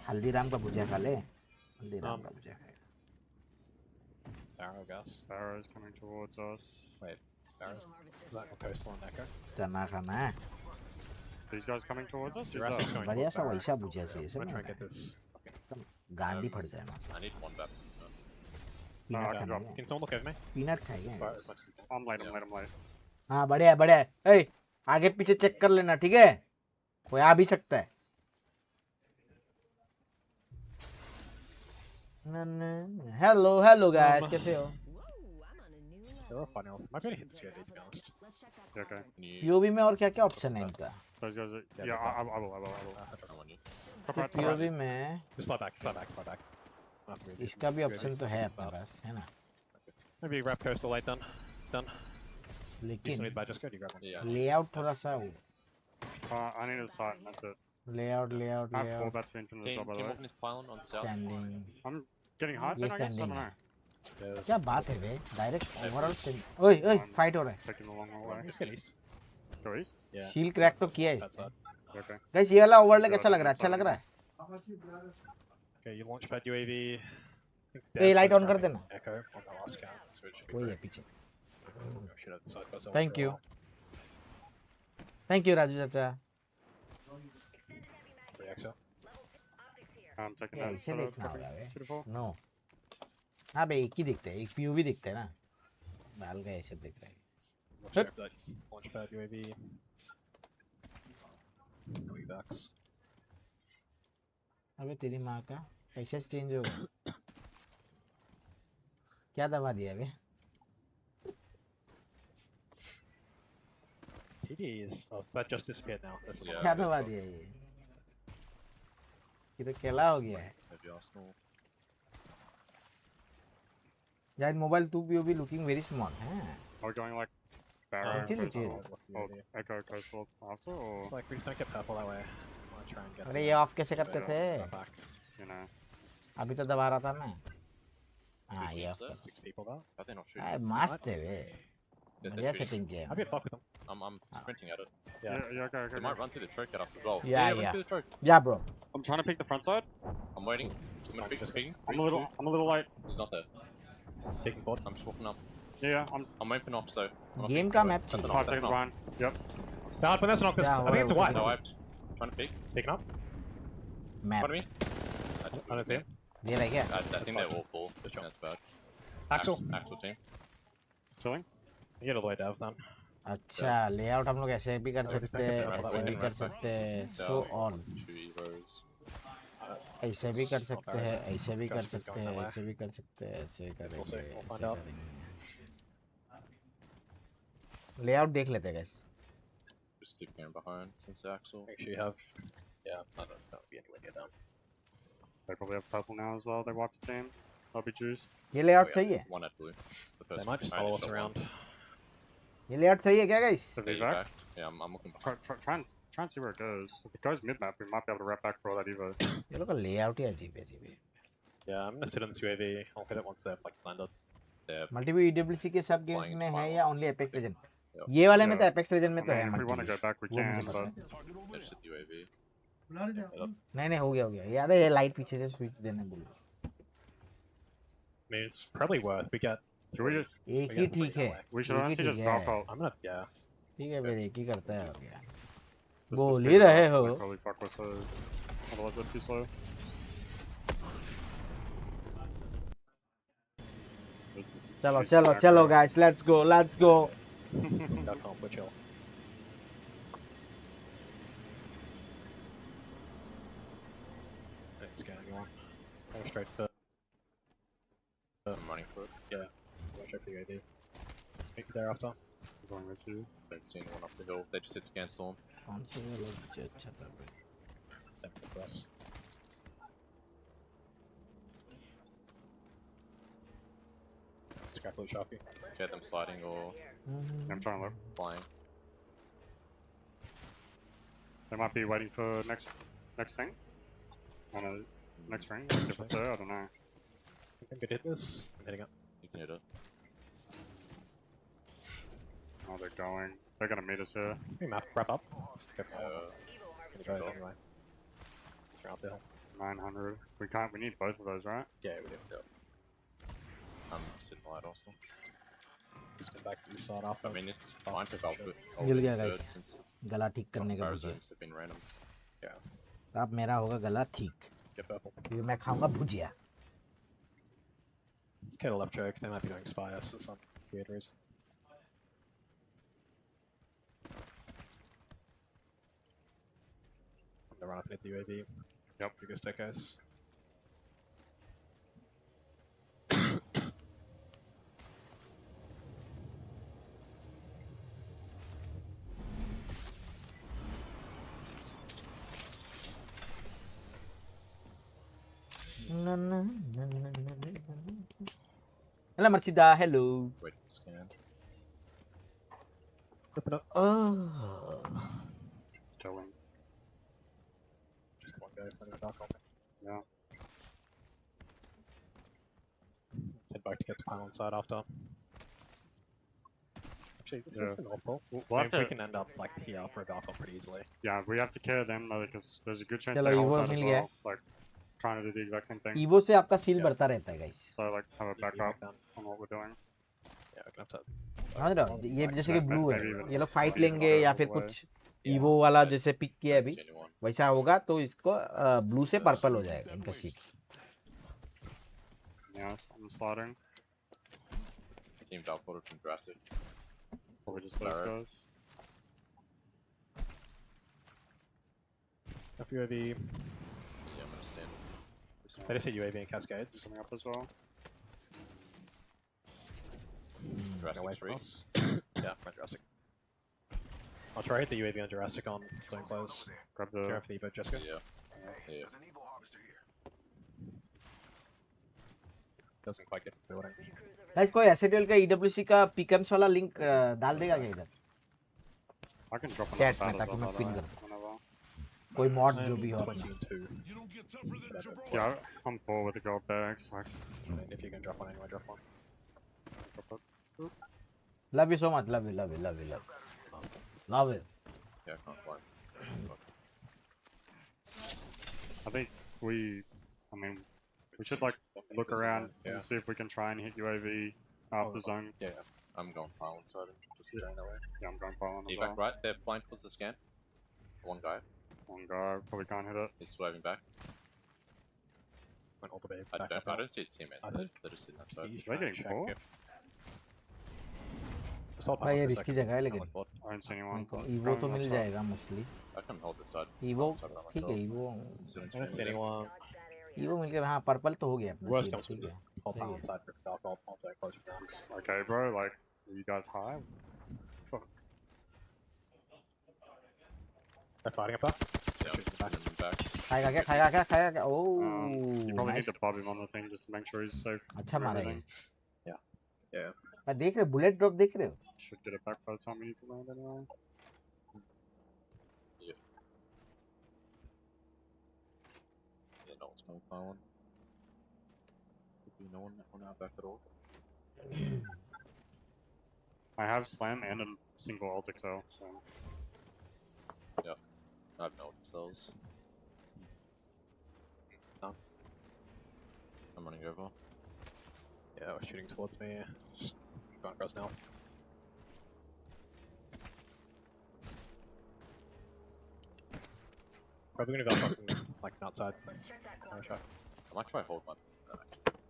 हल्दीराम का भुजिया खा ले हल्दीराम का भुजिया खाए Barrow, Gus. Barrow's coming towards us. Wait, Barrow's? Is that a coastal on Echo? चना खाना है These guys coming towards us? बढ़िया सा वैसा भुजिया चाहिए I'm सब gonna try and get this. Okay. गांडी फट जाए ना I need 1 weapon. Peanut I can खाना drop. है Can someone look over me? Peanut खाएंगे I'm late. हाँ बढ़िया बढ़िया ए आगे पीछे चेक कर लेना ठीक है कोई आ भी सकता है हेलो हेलो गाइस कैसे हो They're all funny. Might be able to hit the CID, to be honest. Yeah, okay. POV में और क्या क्या ऑप्शन है इनका Those guys are... Yeah, I will. Top right. POV में Just slide back. इसका भी ऑप्शन तो है अपने पास है ना Maybe wrap coastal late done. You लेकिन still need badges, go, do you grab one? Yeah. layout थोड़ा सा वो I need a sight, that's it. layout I have 4 layout bets for infinite as well, by the Team way. opening pylon on south. standing I'm getting hyped ये then, I guess, I standing don't है know. क्या बात है बे direct overall standing ओए ओए fight हो रहा है Taking the long way. Just get east. Go east? Yeah. Shield crack तो किया है That's इसने that. Okay. गाइस ये वाला ओवरले कैसा लग रहा है अच्छा लग रहा है Okay, you launch pad UAV. A light on कर देना Echo on the last scan, so it should be वही है great. पीछे Should have the side by side thank for a you while. Thank you Raju चाचा 3XL. I'm taking ये that. ऐसे देखना होगा बे 2 to 4. नो हाँ बे एक ही दिखता है एक पीओवी दिखता है ना बाल का ऐसे दिख रहा है Watch out for that launch pad UAV. Backs. अबे तेरी माँ का कैसे चेंज होगा क्या दबा दिया बे TD is. Oh, that just disappeared now. That's the क्या दबा दिया ये तो केला हो गया है Maybe Arsenal. यार मोबाइल तू पीओवी लुकिंग वेरी स्मॉल हैं Are we going like Barrow, Chill, coastal, chill. or Echo, coastal after, or? It's like we just don't get purple that way. I want to try and get. अरे ये of कैसे करते थे Back. You know. अभी तो दबा रहा था मैं हाँ ये of 6 people though. Are they not shooting? कर मस्त है बे They're बढ़िया shooting. सेटिंग किया है I'd be fuck with them. I'm sprinting at it. Yeah, yeah, go, They go, might go. run through the choke at us as well. Yeah, run yeah. through the choke. Yeah, bro. I'm trying to pick the front side. I'm waiting. I'm gonna pick this picking. I'm a little late. He's not there. Taking board. I'm swapping up. Yeah, I'm I'm waiting ops though. I'm not game picking. का map 5 चाहिए seconds behind. Yep. Start for this knock this. Yeah, I think it's a white. No wiped. Trying to pick. Picking up. Map Pardon me? I don't see him. दे रहा है क्या I think they're all full. That's bad. Axel. Actual team. Chilling. You get all the way down then. अच्छा layout हम लोग ऐसे भी कर सकते हैं ऐसे भी कर सकते हैं सो ऑन 2 Evos. ऐसे भी कर सकते हैं ऐसे भी कर सकते हैं ऐसे भी कर सकते हैं ऐसे करेंगे ऐसे करेंगे लेआउट देख लेते हैं guys Just keep going behind since the Axel. Make sure you have. Yeah, I don't be anywhere near them. They probably have purple now as well. They wiped the team. I'll be juiced. ये layout सही है One at blue. The They first might just follow us around. ये layout सही है क्या guys So Yeah, evac. yeah, I'm looking Try, behind. try and see where it goes. If it goes mid map, we might be able to wrap back for all that evo. ये लोग का layout ही अजीब है Yeah, I'm gonna sit in this UAV. I'll get it once they're like landed. They're मल्टीपी EWC के सब games Flying में है final. या ओनली एपेक्स रीजन Yep. ये वाले में Yeah. तो एपेक्स रीजन में I तो है mean, if we want to go back, we वो can, मुझे पता but है they just hit UAV. नहीं नहीं हो गया यार ये लाइट पीछे से स्विच देने बोलो I mean, it's probably worth. We get. should we just? एक ही ठीक है We should एक ही honestly ठीक just है drop out. I'm gonna. Yeah. ठीक है फिर एक ही करता है हो गया Just to बोल speed ही it रहे up. हो They probably fuck with us. Otherwise, they're too slow. This is चलो juicy चलो back चलो there. Guys let's go That can't put chill. It's going on. Go straight for. I'm running for it. Yeah. Go straight for the UAV. Meet you there after. Going with you. Don't see anyone up the hill. They just hit scan storm. कौन से ये लोग अच्छा था भाई Then for us. Scrap loot sharpie. Get them sliding or I'm trying to look. flying. They might be waiting for next thing. On a next ring. If it's there, I don't know. I think we did this. I'm hitting up. You can hit it. Oh, they're going. They're gonna meet us here. We map wrap up. Go for it. Uh, Gonna try it anyway. Around the hill. 900. We can't. We need both of those, right? Yeah, we do. Yep. I'm sitting light also. Just get back to the side after. I mean, it's fine to go with. Gill गया guys गला ठीक करने का मुझे Comparisons have been random. Yeah. अब मेरा होगा गला ठीक Get purple. क्योंकि मैं खाऊंगा भुजिया Let's get a left choke. They might be doing spy us for some weird reason. I'm gonna run up and hit the UAV. Yep, biggest echoes. Hello Marcida, hello. Wait, scan. Open up. Killing. Just one guy running a dark altar. Yeah. Let's head back to get the panel inside after. Actually, this Yeah. is an awful. We'll I have mean, we to- can end up like here for a dark altar pretty easily. Yeah, we have to care them though, because there's a good chance चलो, they Evo hold that as मिल गया well. Like trying to do the exact same thing. Evo से आपका seal बढ़ता रहता है guys. So like have a backup on what we're doing. Yeah, we're gonna have to. समझ रहे हो? ये जैसे कि blue है, maybe ये लोग fight maybe लेंगे या फिर away. कुछ Evo वाला जैसे pick किया अभी वैसा होगा तो इसको blue से purple हो जाएगा इनका seal. Yes, I'm sliding. Team dark order from Jurassic. Probably just those guys. If UAV. Yeah, I'm gonna stand. They just hit UAV and Cascades. Coming up as well. Jurassic free. Yeah, front Jurassic. I'll try hit the UAV on Jurassic on zone close. Grab the. Care for the Evo, Jessica. Yeah. Yeah. Doesn't quite get to the building. Guys कोई एसएडीएल का EWC का पिकम्स वाला link डाल देगा क्या इधर I can drop chat में ताकि मैं पिन कर कोई मॉड जो भी हो Yeah, I'm full with the gold bags. Like, if you can drop one anyway, drop one. Love you so much love you love you Yeah, I can't climb. I think I mean, we should like look around and see if we can try and hit UAV after zone. Yeah, I'm going pile inside and just staying that way. Yeah, I'm going pile on as Back well. right, they're blind towards the scan. One guy. One guy, probably can't hit it. He's swerving back. Went all the way I back don't, up. I don't see his teammates. They're just sitting outside. They're getting caught. भाई ये risky जगह है लेकिन I don't see anyone. Evo तो मिल जाएगा mostly I can hold this side. ईवो ठीक है ईवो I don't see anyone. ईवो मिल गया हाँ पर्पल तो हो गया अपना Worst सीन, comes to ठीक just है hold down inside for dark alt. I'll take close down. Okay, bro. Like, are you guys high? They're fighting up there. Back. खाएगा क्या ओह You probably need nice to bob him on the thing just to make sure he's safe. अच्छा for मारा ये everything. Yeah. मैं देख रहे bullet drop देख रहे हो Should get it back by the time we need to land anyway. Yeah, no one's coming by one. Could be no one on our back at all. I have slam and a single ult excel, so Yeah. I have no themselves. No. I'm running over. Yeah, we're shooting towards me. Just going across now. Probably gonna go fucking like outside. No shot. I might try hold my.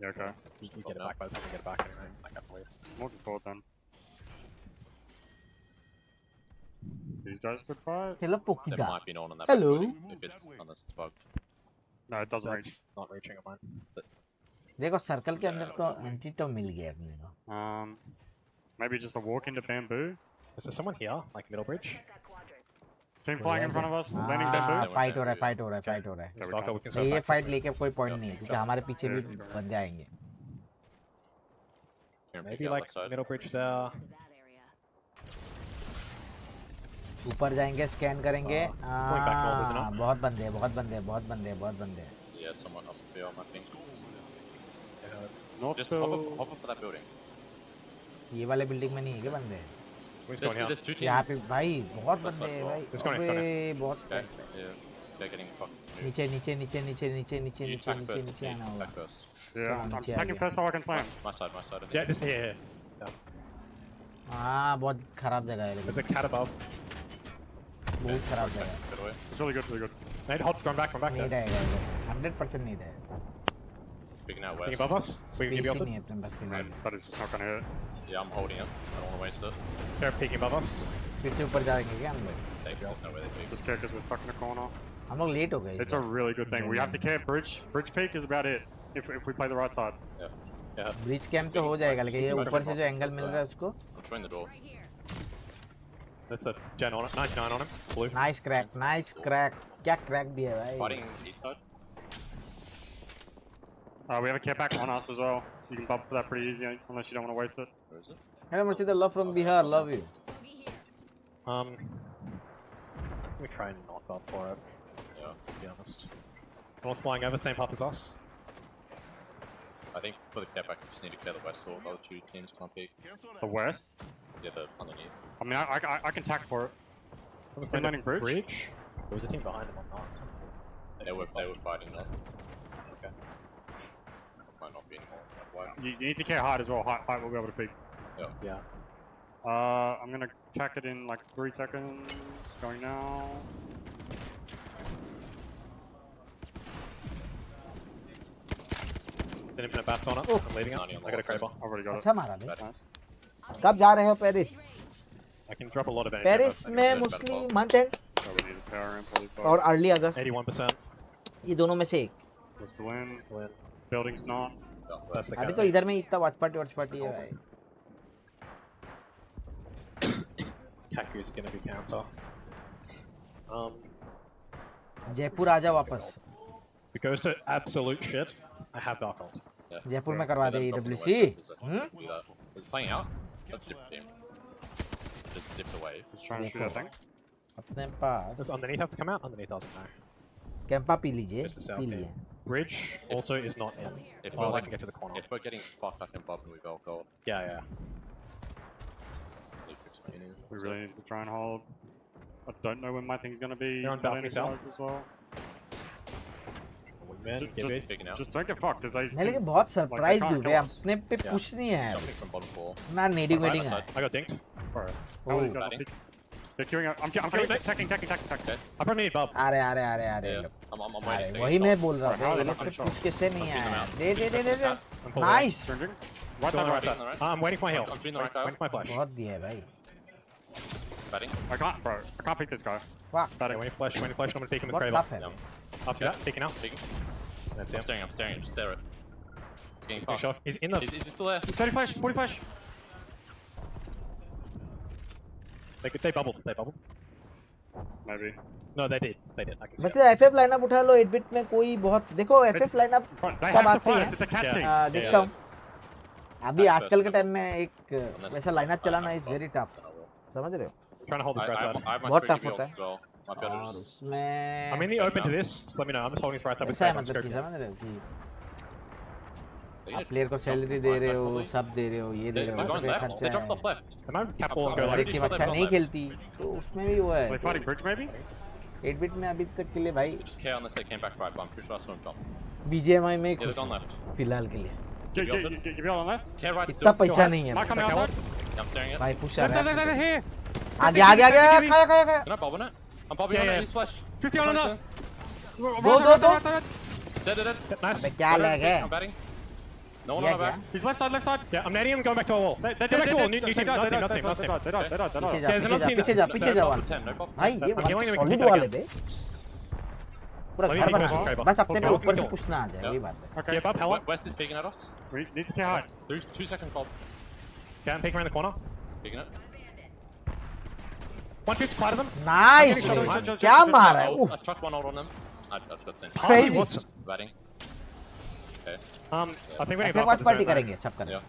yeah, okay. You get it back by the time you get it back anyway. I can't believe. I'm looking forward then. These guys could fight. Hello There Pokida might be no one on that. Hello. back building, if it's unless it's bugged. No, it doesn't reach. That's not reaching of mine. देखो circle के अंदर तो एंटीटो मिल गया अपने को Maybe just a walk into bamboo. Is there someone here, like middle bridge? Team flying in front of us, landing bamboo. Fight हो रहा है ये फाइट लेके कोई पॉइंट नहीं है क्योंकि हमारे पीछे भी बंदे आएंगे Maybe like middle bridge there. ऊपर जाएंगे स्कैन करेंगे बहुत बंदे Yeah, someone up there, I think. North Just field. hop up for that building. ये वाले बिल्डिंग में नहीं है क्या बंदे There's two teams. यहाँ पे भाई बहुत बंदे हैं भाई अबे बहुत Okay, yeah, they're getting fucked. नीचे आना होगा Back first. Yeah, I'm just taking first all I can slam. My side, I think. Yeah, just here. हाँ बहुत खराब जगह है There's लेकिन a cat above. बहुत खराब जगह है Good away. It's really good, really good. Nate, hold, run back नहीं there. रहेगा 100% नहीं रहेगा Picking out Thing west. above us. We can give you spacing नहीं ulted. है अपने पास के लिए And that is just not gonna hit. Yeah, I'm holding it. I don't want to waste it. They're peeking above us. फिर से ऊपर जाएंगे क्या हम लोग There's no way they pick. Just care because we're stuck in the corner. हम लोग late हो गए It's a really good thing. We have to care. Bridge peak is about it. If we play the right side. Yeah. Bridge camp तो हो जाएगा लेकिन ये ऊपर से जो एंगल मिल रहा है उसको I'm trying the door. That's a gen on it. 99 on him. Blue. Nice crack क्या क्रैक दिया है भाई Fighting east side. We have a care pack on us as well. You can bump that pretty easy unless you don't want to waste it. Where is it? Hello Mercedes love from Bihar love you We try and knock up for it. Yeah, to be honest. One's flying over, same path as us. I think for the cap, I just need to clear the west door. The other two teams can't peek. The west? Yeah, the underneath. I mean, I can tack for it. Was Team landing bridge? There was a team behind him or not? They were fighting not. Okay. Might not be anymore. Why? You need to care hard as well. Height will be able to peek. Yeah. I'm gonna tack it in like 3 seconds. Going now. It's an infinite bats on it. I'm leaving it. I got a Kraber. Already got अच्छा मारा बे. कब जा रहे हो Paris? I can drop a lot of energy. Paris में mostly month end और early August. 81%. ये दोनों में से एक. Was to win. Building's not. अभी तो इधर में इतना watch party है भाई. Kaku's gonna be counter. Jaipur आजा वापस. If it goes to absolute shit, I have Dark Ult. Jaipur में करवा दे EWC. Is playing out? That's a different team. Just zipped away. Just trying to shoot that thing. अपने पास. Does underneath have to come out? Underneath doesn't know. Campa P लीजिए. P लिए. Bridge also is not in. If I can get to the corner. If we're getting fucked, I can bob and we go gold. Yeah. We really need to try and hold. I don't know when my thing's gonna be. They're on balcony south as well. Just don't get fucked, because they. मैं लेकिन बहुत surprise हूँ रे अपने पे push नहीं है ना नेडिंग वेडिंग है. I got dinked. They're queuing up. I'm tacking. I probably need Bob. अरे I'm waiting. वही मैं बोल रहा था. ये लोग पे पुश कैसे नहीं है. दे. Nice. Right side. I'm waiting for my heal. I'm doing the right guy. Waiting for my flash. बहुत दिया है भाई. Batting. I can't pick this guy. Fuck. Batting. Waiting flash. I'm gonna peek him with बहुत Kraber. tough है. After that, peeking out. That's I'm it. staring. Just stare it. It's getting Big shot. He's in the. Is he still there? 30 flash. 40 flash. They bubbled. Maybe. No, they did. I can see. वैसे FF lineup उठा लो 8 bit में कोई बहुत देखो FF lineup कब आती है. देखता हूँ. अभी आजकल के टाइम में एक वैसा लाइनअप चलाना इज वेरी टफ. समझ रहे हो? Trying to hold this right side. बहुत टफ होता है. और उसमें I'm in the open to this. Just let me know. I'm just holding this right side with ऐसा है Kraber. मतलब कि समझ रहे हो कि आप प्लेयर को सैलरी दे रहे हो, सब दे रहे हो, ये दे रहे हो, उसपे खर्चा है. हर एक टीम अच्छा नहीं खेलती तो उसमें भी वो है. 8 बिट में अभी तक के लिए भाई BGMI में खुश फिलहाल के लिए. इतना पैसा नहीं है भाई. पुश आ रहा है. आगे खाया. Can I bob on it? I'm bobbing on it. He's flash. 50 on that. दो. Nice. अबे क्या लैग है? I'm batting. No one on my back. He's left side. Yeah, I'm netting him. Going back to our wall. Go back to our wall. New team. Nothing. पीछे जा भाई. ये solid वाले बे पूरा घर बना. बस अपने पे ऊपर से पुश ना आ जाए. यही बात है. Okay, Bob, hell up. West is peeking at us. We need to get high. 2 seconds, Bob. Okay, I'm peeking around the corner. Peeking it. 150 cloud of them. Nice. क्या मारा है? I chucked one out on them. I just got sent. Crazy. Batting. Okay. I think we need FF watch party करेंगे सब करेंगे.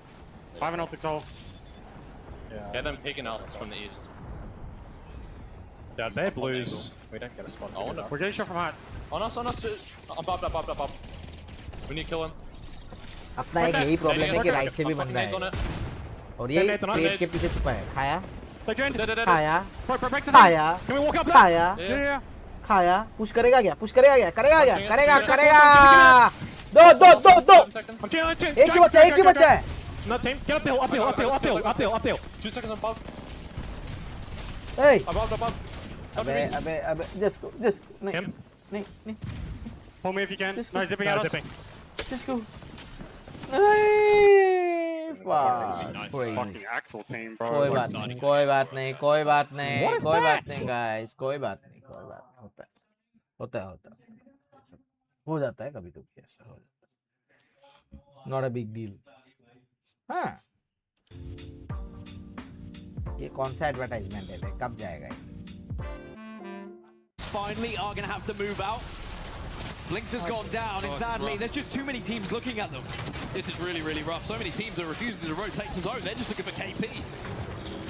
5 and 6 all. Yeah, them peeking us from the east. Yeah, they're blues. We don't get a spot. We're getting shot from height. On us. I'm bobbed up. We need to kill him. अपना एक यही problem है कि right से भी बंदा है और ये पेड़ के पीछे छुपा है. खाया. पुश करेगा क्या? करेगा. दो. एक ही बच्चा है. No team. Get uphill. 2 seconds above. Hey. Above. अबे just go. नहीं. Pull me if you can. No, zipping out us. Just go. नहीं. Fucking Axel team, bro. कोई बात नहीं guys. कोई बात नहीं. होता है. हो जाता है कभी ऐसा हो जाता है. Not a big deal. हाँ. ये कौन सा एडवर्टाइजमेंट है? कब जाएगा ये? Finally are going to have to move out. Blinks has gone down, and sadly, there's just too many teams looking at them. This is really rough. So many teams are refusing to rotate to zone. They're just looking for KP.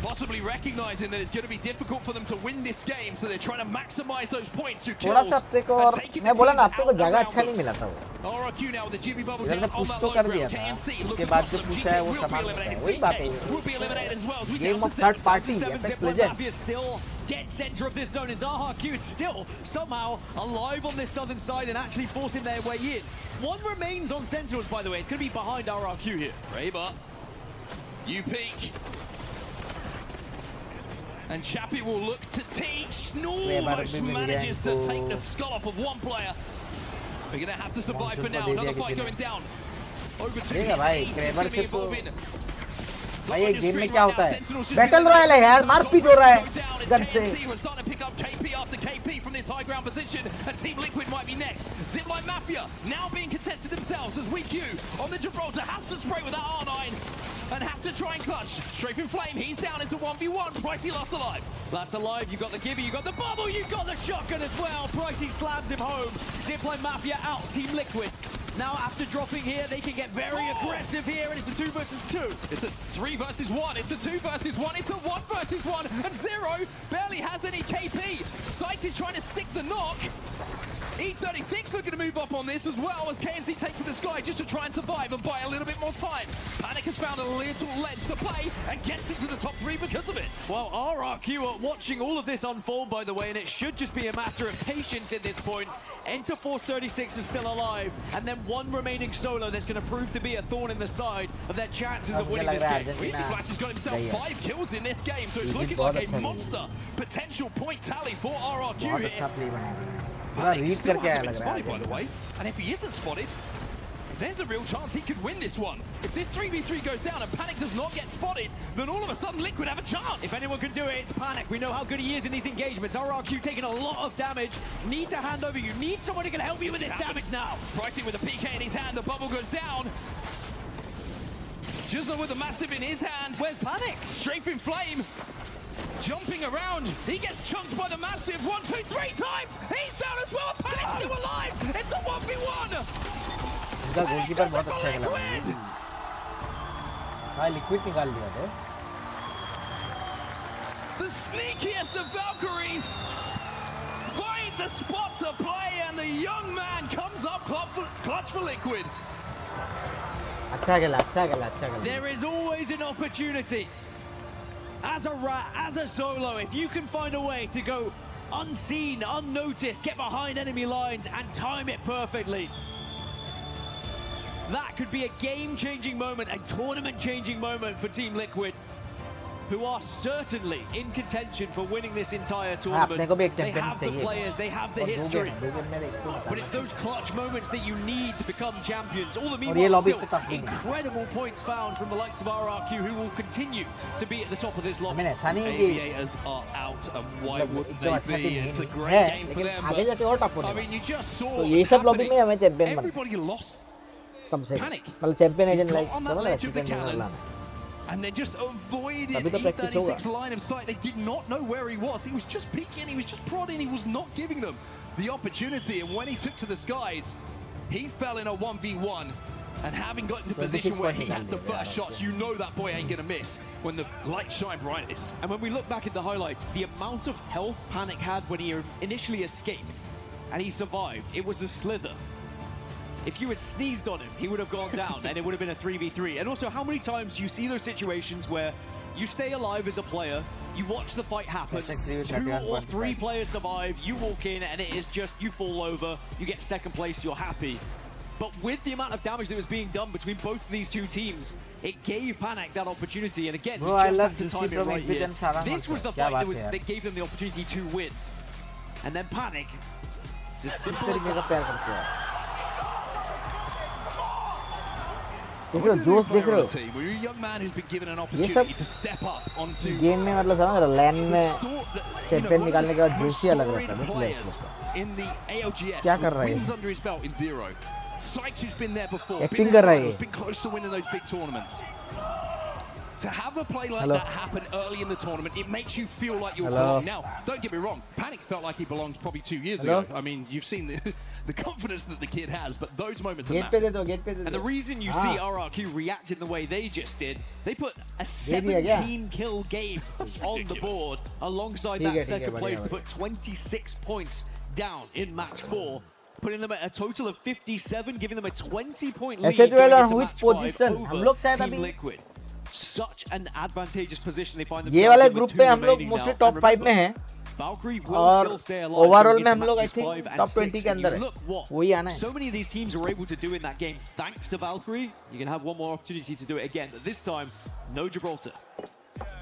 possibly recognizing that it's going to be difficult for them to win this game, so they're trying to maximize those points through थोड़ा kills. सा अपने को और मैं बोला ना अपने को जगह अच्छा नहीं मिला था वो RRQ now with the GB bubble इधर down ने on पुश that तो low कर ground. दिया था KNC उसके looking बाद across जो them. पूछा है वो GK will be संभाल लेता है eliminated. वही बात है BK will be eliminated as well as we game down of to third 7. Party Seven apex Zipline legend Mafia still dead center of this zone as RRQ is still somehow alive on this southern side and actually forcing their way in. One remains on Sentinels, by the way. It's going to be behind RRQ here. Raybar, you peek. And Chappie will look to teach. Almost manages to take the skull off of one player. We're going to have to survive for now. Another fight going down. Over to East is going to be involving. भाई ये game में क्या होता है battle royal है यार मारपीट हो रहा है गन से KNC was starting to pick up KP after KP from this high ground position, and Team Liquid might be next. Zipline Mafia now being contested themselves as WeQ on the Gibraltar has to spray with that R9 and has to try and clutch. Strafing Flame, he's down into 1v1. Pricey lost alive. Last alive, you got the Gibby, you got the bubble, you got the shotgun as well. Pricey slams him home. Zipline Mafia out, Team Liquid. Now after dropping here, they can get very aggressive here, and it's a 2 versus 2. It's a 3 versus 1, it's a 2 versus 1, it's a 1 versus 1, and Zero barely has any KP. Sight is trying to stick the knock. E36 looking to move up on this as well as KNC takes to the sky just to try and survive and buy a little bit more time. Panic has found a little ledge to play and gets into the top 3 because of it. Well, RRQ are watching all of this unfold, by the way, and it should just be a matter of patience at this point. Enter Force 36 is still alive, and then one remaining solo that's going to prove to be a thorn in the side of their chances of winning this game. Easy Flash has got himself 5 kills in this game, so it's looking like a monster potential point tally for RRQ here. Panic still hasn't been spotted, by the way, and if he isn't spotted, there's a real chance he could win this one. If this 3v3 goes down and Panic does not get spotted, then all of a sudden Liquid have a chance. If anyone can do it, it's Panic. We know how good he is in these engagements. RRQ taking a lot of damage. Need to hand over. You need someone who can help you with this damage now. Pricing with a PK in his hand, the bubble goes down. Jizzler with a massive in his hand. Where's Panic? Strafing Flame. Jumping around, he gets chunked by the massive 1, 2, 3 times. He's down as well. Panic's still alive. It's a 1v1. इसका goalkeeper बहुत अच्छा खेला भाई liquid निकाल दिया तो The sneakiest of Valkyries finds a spot to play, and the young man comes up clutch for Liquid. अच्छा खेला There is always an opportunity. As a rat, as a solo, if you can find a way to go unseen, unnoticed, get behind enemy lines and time it perfectly, that could be a game-changing moment, a tournament-changing moment for Team Liquid, who are certainly in contention for winning this entire tournament. They have the players, they have the history, but it's those clutch moments that you need to become champions. All the meanwhile, still incredible points found from the likes of RRQ, who will continue to be at the top of this lobby. Aviators are out, and why wouldn't they be? It's a great game for them, but I mean, you just saw what's happening. Everybody lost. Panic got on that ledge of the cannon and then just avoided E36's line of sight. They did not know where he was. He was just peeking, he was just prodding, he was not giving them the opportunity. And when he took to the skies, he fell in a 1v1. And having got into position where he had the first shots, you know that boy ain't gonna miss when the lights shine brightest. And when we look back at the highlights, the amount of health Panic had when he initially escaped and he survived, it was a slither. If you had sneezed on him, he would have gone down and it would have been a 3v3. And also, how many times do you see those situations where you stay alive as a player, you watch the fight happen, 2 or 3 players survive, you walk in and it is just, you fall over, you get second place, you're happy. But with the amount of damage that was being done between both of these two teams, it gave Panic that opportunity. And again, you just had to time it right here. This was the fight that gave them the opportunity to win. And then Panic, it's as simple as that. देख रहे हो जोश देख रहे हो ये सब game में मतलब समझ रहे हो लैन में चैंपियन निकालने के बाद जोश ही अलग रहता है क्या कर रहा है एक्टिंग कर रहा है To have a play like that happen early in the tournament, it makes you feel like you belong. Now, don't get me wrong, Panic felt like he belonged probably 2 years ago. I mean, you've seen the confidence that the kid has, but those moments are massive. And the reason you see RRQ react in the way they just did, they put a 17-kill game on the board alongside that second place to put 26 points down in match 4. Putting them at a total of 57, giving them a 20-point lead going into match 5 over Team Liquid. Such an advantageous position they find themselves ये वाले in group with पे 2 हम लोग remaining mostly now. Top 5 में हैं Valkyrie will और still stay alive overall going में into हम लोग आई matches थिंक 5 and टॉप 6. 20 के अंदर है Look what वही आना है so many of these teams are able to do in that game thanks to Valkyrie. You're going to have one more opportunity to do it again, but this time, no Gibraltar.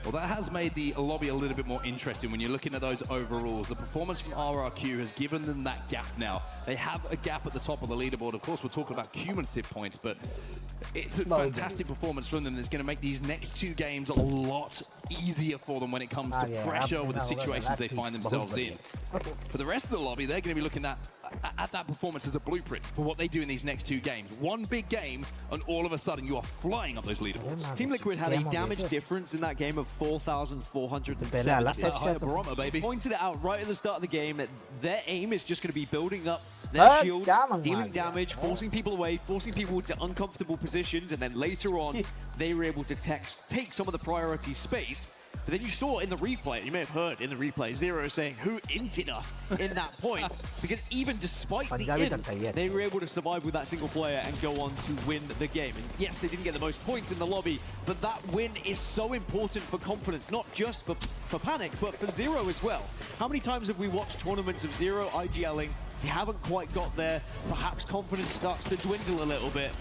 Well, that has made the lobby a little bit more interesting when you're looking at those overalls. The performance from RRQ has given them that gap now. They have a gap at the top of the leaderboard. Of course, we're talking about cumulative points, but it's a fantastic performance from them that's going to make these next 2 games a lot easier for them when it comes to pressure with the situations they find themselves in. For the rest of the lobby, they're going to be looking at that performance as a blueprint for what they do in these next 2 games. One big game, and all of a sudden you are flying up those leaderboards. Team Liquid had a damage difference in that game of 4,407. That's that higher barometer, baby. Pointed it out right at the start of the game that their aim is just going to be building up their shields, dealing damage, forcing people away, forcing people into uncomfortable positions, and then later on they were able to take some of the priority space. But then you saw in the replay, you may have heard in the replay, Zero saying, who inted us in that point? Because even despite the int, they were able to survive with that single player and go on to win the game. And yes, they didn't get the most points in the lobby, but that win is so important for confidence, not just for Panic, but for Zero as well. How many times have we watched tournaments of Zero IGLing? They haven't quite got there. Perhaps confidence starts to dwindle a little bit.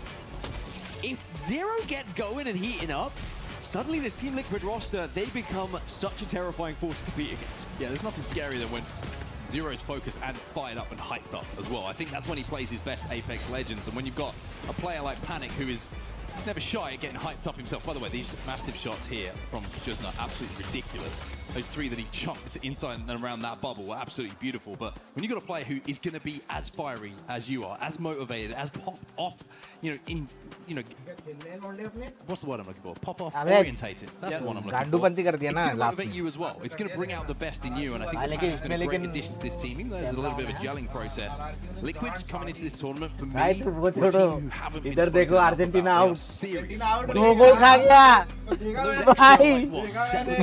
If Zero gets going and heating up, suddenly this Team Liquid roster, they become such a terrifying force to compete against. Yeah, there's nothing scarier than when Zero's focused and fired up and hyped up as well. I think that's when he plays his best Apex Legends, and when you've got a player like Panic who is never shy at getting hyped up himself. By the way, these massive shots here from Jusna, absolutely ridiculous. Those 3 that he chunked inside and around that bubble were absolutely beautiful. But when you've got a player who is going to be as fiery as you are, as motivated, as pop off, what's the word I'm looking for? Pop off orientated. That's the one I'm looking for. It's going to motivate you as well. It's going to bring out the best in you, and I think Panic's been a great addition to this team. Even though there's a little bit of a gelling process, Liquid coming into this tournament for me, a team who haven't been spoken about. They are serious.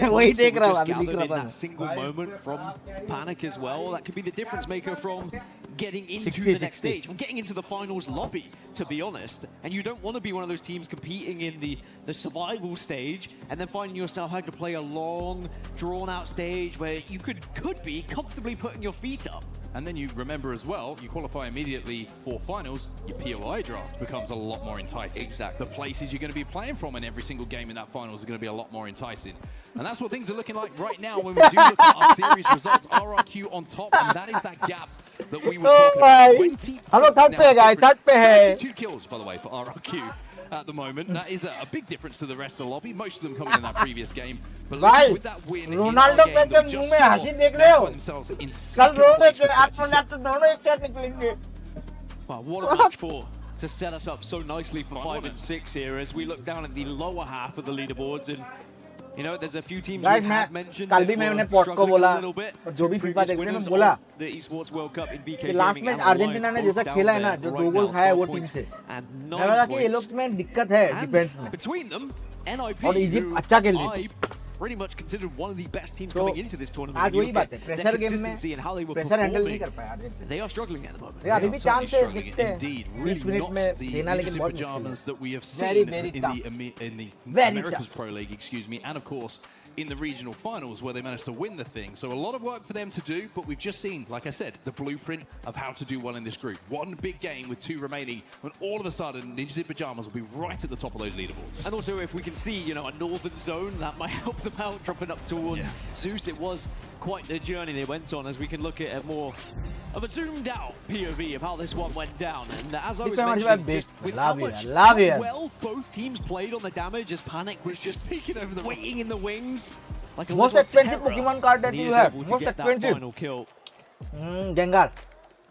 वही देख रहा हूँ अभी in that single moment from Panic as well. That could be the difference maker from getting into the next stage, from getting into the finals lobby, to be honest. And you don't want to be one of those teams competing in the survival stage and then finding yourself having to play a long, drawn-out stage where you could be comfortably putting your feet up. And then you remember as well, you qualify immediately for finals, your POI draft becomes a lot more enticing. Exactly. The places you're going to be playing from in every single game in that finals are going to be a lot more enticing. And that's what things are looking like right now when we do look at our series results. RRQ on top, and that is that gap that we were talking about. 22 kills, by the way, for RRQ at the moment. That is a big difference to the rest of the lobby. Most of them coming in that previous game. But with that win in our game that we just saw, they find themselves in second place with Wow, what a match 4 to set us up so nicely for 5 and 6 here as we look down at the lower half of the leaderboards. And you know, there's a few teams we have mentioned that were struggling a little bit. जो भी FIFA देखते हैं मैं बोला the Esports World Cup in VK कि last में Argentina ने जैसा खेला है ना जो 2 गोल खाया वो टीम से मैं लगा कि ये लोग में दिक्कत है डिफेंस में between them NIP और इजिप्ट अच्छा खेल रही थी pretty much considered one of the best teams coming into this tournament. आज वही बात है प्रेशर गेम में प्रेशर हैंडल नहीं कर पाया Argentina they are struggling at the moment. अभी भी चांस है दिखते हैं Indeed, 20 really मिनट not में the देना लेकिन बहुत pajamas that we have very, seen very in the Americas Pro League, excuse me, and of course in the regional finals where they managed to win the thing. So a lot of work for them to do, but we've just seen, like I said, the blueprint of how to do well in this group. One big game with 2 remaining, and all of a sudden, Ninjas in Pajamas will be right at the top of those leaderboards. And also, if we can see, you know, a northern zone, that might help them out, dropping up towards Zeus. It was quite the journey they went on, as we can look at a more of a zoomed out POV of how this one went down. And as I was mentioning, just with how much well both teams played on the damage, as Panic was just peeking over the waiting in the wings. Like a most expensive Pokemon card that you have. Most expensive. Gengar.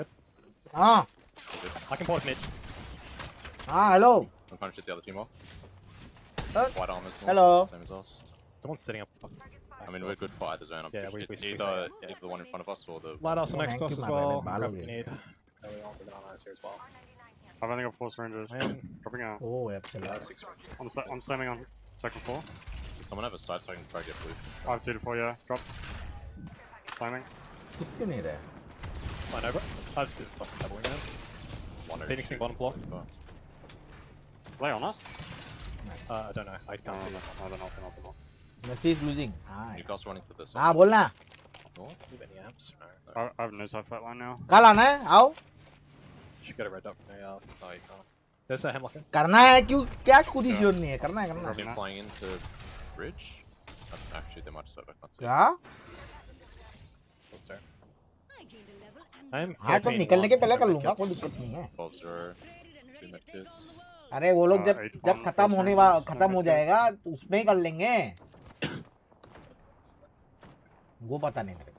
good. Ah. I can port mid. Ah, hello. I'm trying to shit the other team off. White armor's hello. Same as us. Someone's sitting up. I mean, we're good for either zone. Yeah, it's either the one in front of us or the... Light us next to us as well. I've only got 4 syringes. Dropping out. Oh, yeah. I'm standing on second floor. Does someone have a side so I can try to get blue? I have 2 to 4, yeah. Drop. Slamming. क्यों नहीं रहा? Line over. I just did fucking doubling now. Phoenixing bottom floor. Lay on us? I don't know. I can't see. I don't know. Messi is losing. Ah, Newcastle running to this. हाँ बोलना. Do you have any amps? I have no side flat line now. कल आना है? आओ. Should get a red dot from AL. No, you can't. There's a hemlock. करना है क्यों? क्या खुदी जोड़ नहीं है? करना है. Team flying into bridge. Actually, they might just have a cutscene. क्या? हाँ तो निकलने के पहले कर लूँगा कोई दिक्कत नहीं है. अरे वो लोग जब खत्म हो जाएगा तो उसमें ही कर लेंगे. वो पता नहीं मेरे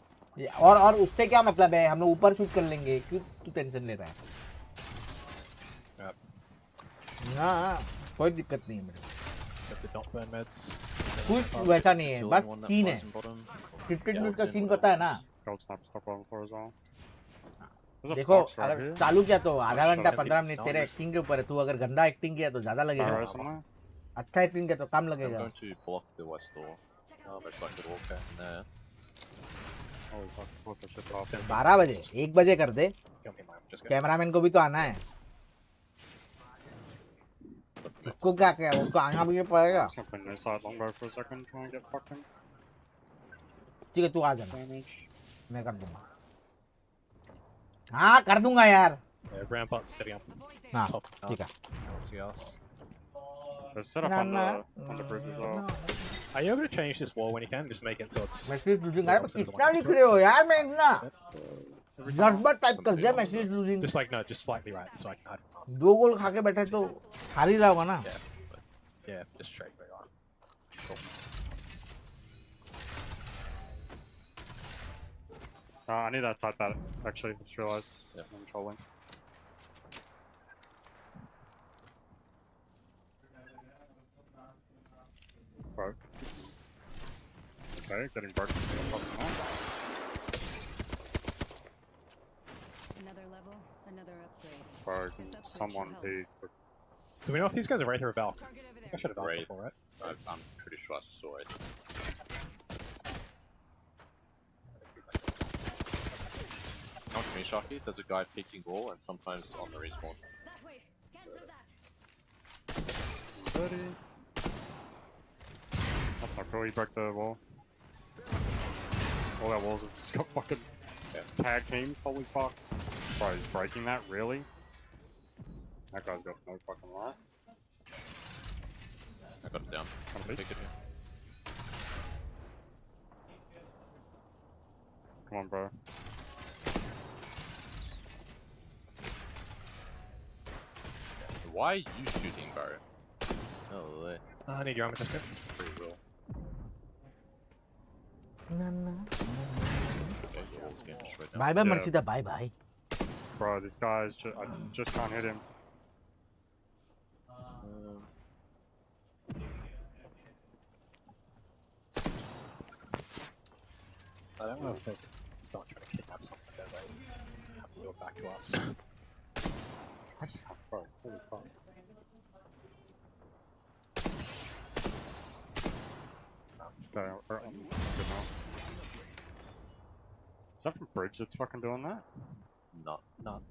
को. और उससे क्या मतलब है? हम लोग ऊपर शूट कर लेंगे. क्यों तू टेंशन ले रहा है? हाँ कोई दिक्कत नहीं है मेरे को. कुछ वैसा नहीं है. बस सीन है. 15 मिनट का सीन पता है ना. देखो अगर चालू किया तो आधा घंटा 15 मिनट तेरे एक्टिंग के ऊपर है. तू अगर गंदा एक्टिंग किया तो ज्यादा लगेगा. अच्छा एक्टिंग किया तो कम लगेगा. 12 बजे 1 बजे कर दे. कैमरामैन को भी तो आना है. उसको क्या क्या उसको आना भी पड़ेगा. ठीक है तू आ जाना. मैं कर दूंगा. हाँ कर दूंगा यार. हाँ ठीक है. Set up on the bridge as well. Are you able to change this wall when you can? Just make it so it's... message losing है. कितना लिख रहे हो यार? मैं इतना गड़बड़ टाइप कर दिया. Message losing. Just like no, just slightly right so I can hide. 2 गोल खा के बैठे तो खाली रहा होगा ना. Yeah, just straight where you are. Cool. I need that side bat actually. Just realized. Yeah, I'm trolling. Broke. Okay, getting broken across the map. Another level, another upgrade. Broke. Someone peeked. Do we know if these guys are Wraith or Valk? I should have Valk before, right? I'm pretty sure I saw it. Not me, Sharky. There's a guy peeking wall and sometimes on the respawn. That's not cool. He broke the wall. All that walls have just got fucking tag team. Holy fuck. Bro, he's breaking that? Really? That guy's got no fucking life. I got it down. I'm gonna pick it here. Come on, bro. Why are you shooting, bro? No way. I need your armor tester. Free will. Bye bye, Marcida. Bye bye. Bro, this guy's I just can't hit him. I don't know if they start trying to kidnap something that they have to go back to us. I just can't throw. Holy fuck. Okay, I'm good now. Is that from Bridge that's fucking doing that? No. None.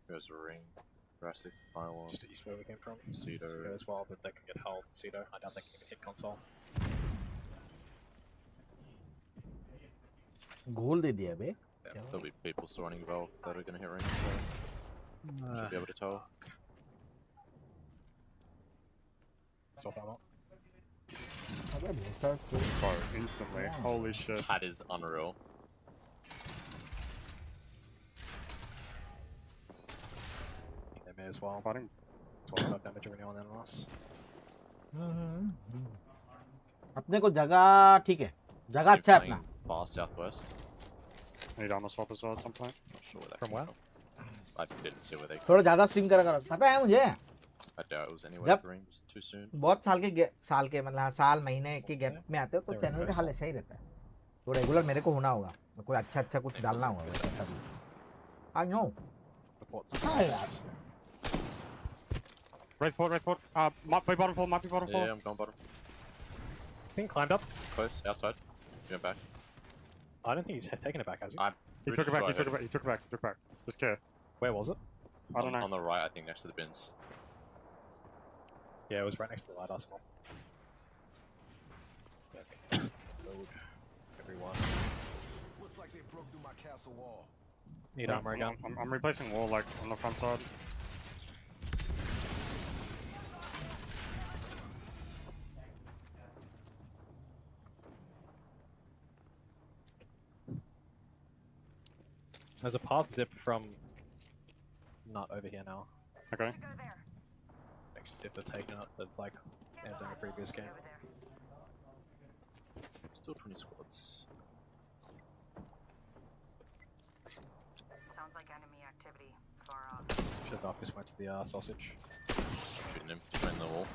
There's a ring. Jurassic, Pylon. Just east where we came from. Pseudo as well, but they can get held. Pseudo. I don't think you can hit console. गोल दे दिया बे. Yeah, there'll be people surrounding Valve that are gonna hit rings, so should be able to tell. Stop that Bro, instantly. Holy shit. That is unreal. They may as well. Fighting 25 damage every now and then on us. अपने को जगह ठीक है, जगह अच्छा है अपना. Far southwest. Need armor swap as well at some point. Not sure where that From came where? from. I didn't see where they थोड़ा ज़्यादा स्ट्रीम करा करो. पता है मुझे. I doubt it was anywhere जब green. Was too soon. बहुत साल के मतलब साल महीने के गैप में आते हो तो चैनल का हाल ऐसा ही रहता है. तो रेगुलर मेरे को होना होगा. कोई अच्छा कुछ डालना होगा तभी. I know. Red port. Might be bottom floor. Yeah, I'm going bottom. Being climbed up. Close, outside. Going back. I don't think he's taken it back, has he? He Bridge took it back. is He right took it back. Just care. Where was it? I don't know. On the right, I think, next to the bins. Yeah, it was right next to the light arsenal. Load everyone. Looks like they broke through my castle wall. Need armor again. I'm replacing wall like on the front side. There's a path zip from not over here now. Okay. Actually, see if they've taken it. That's like ends in the previous game. Still 20 squads. Sounds like enemy activity far off. Should have just went to the sausage. Shooting him between the wall.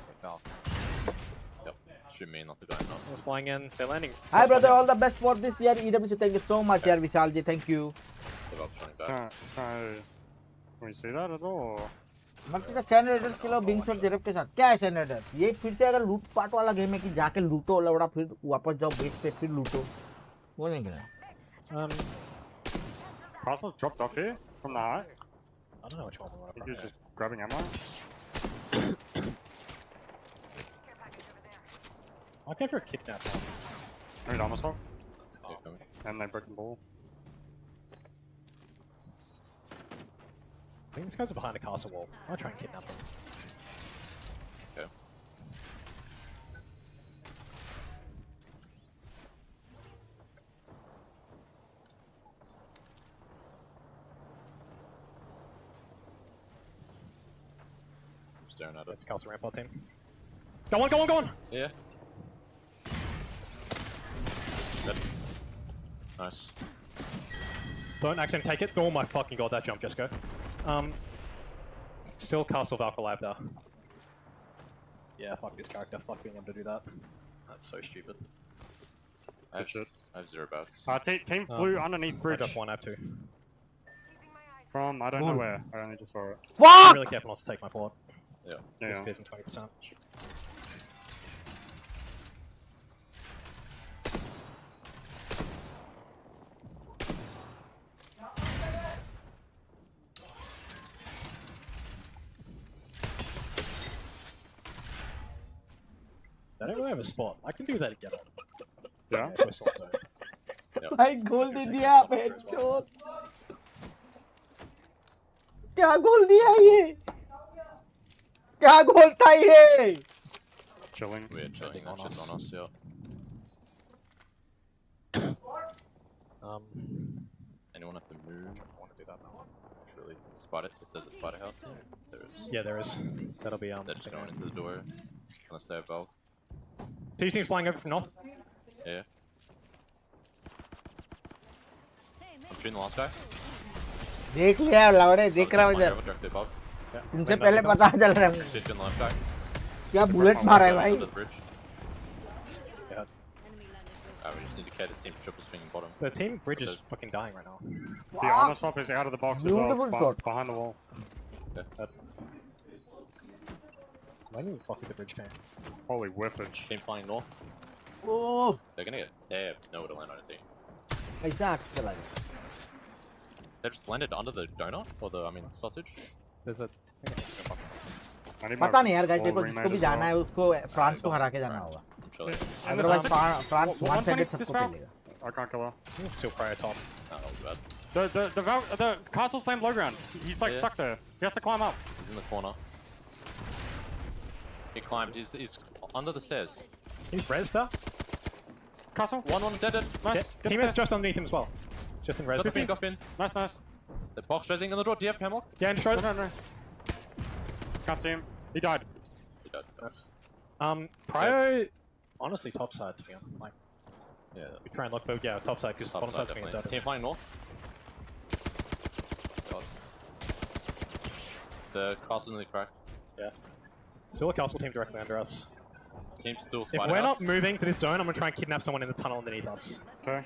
Yep. Shoot me, not the guy. Not. I was flying in. They're landing. Hi brother, all the best for this year. EWC, thank you so much, yaar Vishal ji. Thank you. Can we see that at all? मतलब चैन readers के लिए बिंग्स और जेरब के साथ क्या है चैन raider? ये फिर से अगर लूट पाट वाला गेम है कि जाके लूटो लवड़ा फिर वापस जाओ बेस पे फिर लूटो, वो नहीं खेलना. Castle's dropped off here from the height. I don't know which one. I think he's just grabbing ammo. I'll go for a kidnap one. I need armor swap. And they broke the ball. I think these guys are behind a castle wall. I'll try and kidnap them. Okay. Staring at it. It's castle rampart team. Go on! Yeah. Dead. Nice. Don't accidentally take it. Oh my fucking god, that jump, Jesco. Still Castle Valk alive there. Yeah, fuck this character. Fuck being able to do that. That's so stupid. I have 0 bats. Team flew underneath bridge. I got one, I have two. From, I don't know where. I only just saw it. Fuck! I'm really careful not to take my port. Yeah. Just facing 20%. I don't really have a spot. I can do that again. Yeah? भाई गोल दे दिया headshot. क्या गोल दिया ये? क्या गोल था ये? Chilling. We're chilling on us, yeah. Anyone at the moon? I want to do that now. Actually, spider. If there's a spider house here, there is. Yeah, there is. That'll be They're just going into the door. Unless they have bulk. Two teams flying over from north. Yeah. I'm shooting the last guy. देख लिया लवड़े, देख रहा हूँ इधर. तुमसे पहले पता चल रहा है. क्या बुलेट मारा है भाई? We just need to catch this team triple swing bottom. The team bridge is fucking dying right now. The armor swap is out of the box as well. Behind the wall. Okay. Why didn't you fuck with the bridge game? Holy whiffage. Team flying north. Oh. They're gonna get. They have nowhere to land, I don't think. ऐसा चला गया. They just landed under the donut or the sausage. There's a. पता नहीं यार guys, देखो जिसको भी जाना है उसको फ्रांस को हरा के जाना होगा. Otherwise फ्रांस one sided सबको खेलेगा. I can't kill her. Still prayer top. Not bad. The castle's same low ground. He's like stuck there. He has to climb up. He's in the corner. He climbed. He's under the stairs. He's res there. Castle. One dead. Nice. Team is just underneath him as well. Just in res. Got in. Nice. The box resing on the door. Do you have Hemlock? Yeah, and show. No. Can't see him. He died. He died. Nice. Prio, honestly, top side to be honest. Like, yeah, we try and look, but yeah, top side because bottom side's being a Team flying north. God. The castle nearly cracked. Yeah. Still a castle team directly under us. Team still If spider we're house. not moving to this zone, I'm gonna try and kidnap someone in the tunnel underneath us. Okay.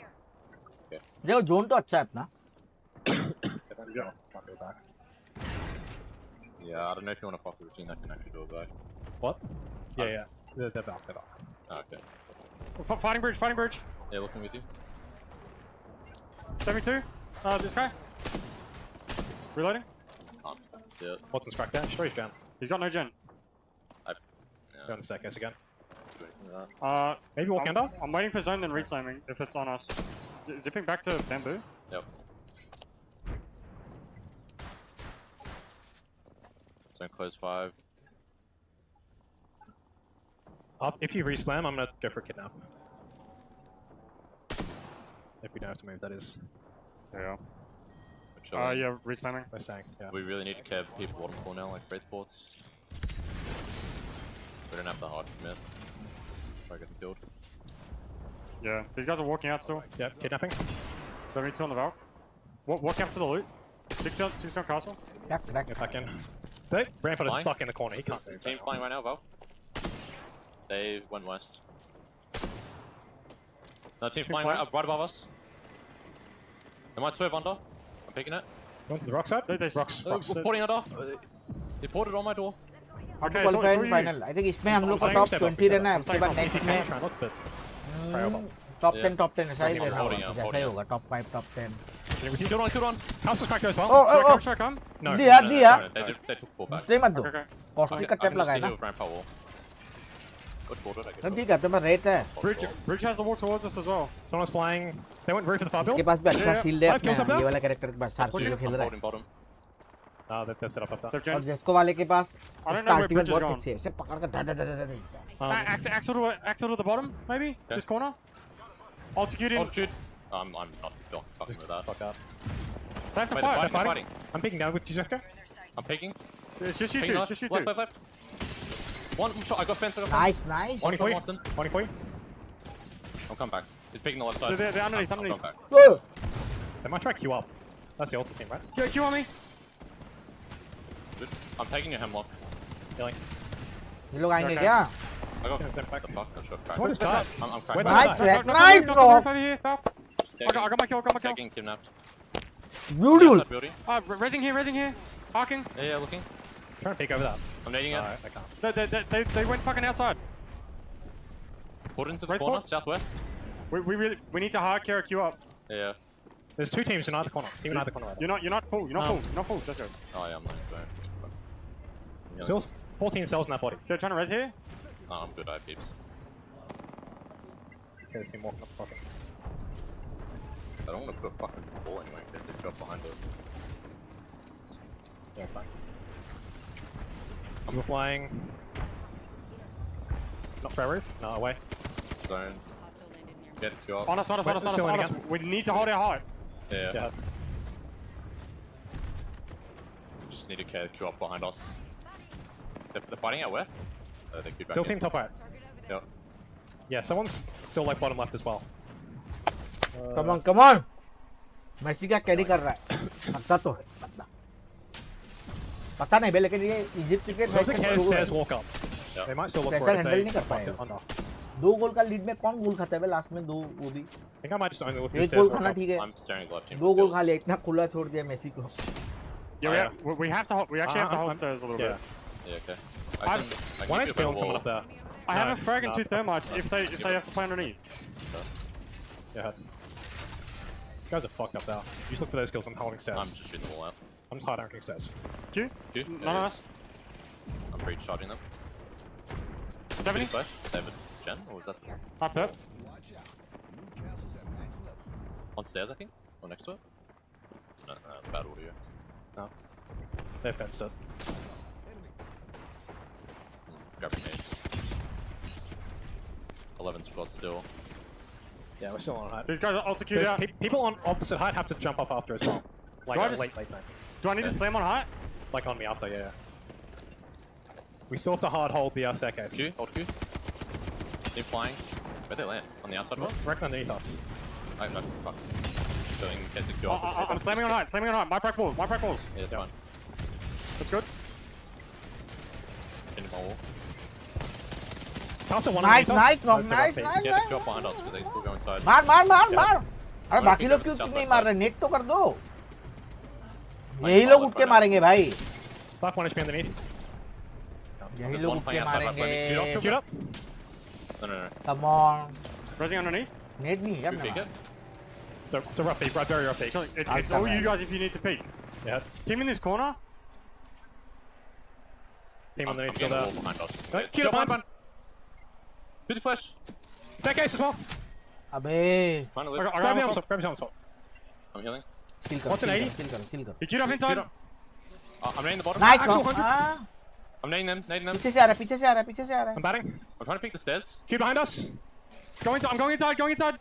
देखो zone तो अच्छा है अपना. Yeah, I don't know if you want to fuck with the team that can actually do it, though. What? Yeah. They're back. Oh, okay. Fighting bridge. Yeah, looking with you. 72. This guy. Reloading. Can't see it. Watson's cracked down. Destroys Gen. He's got no gen. Go on the staircase again. Uh, Maybe walk under? I'm waiting for zone then reslamming if it's on us. Zipping back to bamboo. Yep. Zone close 5. Up. If you reslam, I'm gonna go for a kidnap. If we don't have to move, that is. Yeah. Yeah, reslamming. We're saying, yeah. We really need to care people bottom floor now, like Wraith ports. We don't have the hard commit. Try getting killed. Yeah, these guys are walking out still. Yep, kidnapping. 72 on the Valk. Walk out to the loot. 60 on castle. Get back in. They Rampart is stuck in the corner, he can't move. Team flying right now, Val. They went west. No, team's flying right above us. They might swerve under. I'm picking it. Going to the rock side? Rocks. We're porting under. They ported on my door. Okay, qualified final. I think इसमें हम लोग को top 20 रहना है. उसके बाद next में top 10 ऐसा ही रहना होगा. जैसा ही होगा top 5, top 10. Kill on. Castle's cracked as well. Oh. Should I come? No. दिया. They took 4 back. Stay मत दो. Okay. Costly का trap लगाया ना. Good border, I guess. सब ठीक है, अपने पास रेट है. Bridge has the walk towards us as well. Someone's flying. They went roof of the far build. इसके पास भी अच्छा shield है अपने. Kills up ये वाला character के पास सार्की जो खेल रहा है. Bottom. They're set up there. और जिसको वाले के पास I don't know where ultimate Bridge is बहुत gone. sexy है. इसे पकड़ कर डर. Axel to the bottom, maybe? Okay. This corner? Altitude in. Altitude. I'm not fucking with that. Fuck out. They have to Wait, fight. they're fighting. I'm picking down with Jessica. I'm peeking. It's just you Peeking two. nice. Just you Left. two. One shot. I got fence. Nice. One for you. Watson. One for you. I'll come back. He's peeking the left side. They're underneath. I'll come back. They might try Q up. That's the ulti team, right? Q on me. Good. I'm taking your hemlock. Healing. ये लोग आएंगे क्या? I got the fuck. I shot cracked. Someone is tired. I'm cracked. Nice, bro. Over here. I got my kill. Tagging, kidnapped. Beautiful. Building. Raising here. Arcing. Yeah, looking. Trying to peek over that. I'm nading it. Alright, I can't. They went fucking outside. Put it into the Wraith corner, port? southwest. We need to hard carry Q up. Yeah. There's 2 teams in either corner. Team in either corner right You're not full. You're not full. Let's go. Oh yeah, I'm not sorry. now. Still 14 cells in that body. Okay, trying to res here. Oh, I'm good, I have peeps. Okay, this team walking up the pocket. I don't want to put a fucking ball anyway, in case they drop behind it. Yeah, it's fine. I'm flying. Not fair roof? No, away. Zone. Get it, you up. On us. We need to hold our height. Yeah. Just need to get Q up behind us. They're fighting out where? They keep back Still in. team top right. Yeah. Yeah, someone's still like bottom left as well. Come on. Massey क्या carry कर रहा है? पता तो है. पता नहीं बे लेकिन ये इजिप्ट के So the stairs walk up. Yeah. They might still look Pressure for it. handle नहीं कर पाएगा. 2 गोल का लीड में कौन गोल खाता है बे लास्ट में 2 वो भी. I think I might just only look for 1 stairs goal walk खाना up. ठीक है. I'm staring at the left team. 2 गोल खा लिया इतना खुला छोड़ दिया मेसी को. Yeah, we have to hold. We actually have to hold stairs a little bit. Yeah, okay. Why don't you build someone up there? I have a frag and 2 thermites if they have to play underneath. Yeah. These guys are fucked up now. You just look for those kills, I'm holding stairs. I'm just shooting them all out. I'm just hard anchoring stairs. Q? None of us. I'm breach charging them. 70? David. Jen? Or was that? Up. On stairs, I think? Or next to it? No, that's bad audio. No. They're fenced up. Grab grenades. 11 squad still. Yeah, we're still on height. These guys are altitude out. People on opposite height have to jump up after as well. Like Do I at just- late time. Do I need to slam on height? Like on me after, yeah. We still have to hard hold the staircase. Q, hold Q. They're flying. Where'd they land? On the outside of us? Reckon underneath us. Oh, no, fuck. Doing basic Q. I'm slamming on height, slamming on height. My break balls, my break balls. Yeah, that's fine. That's good. In my wall. Castle one Nice, underneath us. nice, Rob, It's a nice, rough nice, feed. Get the Q behind us, but they still go inside. मार अरे बाकी लोग क्यों नहीं मार रहे net तो कर दो यही लोग उठ के मारेंगे भाई Black one HP underneath. यही लोग उठ के मारेंगे Queued up. No. come on Resing underneath. Net नहीं है अपने It's a rough peak, right? Very rough peak. It's all you guys if you need to peek. Yeah. Team in this corner. Team I'm underneath getting still the there. wall behind us. Right, queued up behind. Beauty flash. Staircase as well. अबे Trying to I live. got grab me on top. Grab me on top. I'm healing. chill What's an 80? chill कर He queued up inside. I'm nading the bottom. nice Axel, Rob. हाँ I'm nading them. पीछे से आ रहा है पीछे से आ रहा है I'm batting. I'm trying to pick the stairs. Queue behind us. Go inside. I'm going inside. Going inside.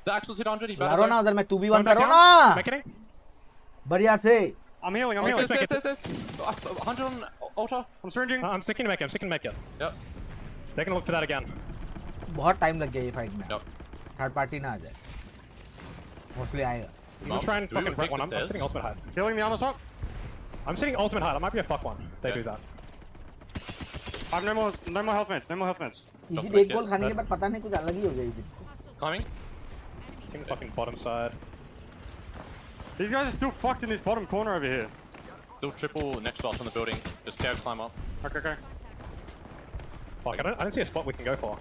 The Axel's hit 100. He batted मारो low. ना उधर मैं 2v1 Going back करो down. ना Beckoning. बढ़िया से I'm healing. I'm Oh, healing. stairs. 100 on altar. I'm syringing. I'm sticking to make it. I'm sticking to make it. Yep. They're gonna look for that again. बहुत time लग गया ये fight में Yep. Third party ना आ जाए mostly आएगा I'm gonna try and Do we fucking pick break one. the I'm stairs? sitting ultimate height. Healing the other side. I'm sitting ultimate height. I might be a fuck one. They do that. I have no more health meds. No more health meds. इसी एक गोल खाने के बाद पता नहीं कुछ अलग ही हो गया इसी Climbing. Team fucking bottom side. These guys are still fucked in this bottom corner over here. Still triple next to us on the building. Just care climb up. Okay. Fuck, I don't see a spot we can go for.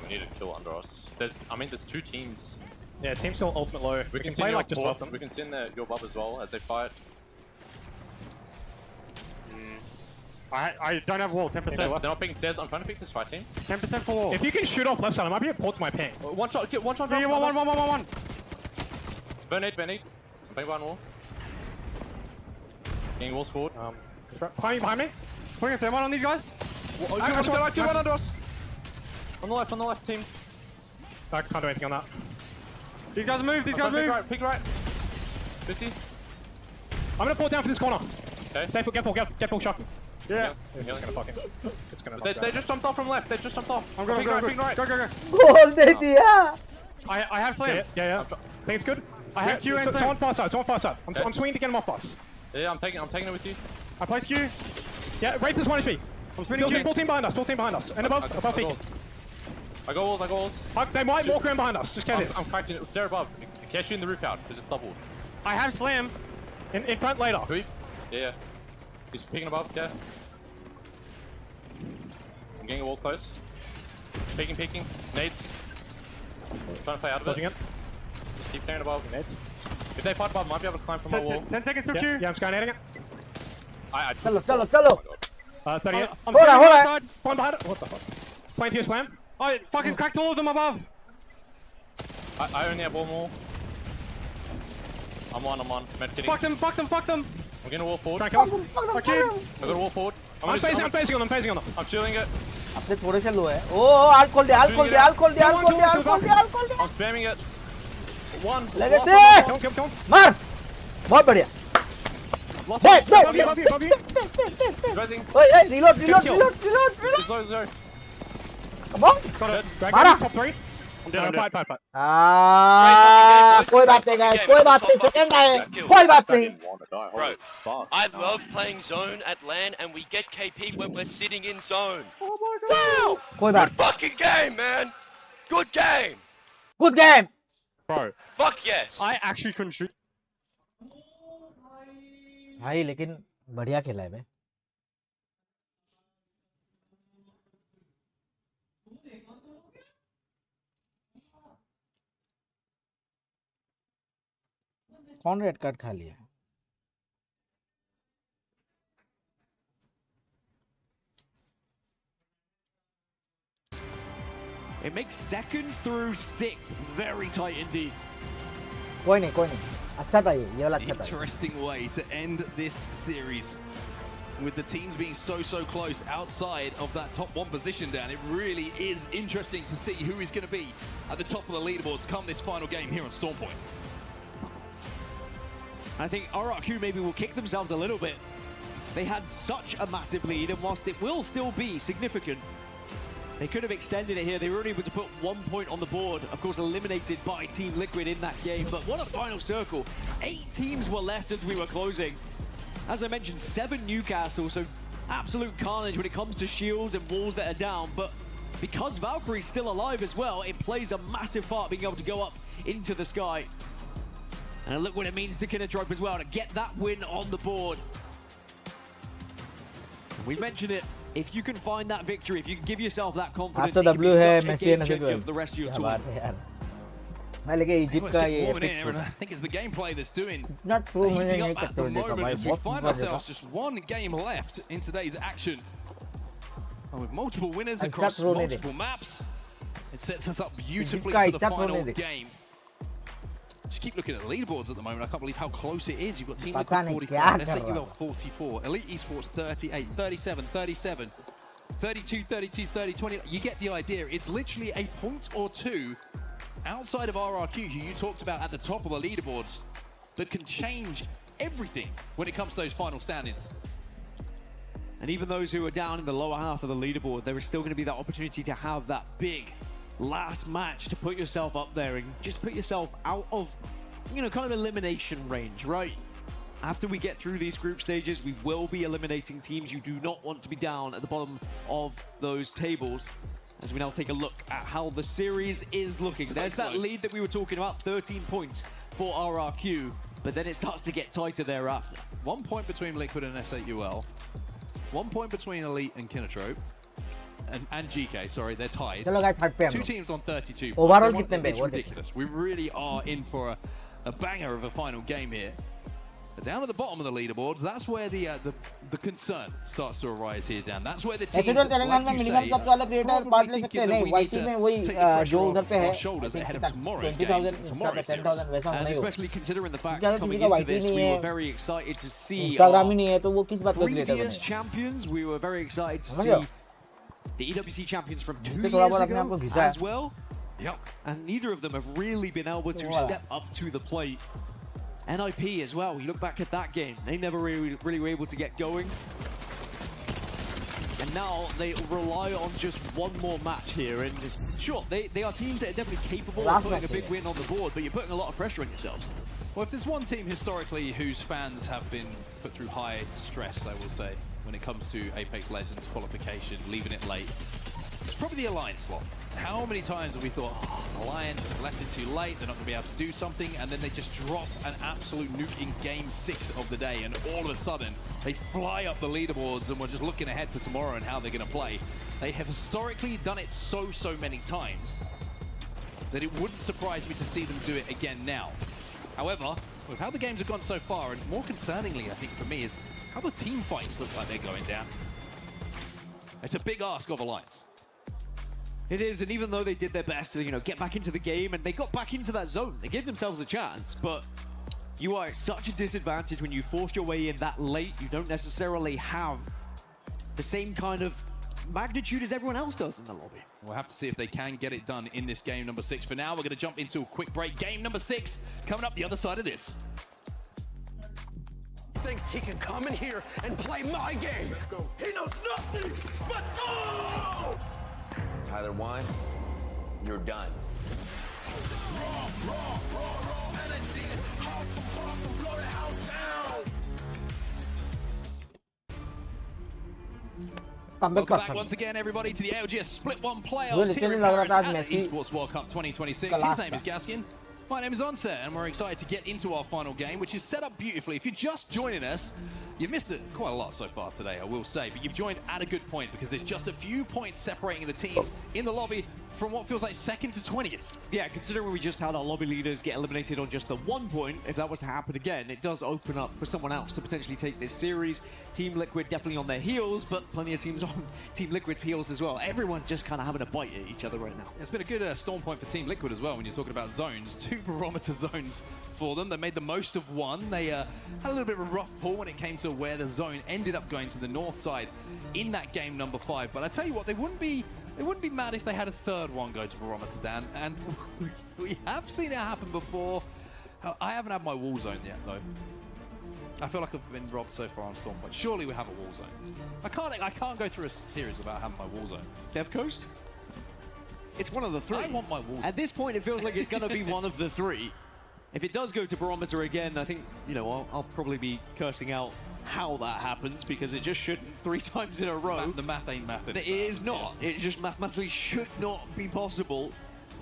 We need to kill under us. There's two teams. Yeah, team still ultimate low. We can play like just above them. We can send your buff as well as they fight. I don't have wall. 10%. They're not picking stairs. I'm trying to pick this fight team. 10% for wall. If you can shoot off left side, I might be able to port to my ping. One shot. Get one shot. Yeah, one. Burn 8. I'm playing one wall. Getting walls forward. Climbing behind me. Putting a thermite on these guys. Get one under us. On the left team. I can't do anything on that. These guys move. Pick right. 50. I'm gonna pull down for this corner. Okay. Stay put, get full shot. Yeah. It's gonna fucking. It's gonna. They just jumped off from left. They just jumped off. I'm going. Go. गोल दे दिया I have slam. Yeah. Think it's good. I have Q and slam. Someone far side. I'm swinging to get him off us. Yeah, I'm taking it with you. I place Q. Yeah, Wraith is 1 HP. I'm spinning Q. Full team behind us. And above peeking. I got walls. They might walk around behind us. Just get this. I'm cracked in. Stare above. You can't shoot in the roof out because it's doubled. I have slam. In front later. Yeah. He's picking above. Yeah. I'm getting a wall close. Peeking. Nades. Trying to play out of Dodging it. Just keep playing above. Nades. If they fight above, I might be able to climb from my wall. 10 seconds to Q. Yeah, I'm skynating it. चलो 38. I'm हो रहा है One behind it. What's up? Playing to your slam. I fucking cracked all of them above. I only have one more. I'm on. Med kitting. Fuck them. I'm getting a wall forward. Try and kill him. I killed. I got a wall forward. I'm phasing on them. I'm chilling it. अपने थोड़े से लो है ओ आल खोल दिया I'm spamming it. One. लगे से Kill him. मार बहुत बढ़िया Rezzing. ओए reload Sorry. come on Got it. मारा Top 3. Fight. कोई बात नहीं guys कोई बात नहीं सेकंड आए कोई बात नहीं Bro, I love playing zone at LAN and we get KP when we're sitting in zone. Oh my god! कोई बात Good fucking game, man! Good game! Good game! Bro. Fuck yes! I actually couldn't shoot. भाई लेकिन बढ़िया खेला है बे कौन red card खा लिया It makes 2nd through 6th very tight indeed. कोई नहीं अच्छा था ये वाला अच्छा था Interesting way to end this series with the teams being so close outside of that top 1 position down. It really is interesting to see who is going to be at the top of the leaderboards come this final game here on Stormpoint. I think RRQ maybe will kick themselves a little bit they had such a massive lead, and whilst it will still be significant, they could have extended it here. They were only able to put 1 point on the board, of course eliminated by Team Liquid in that game. But what a final circle. 8 teams were left as we were closing. As I mentioned, 7 Newcastle, so absolute carnage when it comes to shields and walls that are down. But because Valkyrie's still alive as well, it plays a massive part being able to go up into the sky. And look what it means to Kinatrope as well, to get that win on the board. We mentioned it. If you can find that victory, if you can give yourself that confidence, it can be such a game changer for the rest of your tournament. I think it's the gameplay that's doing heating up at the moment as we find ourselves just 1 game left in today's action. And with multiple winners across multiple maps, it sets us up beautifully for the final game. Just keep looking at the leaderboards at the moment. I can't believe how close it is. You've got Team Liquid 45, SAUL 44, Elite Esports 38, 37, 37, 32, 32, 30, 20. You get the idea. It's literally a point or 2 outside of RRQ, who you talked about at the top of the leaderboards, that can change everything when it comes to those final standings. And even those who are down in the lower half of the leaderboard, there is still going to be that opportunity to have that big last match to put yourself up there and just put yourself out of, you know, kind of elimination range, right? After we get through these group stages, we will be eliminating teams. You do not want to be down at the bottom of those tables. As we now take a look at how the series is looking. There's that lead that we were talking about, 13 points for RRQ, but then it starts to get tighter thereafter. 1 point between Liquid and SAUL, 1 point between Elite and Kinatrope, and GK, sorry, they're tied. 2 teams on 32 points. It's ridiculous. We really are in for a banger of a final game here. But down at the bottom of the leaderboards, that's where the concern starts to arise here, Dan. That's where the teams, like you say, probably thinking that we need to take the pressure off our shoulders ahead of tomorrow's games and tomorrow's series. And especially considering the fact coming into this, we were very excited to see our previous champions. We were very excited to see the EWC champions from 2 years ago as well. Yep. And neither of them have really been able to step up to the plate. NIP as well, you look back at that game, they never really were able to get going. And now they rely on just 1 more match here. And sure, they are teams that are definitely capable of putting a big win on the board, but you're putting a lot of pressure on yourselves. Well, if there's one team historically whose fans have been put through high stress, I will say, when it comes to Apex Legends qualification, leaving it late, it's probably the Alliance lot. How many times have we thought, oh, Alliance, they've left it too late, they're not going to be able to do something, and then they just drop an absolute nuke in Game 6 of the day, and all of a sudden, they fly up the leaderboards, and we're just looking ahead to tomorrow and how they're going to play. They have historically done it so many times that it wouldn't surprise me to see them do it again now. However, with how the games have gone so far, and more concerningly, I think, for me, is how the team fights look like they're going down. It's a big ask of Alliance. It is, and even though they did their best to, you know, get back into the game, and they got back into that zone, they gave themselves a chance, but you are at such a disadvantage when you force your way in that late. You don't necessarily have the same kind of magnitude as everyone else does in the lobby. We'll have to see if they can get it done in this game number 6. For now, we're going to jump into a quick break. Game number 6 coming up the other side of this. Thinks he can come in here and play my game. He knows nothing. Let's go! Tyler Wine, you're done. Welcome back once again, everybody, to the ALGS Split 1 playoffs here in Paris at the Esports World Cup 2026. His name is Gaskin. My name is Onset, and we're excited to get into our final game, which is set up beautifully. If you're just joining us, you've missed it quite a lot so far today, I will say, but you've joined at a good point because there's just a few points separating the teams in the lobby from what feels like 2nd to 20th. Yeah, considering we just had our lobby leaders get eliminated on just the 1 point, if that was to happen again, it does open up for someone else to potentially take this series. Team Liquid definitely on their heels, but plenty of teams on Team Liquid's heels as well. Everyone just kind of having a bite at each other right now. It's been a good storm point for Team Liquid as well when you're talking about zones. 2 barometer zones for them. They made the most of one. They had a little bit of a rough pull when it came to where the zone ended up going to the north side in that game number 5. But I tell you what, they wouldn't be mad if they had a 3rd one go to barometer, Dan. And we have seen it happen before. I haven't had my wall zone yet, though. I feel like I've been robbed so far on Stormpoint. Surely we have a wall zone. I can't go through a series without having my wall zone. Dev Coast? It's one of the three. I want my wall zone. At this point, it feels like it's going to be one of the three. If it does go to Barometer again, I think, you know, I'll probably be cursing out how that happens, because it just shouldn't 3 times in a row. The math ain't mathing. It is not. It just mathematically should not be possible.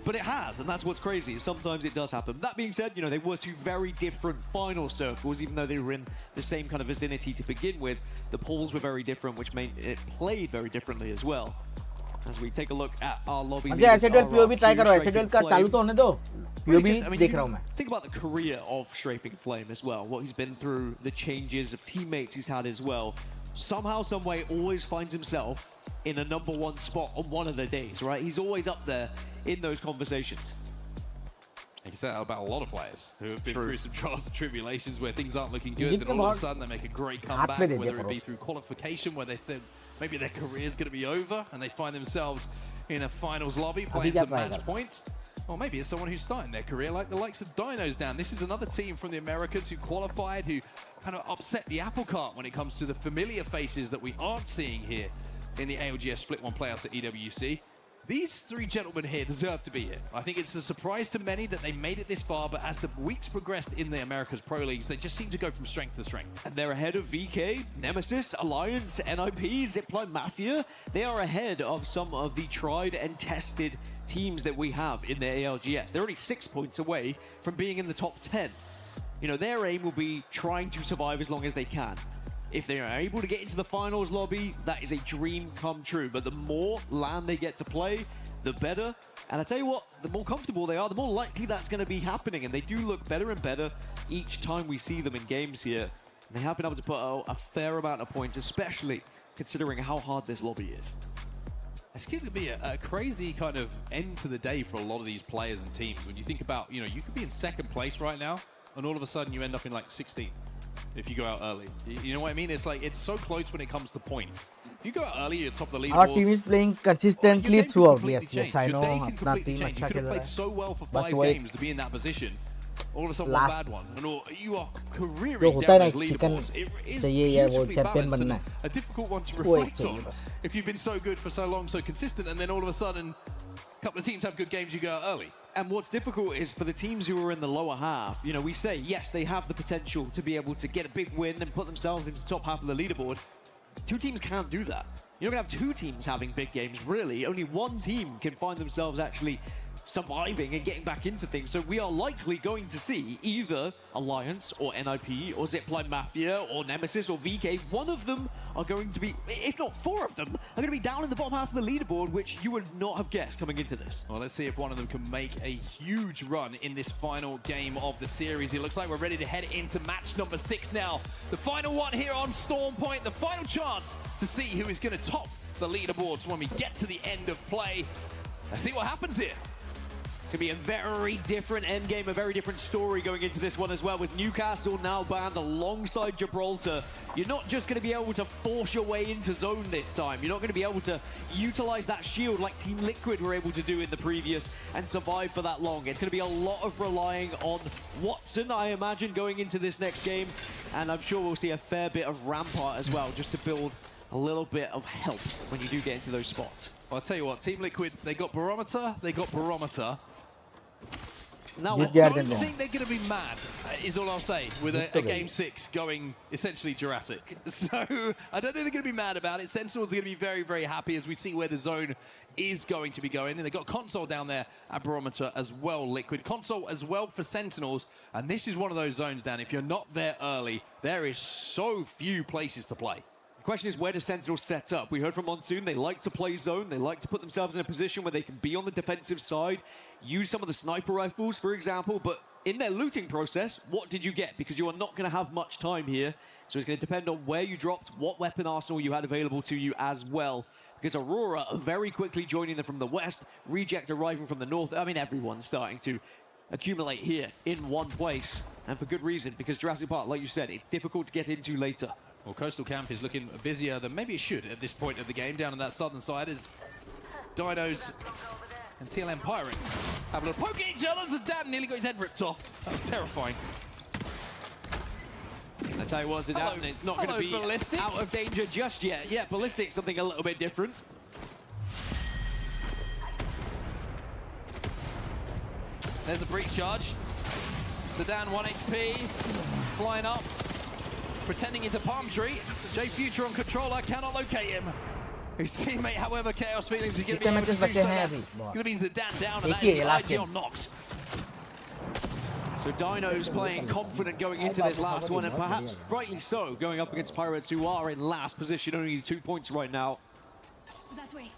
But it has, and that's what's crazy. Sometimes it does happen. That being said, you know, they were 2 very different final circles, even though they were in the same kind of vicinity to begin with. The pools were very different, which made it played very differently as well. As we take a look at our lobby. अच्छा HL12 POV try करो HL12 का चालू तो होने दो POV देख रहा हूं मैं. Think about the career of Strafing Flame as well, what he's been through, the changes of teammates he's had as well. Somehow, some way, always finds himself in a #1 spot on one of the days, right? He's always up there in those conversations. You can say that about a lot of players who have been through some trials and tribulations where things aren't looking good, then all of a sudden they make a great comeback, whether it be through qualification, where they think maybe their career's going to be over and they find themselves in a finals lobby playing some match points. Or maybe it's someone who's starting their career like the likes of Dinos down. This is another team from the Americas who qualified, who kind of upset the apple cart when it comes to the familiar faces that we aren't seeing here in the ALGS Split 1 playoffs at EWC. These 3 gentlemen here deserve to be here. I think it's a surprise to many that they made it this far, but as the weeks progressed in the Americas Pro Leagues, they just seem to go from strength to strength. And they're ahead of VK, Nemesis, Alliance, NIP, Zipline Mafia. They are ahead of some of the tried and tested teams that we have in the ALGS. They're only 6 points away from being in the top 10. You know, their aim will be trying to survive as long as they can. If they are able to get into the finals lobby, that is a dream come true. But the more LAN they get to play, the better. And I tell you what, the more comfortable they are, the more likely that's going to be happening. And they do look better and better each time we see them in games here. And they have been able to put out a fair amount of points, especially considering how hard this lobby is. It's going to be a crazy kind of end to the day for a lot of these players and teams. When you think about, you know, you could be in 2nd place right now, and all of a sudden you end up in like 16th. If you go out early. You know what I mean? It's like, it's so close when it comes to points. If you go out early, you're top of the leaderboards. Our team is playing consistently throughout. Yes, I know. You could have played so well for 5 games to be in that position. All of a sudden, one bad one. And you are careering down those leaderboards. It is beautifully balanced and a difficult one to reflect on. If you've been so good for so long, so consistent, and then all of a sudden, a couple of teams have good games, you go out early. And what's difficult is for the teams who are in the lower half, you know, we say, yes, they have the potential to be able to get a big win and put themselves into the top half of the leaderboard. 2 teams can't do that. You're going to have 2 teams having big games, really. Only 1 team can find themselves actually surviving and getting back into things. So we are likely going to see either Alliance or NIP or Zipline Mafia or Nemesis or VK. One of them are going to be, if not 4 of them, are going to be down in the bottom half of the leaderboard, which you would not have guessed coming into this. Well, let's see if one of them can make a huge run in this final game of the series. It looks like we're ready to head into match number 6 now. The final one here on Stormpoint, the final chance to see who is going to top the leaderboards when we get to the end of play. Let's see what happens here. It's going to be a very different endgame, a very different story going into this one as well, with Newcastle now banned alongside Gibraltar. You're not just going to be able to force your way into zone this time. You're not going to be able to utilize that shield like Team Liquid were able to do in the previous and survive for that long. It's going to be a lot of relying on Watson, I imagine, going into this next game. And I'm sure we'll see a fair bit of Rampart as well, just to build a little bit of help when you do get into those spots. Well, I'll tell you what, Team Liquid, they got Barometer. Now, I don't think they're going to be mad, is all I'll say, with a Game 6 going essentially Jurassic. So I don't think they're going to be mad about it. Sentinels are going to be very, very happy as we see where the zone is going to be going. And they've got Console down there at Barometer as well, Liquid. Console as well for Sentinels. And this is one of those zones, Dan, if you're not there early, there is so few places to play. The question is, where does Sentinels set up? We heard from Monsoon, they like to play zone. They like to put themselves in a position where they can be on the defensive side, use some of the sniper rifles, for example, but in their looting process, what did you get? Because you are not going to have much time here, so it's going to depend on where you dropped, what weapon arsenal you had available to you as well. Because Aurora are very quickly joining them from the west, Reject arriving from the north. I mean, everyone's starting to accumulate here in one place, and for good reason, because Jurassic Park, like you said, it's difficult to get into later. Well, Coastal Camp is looking busier than maybe it should at this point of the game, down on that southern side as Dinos and TLM Pirates have a little poke at each other as Dan nearly got his head ripped off. That was terrifying. And tell you what, Zidane, it's not going to be Ballistic. out of danger just yet. Yeah, Ballistic, something a little bit different. There's a breach charge. Zidane 1 HP, flying up, pretending he's a palm tree. J Future on controller, cannot locate him. His teammate, however, Chaos Feelings is going to be able to do so. That's going to be Zidane down, and that is the IG on Nox. So Dino's playing confident going into this last one, and perhaps rightly so, going up against Pirates, who are in last position, only 2 points right now.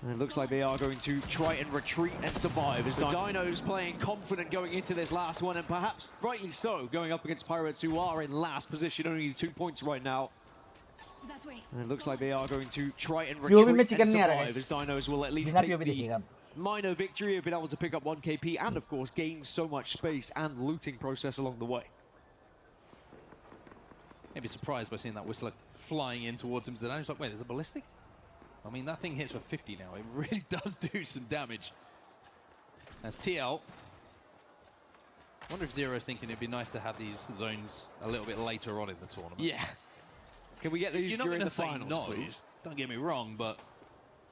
And it looks like they are going to try and retreat and survive. As Dino's playing confident going into this last one, and perhaps rightly so, going up against Pirates, who are in last position, only 2 points right now. And it looks like they are going to try and retreat and survive, as Dinos will at least take the minor victory of being able to pick up 1 KP and, of course, gain so much space and looting process along the way. Maybe surprised by seeing that Whistler flying in towards him. Zidane. He's like, wait, there's a ballistic? I mean, that thing hits for 50 now. It really does do some damage. As TL. I wonder if Zero's thinking it'd be nice to have these zones a little bit later on in the tournament. Yeah. Can we get these during the finals, no, please? Don't get me wrong, but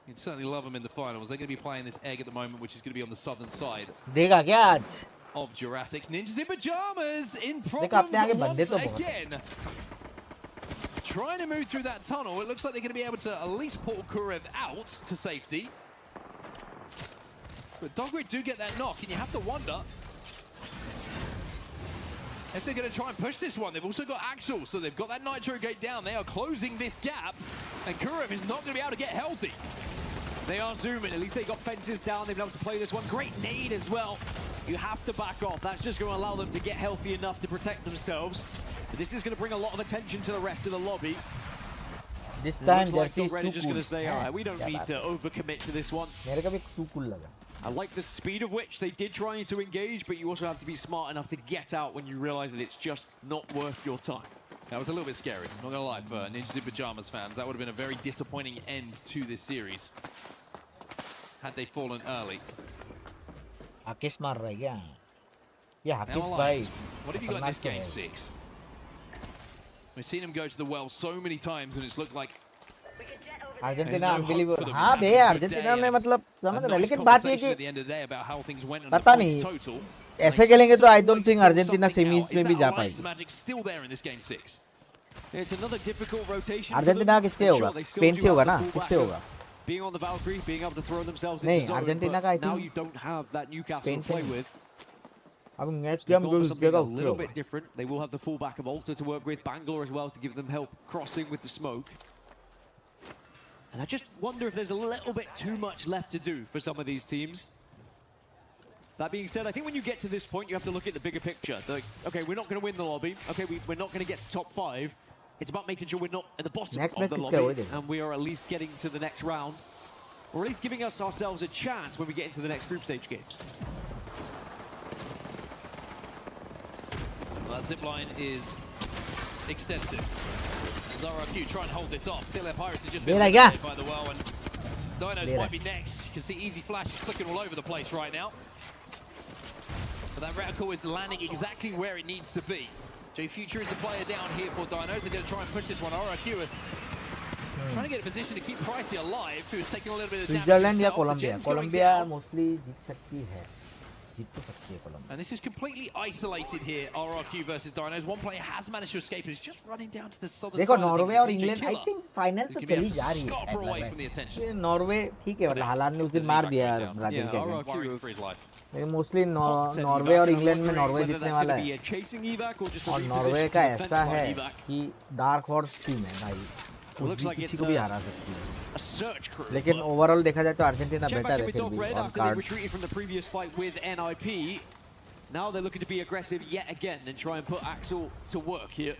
you'd certainly love them in the finals. They're going to be playing this egg at the moment, which is going to be on the southern side of Jurassic's. Ninjas in Pajamas in problems once again. Trying to move through that tunnel. It looks like they're going to be able to at least pull Kurev out to safety. But Dogrid do get that knock, and you have to wonder if they're going to try and push this one. They've also got Axel, so they've got that Nitro Gate down. They are closing this gap, and Kurev is not going to be able to get healthy. They are zooming. At least they got fences down. They've been able to play this one. Great nade as well. You have to back off. That's just going to allow them to get healthy enough to protect themselves. But this is going to bring a lot of attention to the rest of the lobby. This time Jersey is too just cool. going to say, all right, we don't need to overcommit to this one. too cool I like the speed of which they did try to engage, but you also have to be smart enough to get out when you realize that it's just not worth your time. That was a little bit scary, I'm not going to lie, for Ninjas in Pajamas fans. That would have been a very disappointing end to this series had they fallen early. Akish maar raha hai kya? Yeah, Now, Akish Alliance, bhai. what have you got in this game 6? We've seen him go to the well so many times, and it's looked like Argentina unbelievable हाँ बे Argentina ने मतलब समझ रहे लेकिन बात ये कि पता नहीं ऐसे खेलेंगे तो I don't think Argentina semis में भी जा पाएगी अर्जेंटीना किसके होगा स्पेन से होगा ना किससे होगा Being on the Valkyrie, being able to throw themselves नहीं into zone, अर्जेंटीना का आई now think you don't have that Newcastle to play with. अब नेक्स्ट They've गेम gone जो for इस something जगह a little bit different. They will have the fullback of Alta to work with, Bangalore as well to give them help crossing with the smoke. And I just wonder if there's a little bit too much left to do for some of these teams. That being said, I think when you get to this point, you have to look at the bigger picture. Like, okay, we're not going to win the lobby. Okay, we're not going to get to top 5. It's about making sure we're not at the bottom of the lobby, and we are at least getting to the next round, or at least giving ourselves a chance when we get into the next group stage games. Well, that zip line is extensive. RRQ try and hold this off. Till their Pirates have just been eliminated by the well, and Dinos might be next. You can see Easy Flash is flicking all over the place right now. But that reticle is landing exactly where it needs to be. J Future is the player down here for Dinos. They're going to try and push this one. RRQ trying to get a position to keep Pricey alive, who's taking a little bit of damage. Switzerland या Colombia Colombia mostly जीत सकती है And this is completely isolated here, RRQ versus Dinos. One player has managed to escape and is just running down to the southern देखो side. Norway और England I think final तो चली जा रही है शायद नॉर्वे ठीक है मतलब हालात ने उस दिन मार दिया ब्राजील के लेकिन मोस्टली नॉर्वे और इंग्लैंड में नॉर्वे जीतने वाला है और नॉर्वे का ऐसा है कि डार्क हॉर्स टीम है भाई किसी को भी हरा सकती है लेकिन ओवरऑल देखा जाए तो अर्जेंटीना बेटर है फिर भी on card Now they're looking to be aggressive yet again and try and put Axel to work here.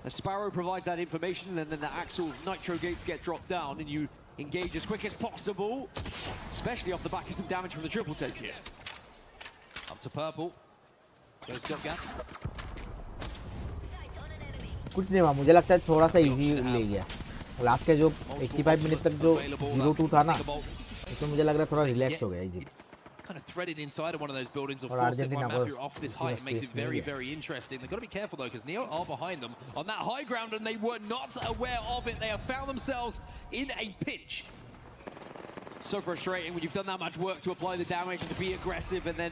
The Sparrow provides that information, and then the Axel Nitro gates get dropped down, and you engage as quick as possible, especially off the back of some damage from the triple take here. Up to purple. Those got gas. कुछ नहीं हुआ मुझे लगता है थोड़ा सा easy ले गया लास्ट के जो 85 मिनट तक जो 0-2 था ना उसमें मुझे लग रहा है थोड़ा रिलैक्स हो गया easy kind of threaded inside of one of those buildings or और force Zipline Argentina Mafia को off this किसी height. का It makes it space mill very, गया। very interesting. They've got to be careful though, because Neo are behind them on that high ground, and they were not aware of it. They have found themselves in a pinch. So frustrating when you've done that much work to apply the damage and to be aggressive, and then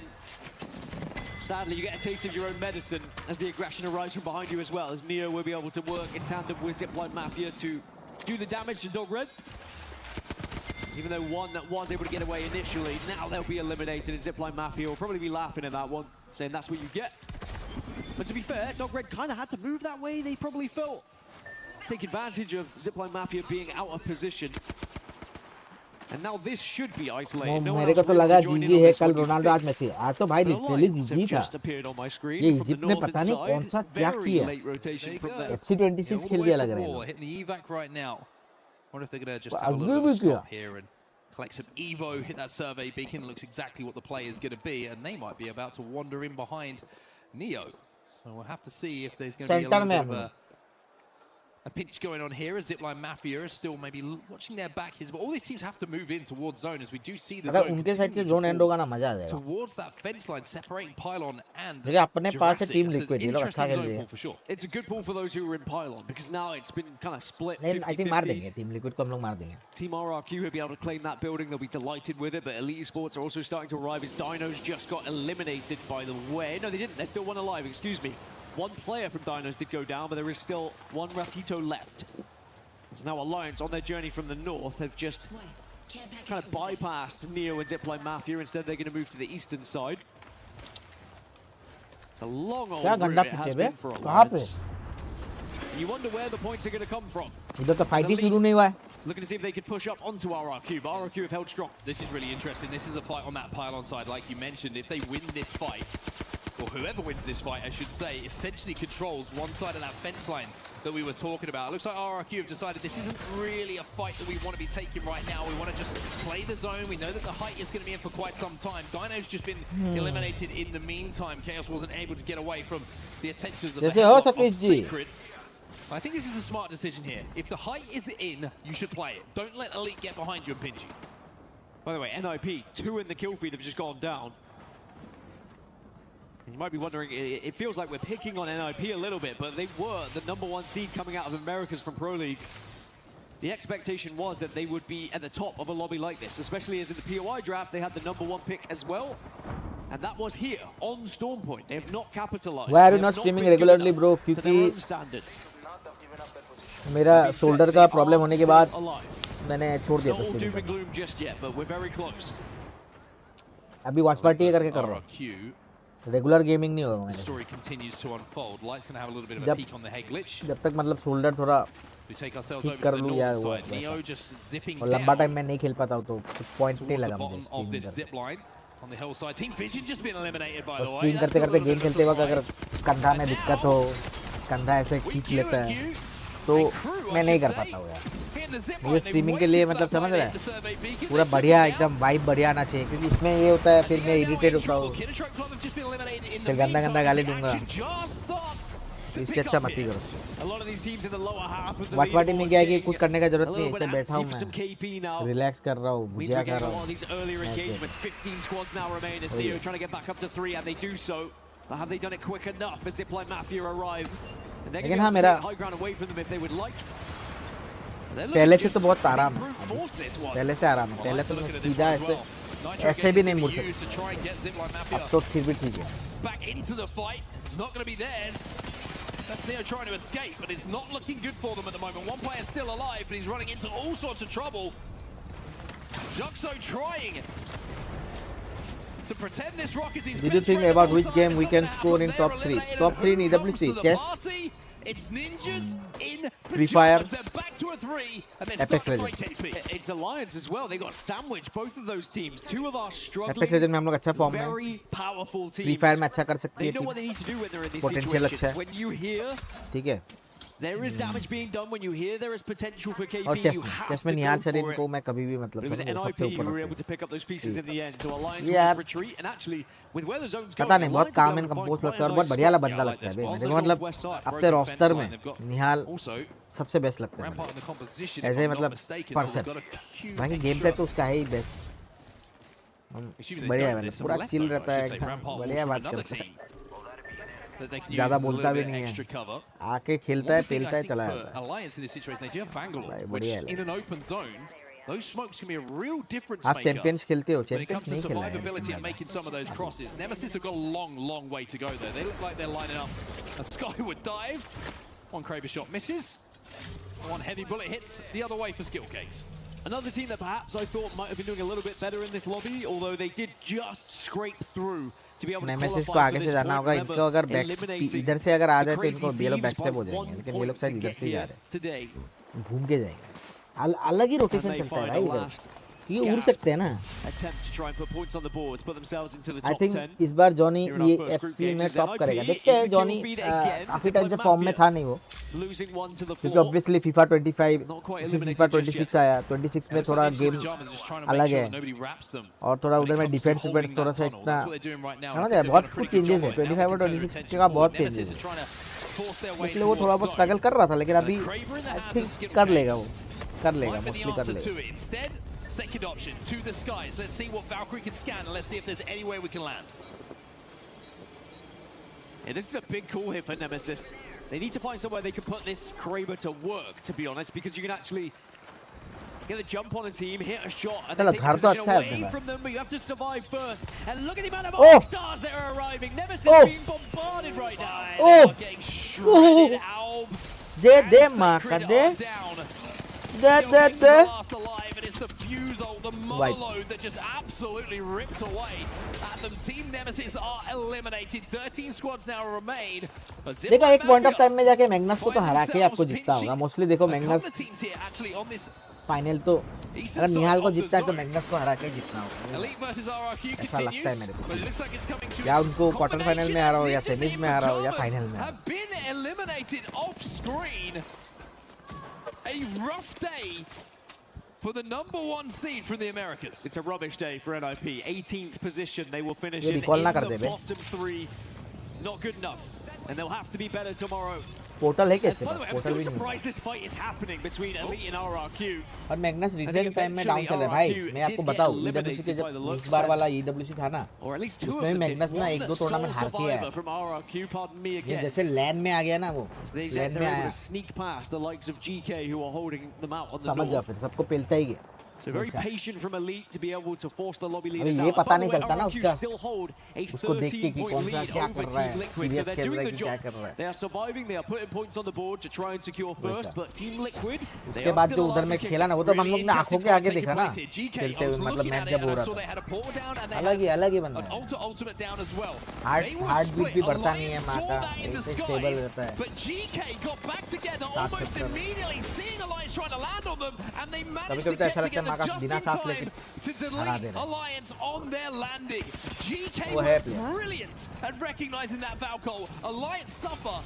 sadly you get a taste of your own medicine as the aggression arrives from behind you as well, as Neo will be able to work in tandem with Zipline Mafia to do the damage to Dog Red. Even though one that was able to get away initially, now they'll be eliminated, and Zipline Mafia will probably be laughing at that one, saying that's what you get. But to be fair, Dog Red kind of had to move that way. They probably felt take advantage of Zipline Mafia being out of position. And now this should be isolated. No मेरे को तो लगा जीजी है कल Ronaldo आज match है आज तो भाई लिटरली जीजी था ये इजिप्ट ने पता नहीं कौन सा क्या किया FC26 खेल दिया लग रहा है hitting the evac right now. Wonder if they're going to just have a little bit of stop here and collect some Evo, hit that survey beacon. Looks exactly what the play is going to be, and they might be about to wander in behind Neo. So we'll have to see if there's going to be a little bit of a pinch going on here, as Zipline Mafia is still maybe watching their back here, but all these teams have to move in towards zone, as we do see the zone उनके side से zone and होगा ना मजा आ जाएगा towards that fence line, separating Pylon and देखिए अपने पास है Jurassic. Team That's an liquid ये लोग अच्छा interesting खेल zone रहे pull हैं for sure. It's a good pull for those who are in Pylon, because now it's been kind of split 50-50. I think मार देंगे टीम लिक्विड को हम लोग मार देंगे Team RRQ will be able to claim that building. They'll be delighted with it, but Elite Sports are also starting to arrive as Dinos just got eliminated by the way. No, they didn't. There's still one alive, excuse me. One player from Dinos did go down, but there is still one Ratito left. There's now Alliance on their journey from the north. They've just kind of bypassed Neo and Zipline Mafia. Instead, they're going to move to the eastern side. It's a long old route it has been for Alliance. You wonder where the points are going to come from. इधर तो fight ही शुरू नहीं हुआ है Looking to see if they could push up onto RRQ, but RRQ have held strong. This is really interesting. This is a fight on that Pylon side, like you mentioned. If they win this fight, or whoever wins this fight, I should say, essentially controls one side of that fence line that we were talking about. It looks like RRQ have decided this isn't really a fight that we want to be taking right now. We want to just play the zone. We know that the height is going to be in for quite some time. Dino's just been eliminated in the meantime. Chaos wasn't able to get away from the attentions of the headlock of Secret. I think this is a smart decision here. If the height is in, you should play it. Don't let Elite get behind you and pinch you. By the way, NIP, 2 in the kill feed have just gone down. And you might be wondering, it feels like we're picking on NIP a little bit, but they were the #1 seed coming out of Americas from Pro League. The expectation was that they would be at the top of a lobby like this, especially as in the POI draft, they had the #1 pick as well. And that was here, on Storm Point. They have not capitalized. Why are you not streaming regularly, bro? क्योंकि मेरा shoulder का problem होने के बाद मैंने छोड़ दिया था अभी वॉच पार्टी करके कर रहा हूँ रेगुलर गेमिंग नहीं होगा मेरे जब तक मतलब शोल्डर थोड़ा ठीक कर लूँ या वो और लंबा टाइम मैं नहीं खेल पाता हूँ तो कुछ पॉइंट नहीं लगा मुझे स्ट्रीम करते करते गेम खेलते वक्त अगर कंधा में दिक्कत हो कंधा ऐसे खींच लेता है तो मैं नहीं कर पाता हूँ यार मुझे स्ट्रीमिंग के लिए मतलब समझ रहा है पूरा बढ़िया एकदम वाइब बढ़िया आना चाहिए क्योंकि इसमें ये होता है फिर मैं इरिटेट होता हूँ फिर गंदा गंदा गाली दूंगा इससे अच्छा मत ही करो वाच पार्टी में क्या है कि कुछ करने का जरूरत नहीं है इससे बैठा हूँ मैं रिलैक्स कर रहा हूँ भुजिया खा रहा हूँ लेकिन हाँ मेरा पहले से तो बहुत आराम है पहले से आराम है पहले तो सीधा ऐसे भी नहीं मुड़ सकता अब तो फिर भी ठीक है That's Neo trying to escape, but it's not looking good for them at the moment. One player still alive, but he's running into all sorts of trouble. Juxo trying to pretend this rocket is. Did you think about which game we can score in top 3? Top 3 in EWC, chess. It's ninjas in Free Fire. They're back to a 3, and they're Apex starting to Legends. break KP. It's Alliance as well. They got sandwiched, both of those teams. Two of our struggling, Apex Legends में हम लोग अच्छा form में very powerful teams. Free Fire में अच्छा कर सकती They है know what they need to do when they're in these Potential अच्छा situations. है When you hear ठीक है there is damage being done, when you hear there is potential for KP, और you have चेस में to Nihal go Shareen for it. को मैं कभी भी मतलब It was सबसे NIP who ऊपर were able to pick up those pieces in the end. So Alliance यार will just retreat, and actually with where the zone's going, पता नहीं बहुत Alliance काम is and able to compose find लगता है और quite a बहुत nice बढ़िया spot. बंदा Yeah, I like लगता है this. मेरे Also को got मतलब west side, अपने broken रोस्टर fence में line. They've got निहाल Also सबसे बेस्ट लगता है Rampart in the composition, if ऐसे I'm not मतलब mistaken, so person they've got a few बाकी गेम पे extra तो उसका है ही बेस्ट बढ़िया है, पूरा चिल रहता है, बढ़िया बात करता है, ज़्यादा बोलता भी नहीं है, आके खेलता है, पेलता है, चला जाता है। बढ़िया है। Those smokes can be a real difference आप maker चैंपियंस खेलते हो, when it champions comes to नहीं खेला है। survivability and making some of those crosses. Nemesis have got a long, long way to go there. They look like they're lining up a skyward dive. One Kraber shot misses. One heavy bullet hits the other way for skill cakes. Another team that perhaps I thought might have been doing a little bit better in this lobby, although they did just scrape through to be able to nemesis को qualify आगे for से this जाना point. होगा, इनको अगर back इधर से अगर आ जाए तो इनको ये लोग बैक स्टेप हो जाएंगे, लेकिन ये लोग शायद इधर से ही जा रहे हैं, घूम के जाएंगे, अलग ही रोटेशन चलता है भाई इधर, ये उड़ सकते हैं ना। आई थिंक इस बार जॉनी ये एफसी में टॉप करेगा, देखते हैं। जॉनी काफी टाइम से फॉर्म में था नहीं वो, क्योंकि ऑब्वियसली फीफा 25 फीफा 26 आया, 26 में थोड़ा गेम अलग है और थोड़ा उधर में डिफेंस थोड़ा सा इतना समझ है, बहुत कुछ चेंजेस है 25 और 26 का, बहुत चेंजेस है, इसलिए वो थोड़ा बहुत स्ट्रगल कर रहा था, लेकिन अभी आई थिंक कर लेगा, वो कर लेगा, मोस्टली कर लेगा। Second option to the skies. Let's see what Valkyrie can scan and let's see if there's anywhere we can land. Yeah, this is a big call here for Nemesis. They need to find somewhere they can put this Kraber to work, to be honest, because you can actually get a jump on a team, hit a shot, and then take a position away from them, but you have to survive first. And look at the amount of ALGS stars that are arriving. Nemesis being bombarded right now. Getting shredded. Alb. दे मां का दे last alive, and it's the fuse ult, the monologue that just absolutely ripped away at them. Team Nemesis are eliminated. 13 squads now remain. देखो एक point of time में जाके Magnus को तो हरा के आपको जीतना होगा, मोस्टली देखो मैग्नस फाइनल तो अगर निहाल को जीतता है तो मैग्नस को हरा के जीतना होगा, ऐसा लगता है मेरे को, या उनको क्वार्टर फाइनल में हारा हो, या सेमीज में हारा हो, या फाइनल में। A rough day for the #1 seed from the Americas. It's a rubbish day for NIP. 18th position. They will finish in the bottom 3. Not good enough. And they'll have to be better tomorrow. Portal है क्या इसके पास? Portal I'm still भी नहीं surprised this fight is happening between Elite and RRQ. और Magnus recent time में down चल रहा है भाई, मैं आपको बताऊं EWC के जब इस बार वाला EWC था ना, उसमें मैग्नस ना 1-2 टूर्नामेंट हार के आया, ये जैसे लैन में आ गया ना, वो लैन में आया, समझ जाओ, फिर सबको पेलता ही गया। So very patient from Elite to be able to force the lobby अभी leaders ये out. पता नहीं चलता ना उसका, still hold a उसको देख के कि कौन सा क्या कर रहा है, so they're doing the job. They are surviving, they are putting points on the board to try and secure first, but Team Liquid, उसके बाद जो उधर में खेला ना, वो तो हम लोग ने आंखों के आगे देखा ना खेलते हुए, मतलब मैच जब हो रहा था, अलग ही बंदा है, हार्ट बीट भी बढ़ता नहीं है माँ का, स्टेबल रहता है। कभी-कभी तो ऐसा लगता है माँ का बिना सांस लेके हरा दे रहा है। Alliance on their landing. GK वो है player, brilliant at recognizing that Valkyrie. Alliance suffer.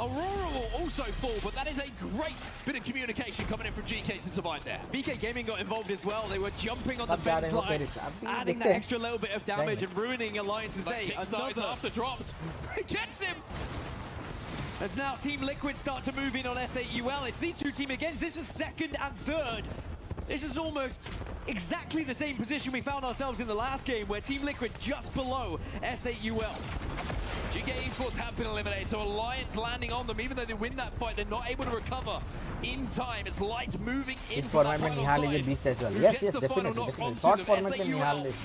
Aurora will also fall, but that is a great bit of communication coming in from GK to survive there. VK Gaming got involved as well. They were jumping on the fence line, adding that extra little bit of damage and ruining Alliance's day. Another after dropped. Gets him. As now Team Liquid start to move in on S8UL. It's these two team against. This is second and third. This is almost exactly the same position we found ourselves in the last game, where Team Liquid just below S8UL. GK Esports have been eliminated, so Alliance landing on them. Even though they win that fight, they're not able to recover in time. It's Light moving in. इस format में निहाल ये 20 test वाली, yes definitely short format में निहाल ले,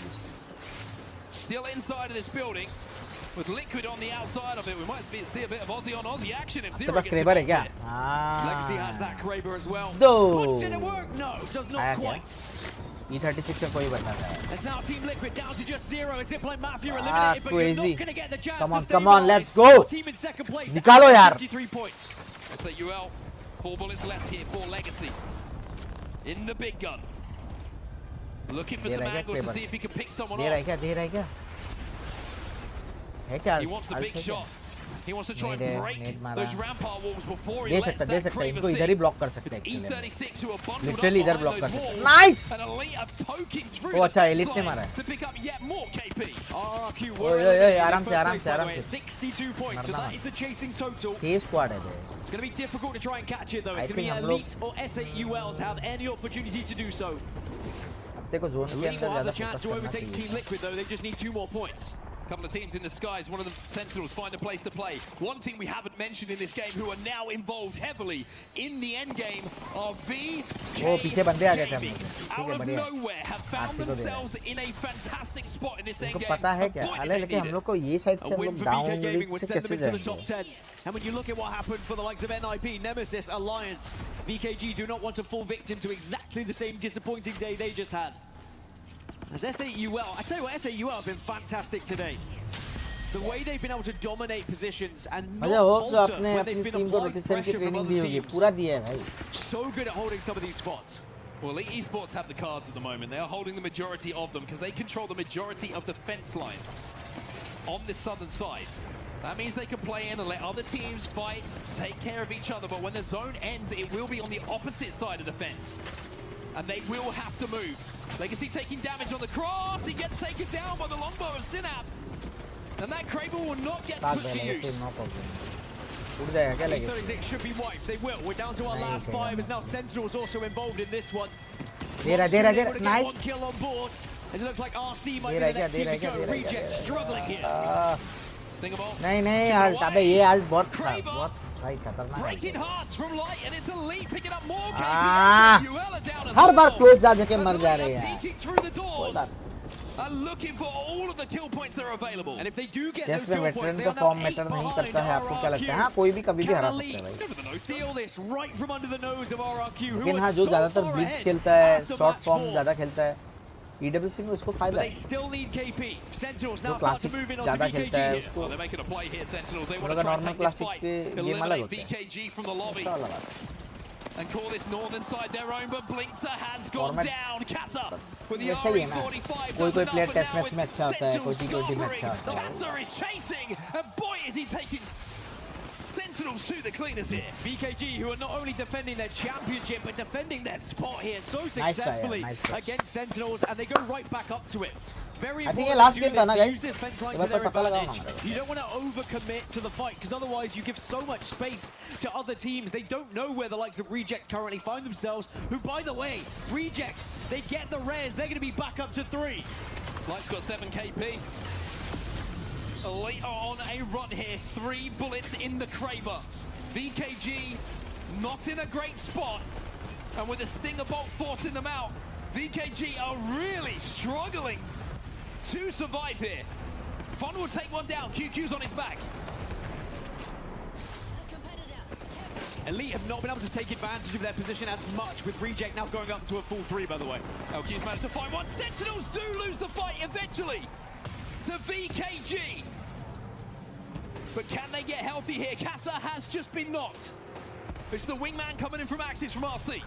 still inside of this building. With Liquid on the outside of it, we might see a bit of Aussie on Aussie action if Zero gets Kraber है क्या? Legacy has that Kraber as well. दो puts in a work, no, does not quite. E36 का कोई बता रहा है। It's now Team Liquid down to just 0. It's Zipline Mafia eliminated, but you're not going to get the chance to stay come on, let's go. Team in second place. निकालो यार। 53 points. SAUL, 4 bullets left here for Legacy. In the big gun. Looking for some angles to see if he can pick someone off. दे रहा है क्या? है क्या? He wants the big shot. He wants to try and break those rampart walls before he they lets सकता that इनको Kraber इधर ही see. Block कर सकते It's हैं, E36 who are bundled literally up इधर ब्लॉक behind कर those सकते हैं, walls. Nice. And Elite are poking through ओ अच्छा एलिट ने मारा है, to pick up yet more KP. ओए आराम से 62 points, so that is the chasing total. ये स्क्वाड है बे, It's going to be difficult to try and catch it though. It's going to be Elite or S8UL to have any opportunity to do so. को zone के Elite अंदर will have ज्यादा the chance focus to करना overtake चाहिए. Team Liquid, though. They just need 2 more points. Couple of teams in the skies, one of them Sentinels find a place to play. One team we haven't mentioned in this game who are now involved heavily in the end game of वो पीछे बंदे आ गए थे हम लोग. ठीक out है of बढ़िया. nowhere have found आरसी को दे रहे हैं. themselves in a fantastic spot in this end उनको game. पता है क्या? अरे लेकिन हम लोग को ये साइड A से हम win लोग for down VK Gaming reach would से send them कैसे into the top जाएंगे? 10. And when you look at what happened for the likes of NIP, Nemesis, Alliance, VKG do not want to fall victim to exactly the same disappointing day they just had. As S8UL, I tell you what, S8UL have been fantastic today. The way they've been able to dominate positions and not मुझे hope से falter आपने when अपनी they've been team को applying rotation की pressure from training the other होगी. teams. पूरा दिया है भाई. So good at holding some of these spots. Well, esports have the cards at the moment. They are holding the majority of them because they control the majority of the fence line on the southern side. That means they can play in and let other teams fight, take care of each other. But when the zone ends, it will be on the opposite side of the fence. And they will have to move. Legacy taking damage on the cross. He gets taken down by the longbow of Synap. And that Kraber will not get put to use. उड़ जाएगा क्या लगे? 36 should be wiped. They will. We're down to our last 5 as now Sentinel's also involved in this one. दे रहा. Nice. One kill on board. As it looks like RC might be the next team to go. Reject struggling here. नहीं alt. अबे ये alt बहुत भाई खतरनाक है. Breaking hearts from Light, and it's Elite picking up more KPS. Her bar close जा जाके मर जा रहे हैं. Peeking through the doors. Are looking for all of the kill points that are available. And if they do get chase those में kill points, veteran they का are now form 8 matter नहीं behind करता है. आपको क्या लगता है? हाँ कोई भी कभी भी हरा सकता है भाई. Steal this right from under the nose of RRQ, who लेकिन हाँ was जो so ज्यादातर far ब्लिट्ज ahead खेलता है, after शॉर्ट match फॉर्म 4. ज्यादा खेलता है, EWC में उसको But फायदा they है. still need KP. Sentinels जो now start to classic move in onto ज्यादा VKG खेलता है here. उसको. They're making a play here, Sentinels. They want उनका to try and normal take this classic fight, के game अलग eliminate होता है. VKG from the lobby, ऐसा अलग बात है. and call this northern side their own. But Blinkster has gone Format- down. Kassa with the वैसा ही है ना. RE45. कोई player enough, test and now match में with अच्छा होता है, कोई Sentinels T20 में अच्छा scoring. होता है. Kassa is chasing, and boy is he taking Sentinels to the cleaners here. VKG, who are not only defending their championship, but defending their spot here so Nice try, successfully nice try. against Sentinels, and they go right back up to it. Very I think ये important last to game do था this, ना to guys? use this fence line एक to bar their पता लगाओ advantage. ना. You don't want to overcommit to the fight, because otherwise you give so much space to other teams. They don't know where the likes of Reject currently find themselves, who, by the way, Reject, they get the res, they're going to be back up to 3. Light's got 7 KP. Elite are on a run here. 3 bullets in the Kraber. VKG not in a great spot. And with the Stinger Bolt forcing them out, VKG are really struggling to survive here. Fun will take one down. QQ's on his back. Elite have not been able to take advantage of their position as much, with Reject now going up to a full 3, by the way. LQ's managed to find one. Sentinels do lose the fight eventually to VKG. But can they get healthy here? Kassa has just been knocked. It's the wingman coming in from Axis from RC.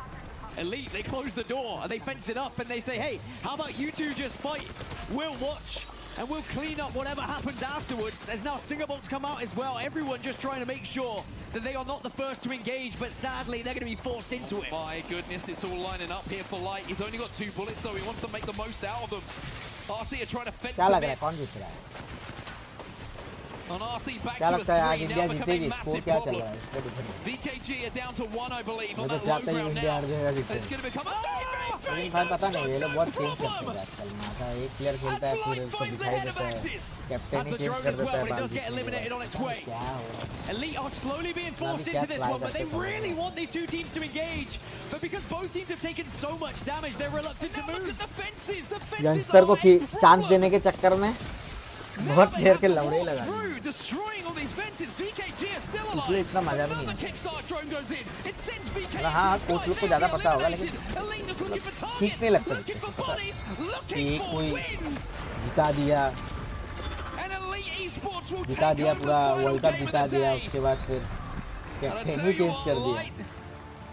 Elite, they close the door and they fence it up and they say, hey, how about you two just fight? We'll watch and we'll clean up whatever happens afterwards. As now Stinger Bolts come out as well. Everyone just trying to make sure that they are not the first to engage, but sadly they're going to be forced into it. My goodness, it's all lining up here for Light. He's only got 2 bullets though. He wants to make the most out of them. RC are trying to fence क्या them लग रहा है in. कौन जीत रहा है? On RC back क्या to a लगता है आज 3, इंडिया now becoming जीतेगी? a स्कोर massive क्या चल problem. रहा है इसको देखने. VKG are down to 1, I believe, on मैं तो that low चाहता ही ground इंडिया now. हर जगह जीते. It's going to become a लेकिन भाई पता नहीं ये लोग बहुत चेंज करते हैं आजकल. माता एक प्लेयर खेलता है फिर उसको दिखाई देता है. कैप्टन ही चेंज कर देता है But it does get eliminated on its way. क्या हो रहा है? Elite are slowly being forced into this one, but they really want these two teams to engage. But because both teams have taken so much damage, they're reluctant to move. Look at the fences. The fences youngster को are a chance देने के चक्कर में बहुत player के लवड़े लगा. through, destroying all these fences. VKG are still alive. इसलिए इतना मजा भी Another नहीं है. kickstart drone goes in. It sends VKG मतलब हाँ to the कोच sky. लोग को They ज़्यादा are पता होगा eliminated. लेकिन Elite just looking for ठीक targets, नहीं लगता looking for मुझे. bodies, कि looking for कोई wins. जिता दिया And Elite Esports will जिता take दिया over the पूरा final world cup game of जिता the दिया day. उसके बाद फिर And I captain tell he you change what, कर दिया. Light,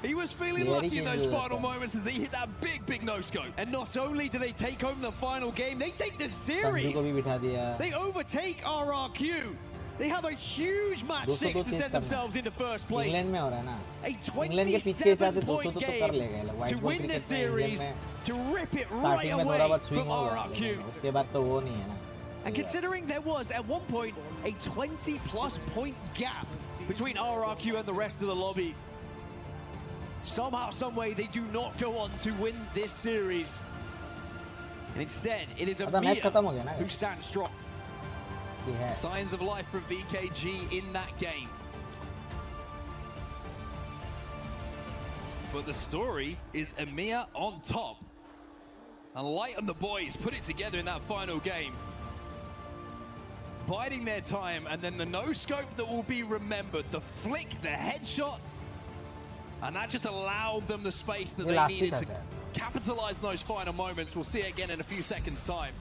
he was feeling Very lucky in those dangerous final that. moments as he hit that big no-scope. And not only do they take home the final game, they take the Sanju को series. भी बिठा दिया. They overtake RRQ. They have a huge match 202 6 to change send करना. themselves into first place. England में हो रहा है ना. A इंग्लैंड के पिच के हिसाब से 27-point 200 तो कर लेगा ये game लोग. to white ball win this cricket में इंग्लैंड series, में to rip it right starting में थोड़ा away बहुत from स्विंग होगा RRQ. लेकिन उसके बाद तो वो नहीं है ना. And considering there was, at one point, a 20-plus point gap between RRQ and the rest of the lobby, somehow, some way, they do not go on to win this series. And instead, it is match Amir खत्म हो गया ना who stands strong. Signs of life from VKG in that game. But the story is Amir on top. And Light and the boys put it together in that final game. Biding their time, and then the no-scope that will be remembered. The flick, the headshot. And that just allowed them the space that they needed to capitalize on those final moments. We'll see it again in a few seconds' time.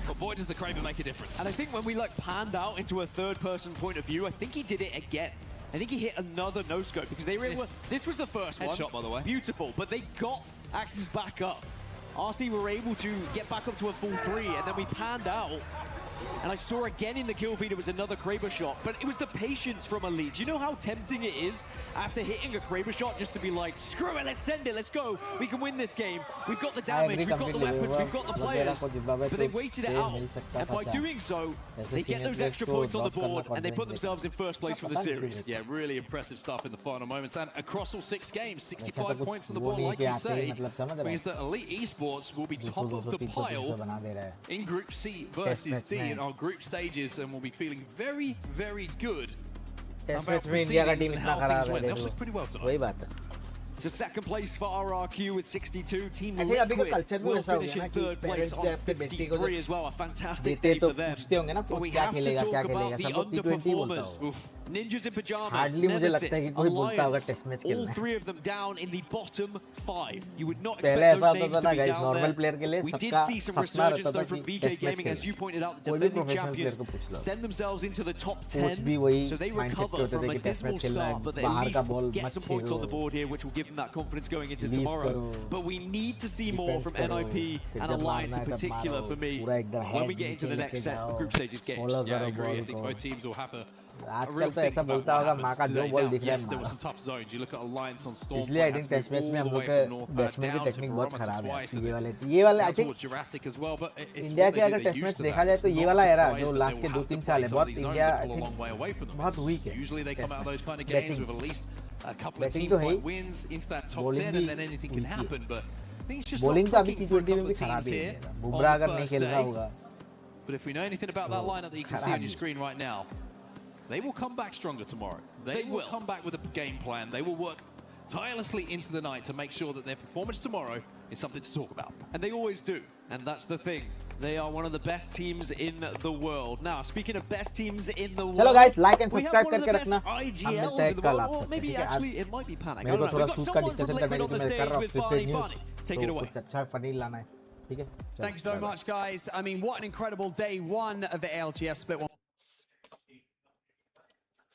But boy, does the Kraber make a difference. And I think when we like panned out into a third-person point of view, I think he did it again. I think he hit another no-scope because they really this was the first one. Headshot, by the way. Beautiful, but they got Axis back up. RC were able to get back up to a full 3, and then we panned out. And I saw again in the kill feed it was another Kraber shot, but it was the patience from Elite. Do you know how tempting it is after hitting a Kraber shot just to be like, screw it, let's send it, let's go. We can win this game. We've got the damage, we've got the weapons, we've got the players. But they waited it out, and by doing so, they get those extra points on the board, and they put themselves in first place for the series. Yeah, really impressive stuff in the final moments. And across all 6 games, 65 points on the board, like you say, means that Elite Esports will be top of the pile in Group C versus D in our group stages, and we'll be feeling very, very good about proceedings and how things went. They also played pretty well tonight. To second place for RRQ with 62. Team I think Liquid will finish in third place on 53 as well. A fantastic day for them. But we have to talk about the underperformers. Ninjas in Pajamas, Nemesis, Alliance, all 3 of them down in the bottom 5. You would not expect those names to be down there. We did see some resurgence though from VK Gaming, as you pointed out, the defending champions send themselves into the top 10. So they recover from a dismal start, but they at least get some points on the board here, which will give them that confidence going into tomorrow. But we need to see more from NIP and Alliance in particular for me when we get into the next set of group stages games. Yeah, I agree. I think both teams will have a आजकल तो ऐसा बोलता होगा माँ का जो ball दिख रहा है there were some tough zones. You look at Alliance on Storm. इसलिए आई थिंक टेस्ट मैच में हम लोग के बैट्समैन की टेक्निक बहुत खराब है ये वाले आई थिंक इंडिया के अगर टेस्ट मैच देखा जाए तो ये वाला एरा जो लास्ट के 2-3 साल है बहुत इंडिया आई थिंक बहुत वीक है बैटिंग तो है बॉलिंग तो अभी T20 में भी खराब ही है बुमराह अगर नहीं खेल रहा होगा But if we know anything about that lineup that you can see on your screen right now, they will come back stronger tomorrow. They will come back with a game plan. They will work tirelessly into the night to make sure that their performance tomorrow is something to talk about. And they always do. And that's the thing. They are one of the best teams in the world. Now, speaking of best teams in the world, चलो guys, like and subscribe करके रखना. हम मिलते हैं कल आपसे. Or maybe actually it might be Panic. मेरे को थोड़ा शूट का डिस्कशन करना है क्योंकि मैं कर रहा हूँ scripted news. Take it away. कुछ अच्छा फनी लाना है. ठीक है. Thank you so much, guys. I mean, what an incredible day 1 of the ALGS split.